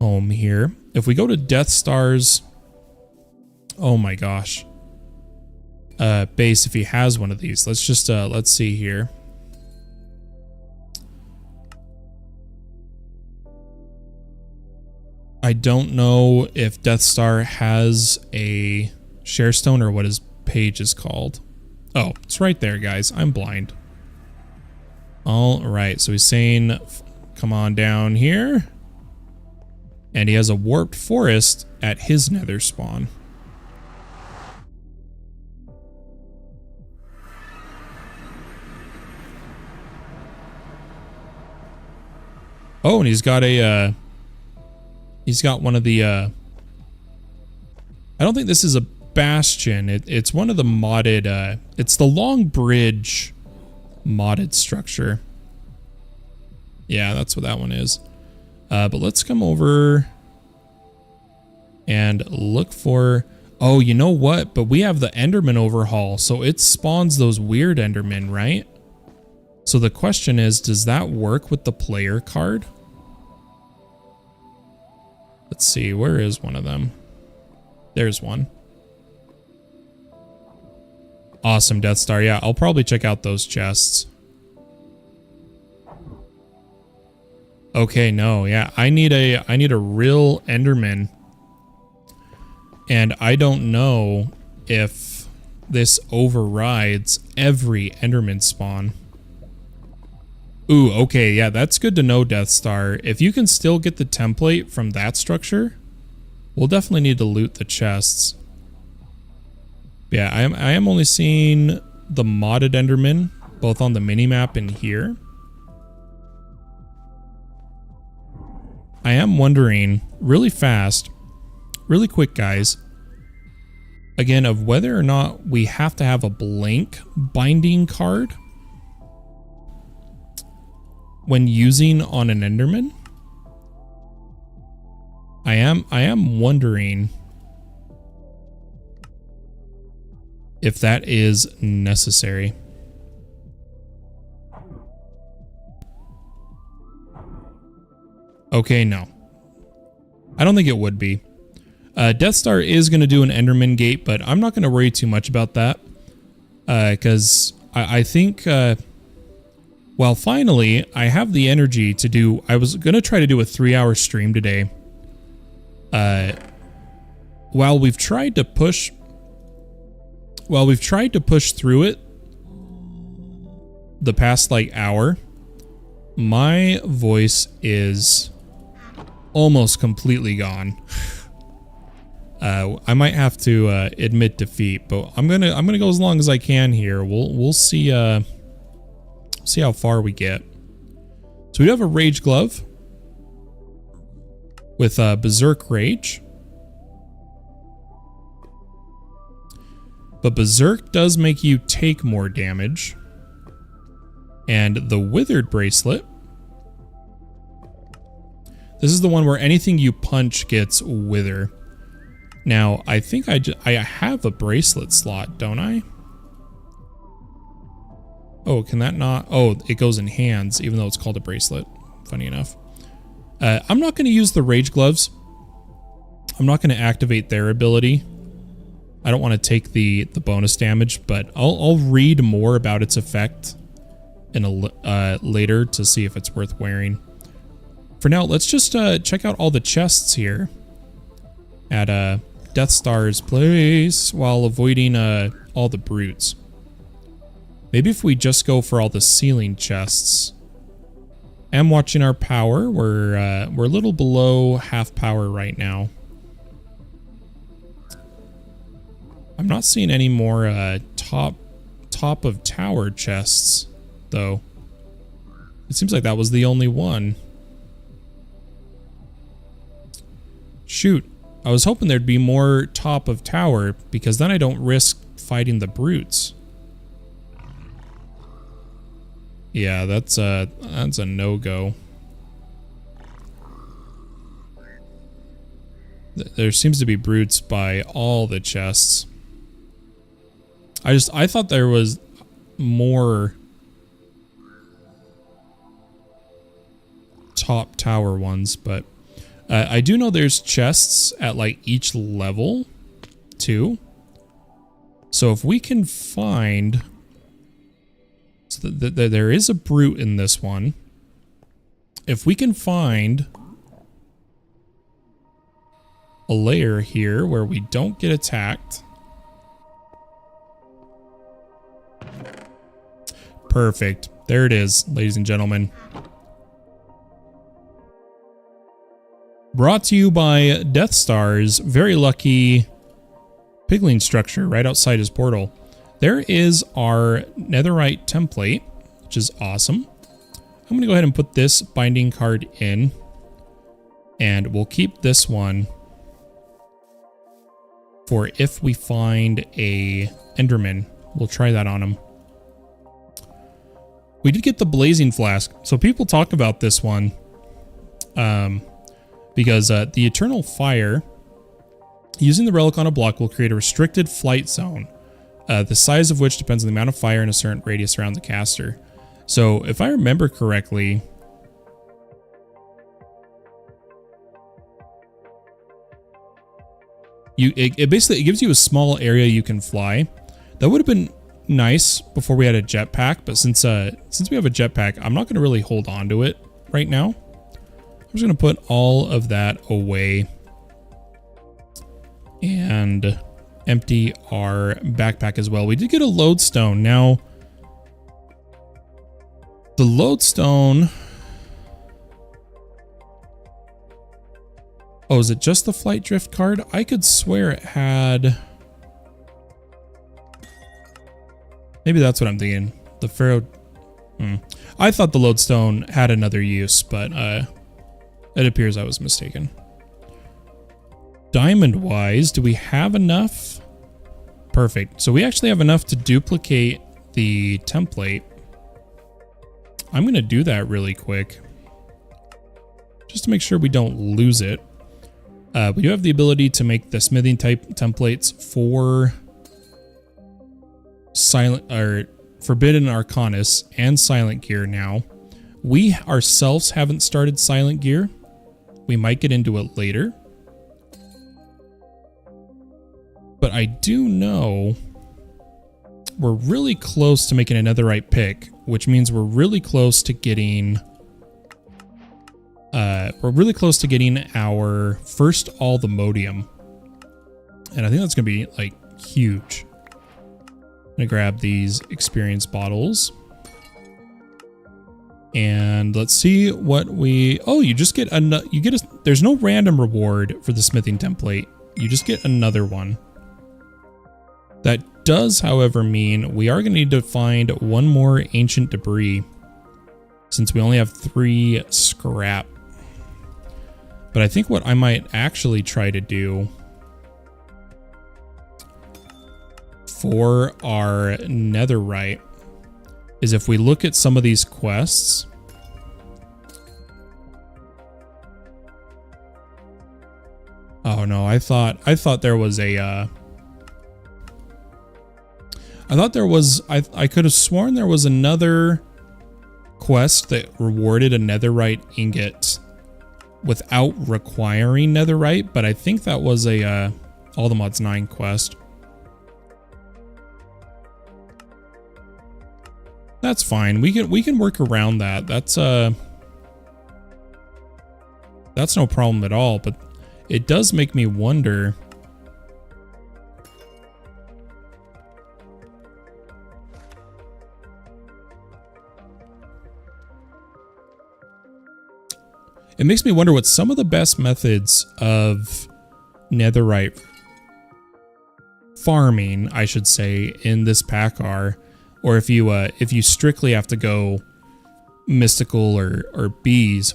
home here. If we go to Death Stars, oh my gosh. Base, if he has one of these. Let's just, let's see here. I don't know if Death Star has a share stone or what his page is called. Oh, it's right there, guys. I'm blind. All right, so he's saying, come on down here. And he has a warped forest at his nether spawn. Oh, and he's got a, he's got one of the, I don't think this is a bastion. It's one of the modded, it's the long bridge modded structure. Yeah, that's what that one is. But let's come over and look for, oh, you know what? But we have the Enderman overhaul, so it spawns those weird Endermen, right? So the question is, does that work with the player card? Let's see, where is one of them? There's one. Awesome, Death Star. Yeah, I'll probably check out those chests. Okay, no, yeah, I need a real Enderman. And I don't know if this overrides every Enderman spawn. Ooh, okay, yeah, that's good to know, Death Star. If you can still get the template from that structure, we'll definitely need to loot the chests. Yeah, I am only seeing the modded Enderman, both on the minimap and here. I am wondering, really fast, really quick, guys, again, of whether or not we have to have a blank binding card when using on an Enderman. I am wondering if that is necessary. Okay, no. I don't think it would be. Death Star is going to do an Enderman gate, but I'm not going to worry too much about that. Because I think... well, finally, I have the energy to do... I was going to try to do a 3-hour stream today. While we've tried to push... While we've tried to push through it the past, like, hour, my voice is almost completely gone. I might have to admit defeat, but I'm gonna go as long as I can here. We'll see see how far we get. So we have a Rage Glove with Berserk Rage. But Berserk does make you take more damage. And the Withered Bracelet. This is the one where anything you punch gets Wither. Now, I think I have a bracelet slot, don't I? Oh, can that not? Oh, it goes in hands, even though it's called a bracelet. Funny enough. I'm not going to use the Rage Gloves. I'm not going to activate their ability. I don't want to take the bonus damage, but I'll read more about its effect in a later to see if it's worth wearing. For now, let's just check out all the chests here at Death Star's place while avoiding all the brutes. Maybe if we just go for all the ceiling chests. I'm watching our power. We're a little below half power right now. I'm not seeing any more top of tower chests though. It seems like that was the only one. Shoot, I was hoping there'd be more top of tower because then I don't risk fighting the brutes. Yeah, that's a no-go. There seems to be brutes by all the chests. I thought there was more top tower ones, but I do know there's chests at like each level too. So if we can find, so there is a brute in this one. If we can find a layer here where we don't get attacked. Perfect. There it is, ladies and gentlemen. Brought to you by Death Star's very lucky pigling structure right outside his portal. There is our netherite template, which is awesome. I'm going to go ahead and put this binding card in, and we'll keep this one for if we find a Enderman. We'll try that on him. We did get the blazing flask, so people talk about this one because the eternal fire, using the relic on a block will create a restricted flight zone, the size of which depends on the amount of fire in a certain radius around the caster. So if I remember correctly, it basically gives you a small area you can fly. That would have been nice before we had a jetpack, but since we have a jetpack, I'm not going to really hold on to it right now. I'm just going to put all of that away and empty our backpack as well. We did get a lodestone. Now, the lodestone... Oh, is it just the flight drift card? I could swear it had... Maybe that's what I'm thinking. The Pharaoh... I thought the lodestone had another use, but it appears I was mistaken. Diamond-wise, do we have enough? Perfect. So we actually have enough to duplicate the template. I'm going to do that really quick, just to make sure we don't lose it. We do have the ability to make the smithing type templates for silent or Forbidden Arcanus and Silent Gear now. We ourselves haven't started Silent Gear. We might get into it later. But I do know we're really close to making a netherite pick, which means we're really close to getting our first all-the-modium. And I think that's going to be like huge. I'm going to grab these experience bottles. And let's see what we... Oh, you just get there's no random reward for the smithing template. You just get another one. That does, however, mean we are going to need to find one more ancient debris, since we only have 3 scrap. But I think what I might actually try to do for our netherite is if we look at some of these quests. Oh no, I thought there was a I could have sworn there was another quest that rewarded a netherite ingot without requiring netherite, but I think that was a All the Mods 9 quest. That's fine. We can work around that. That's no problem at all, but it does make me wonder It makes me wonder what some of the best methods of netherite farming, I should say, in this pack are, or if you strictly have to go mystical or bees,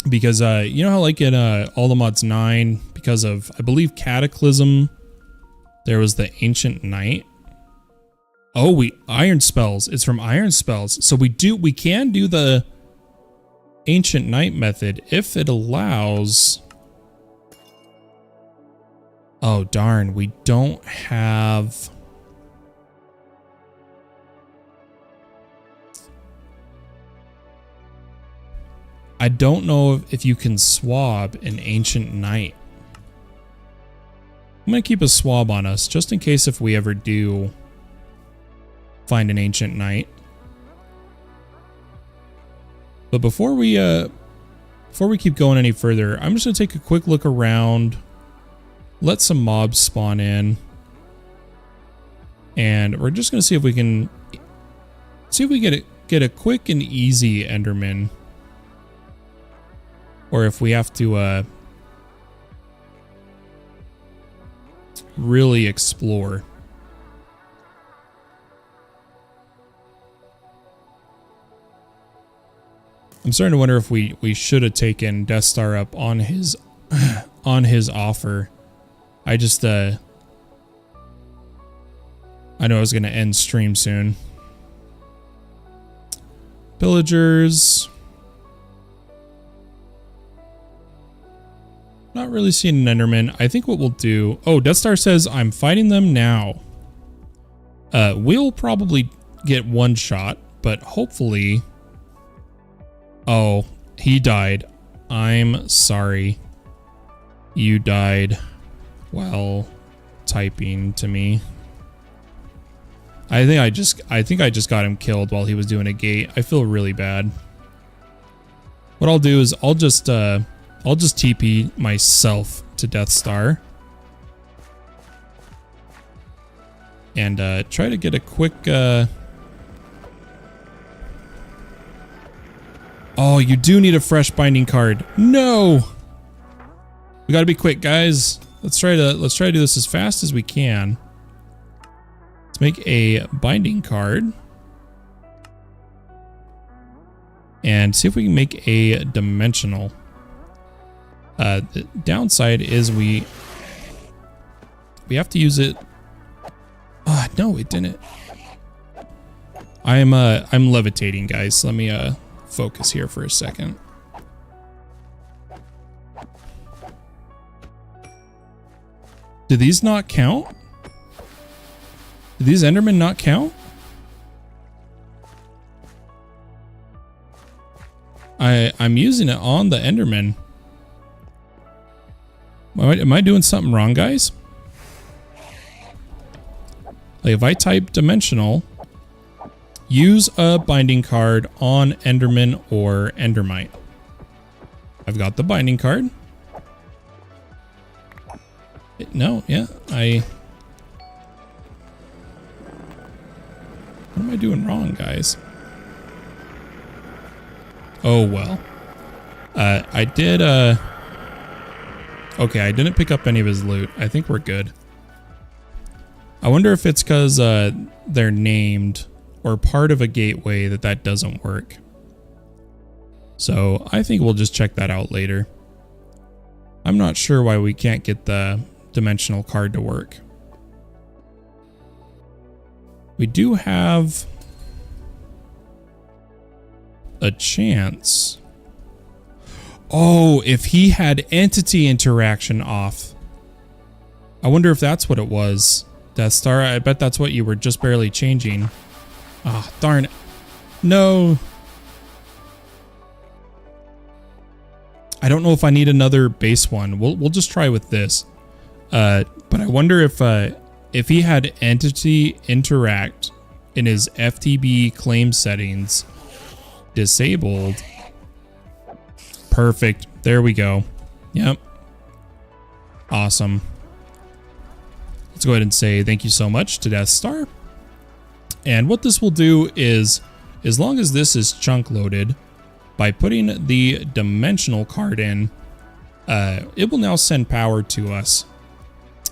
because you know how like in All the Mods 9, because of I believe Cataclysm, there was the Ancient Night. Oh, Iron Spells. It's from Iron Spells. So we can do the Ancient Night method if it allows. Oh darn, we don't have. I don't know if you can swab an Ancient Night. I'm gonna keep a swab on us just in case if we ever do find an Ancient Night. But before we keep going any further, I'm just gonna take a quick look around, let some mobs spawn in, and we're just gonna see if we can get a quick and easy Enderman. Or if we have to really explore. I'm starting to wonder if we should have taken Death Star up on his on his offer. I just I know I was gonna end stream soon. Pillagers. Not really seeing an Enderman. I think what we'll do... Oh, Death Star says, I'm fighting them now. We'll probably get one shot, but hopefully... Oh, he died. I'm sorry. You died while typing to me. I think I just got him killed while he was doing a gate. I feel really bad. What I'll do is I'll just TP myself to Death Star. And try to get a quick... Oh, you do need a fresh binding card. No! We gotta be quick, guys. Let's try to do this as fast as we can. Let's make a binding card. And see if we can make a dimensional. The downside is we have to use it. Ah, no, it didn't. I'm levitating, guys. Let me focus here for a second. Do these not count? Do these Endermen not count? I'm using it on the Enderman. Am I doing something wrong, guys? Like if I type dimensional, use a binding card on Enderman or Endermite. I've got the binding card. No, yeah, what am I doing wrong, guys? Oh, well. I did, okay, I didn't pick up any of his loot. I think we're good. I wonder if it's because they're named or part of a gateway that doesn't work. So I think we'll just check that out later. I'm not sure why we can't get the dimensional card to work. We do have a chance. Oh, if he had entity interaction off. I wonder if that's what it was. Death Star, I bet that's what you were just barely changing. Ah, oh, darn it. No. I don't know if I need another base one. We'll just try with this. But I wonder if he had entity interact in his FTB claim settings disabled. Perfect. There we go. Yep. Awesome. Let's go ahead and say thank you so much to Death Star. And what this will do is, as long as this is chunk loaded, by putting the dimensional card in, it will now send power to us.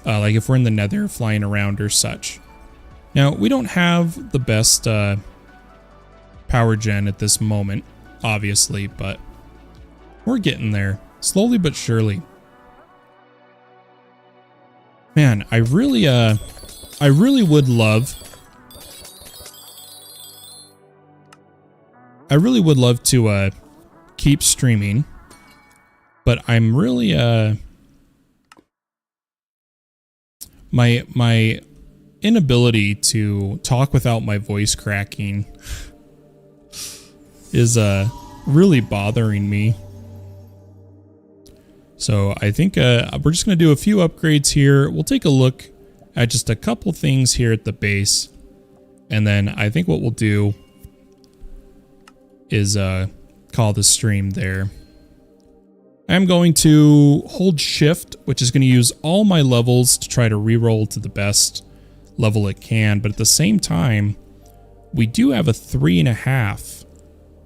Like if we're in the Nether flying around or such. Now, we don't have the best power gen at this moment, obviously, but we're getting there, slowly but surely. Man, I really would love to keep streaming, but I'm really my inability to talk without my voice cracking is really bothering me. So I think we're just going to do a few upgrades here. We'll take a look at just a couple things here at the base. And then I think what we'll do is call the stream there. I'm going to hold shift, which is going to use all my levels to try to reroll to the best level it can. But at the same time, we do have a 3.5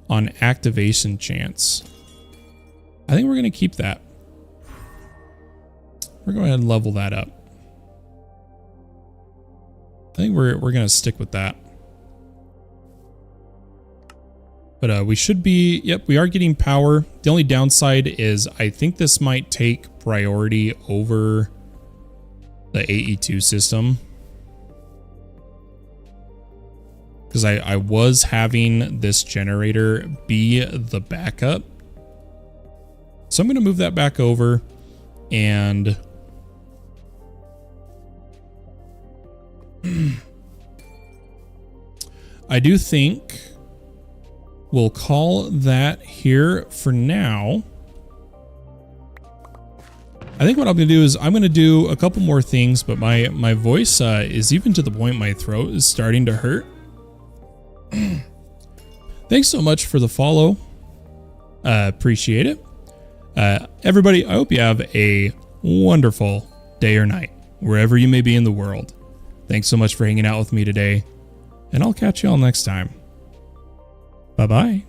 on activation chance. I think we're going to keep that. We're going to go ahead and level that up. I think we're going to stick with that. But we should be, yep, we are getting power. The only downside is I think this might take priority over the AE2 system. Because I was having this generator be the backup. So I'm going to move that back over and I do think we'll call that here for now. I think what I'm going to do is I'm going to do a couple more things, but my voice is even to the point my throat is starting to hurt. Thanks so much for the follow. Appreciate it. Everybody, I hope you have a wonderful day or night, wherever you may be in the world. Thanks so much for hanging out with me today, and I'll catch you all next time. Bye-bye.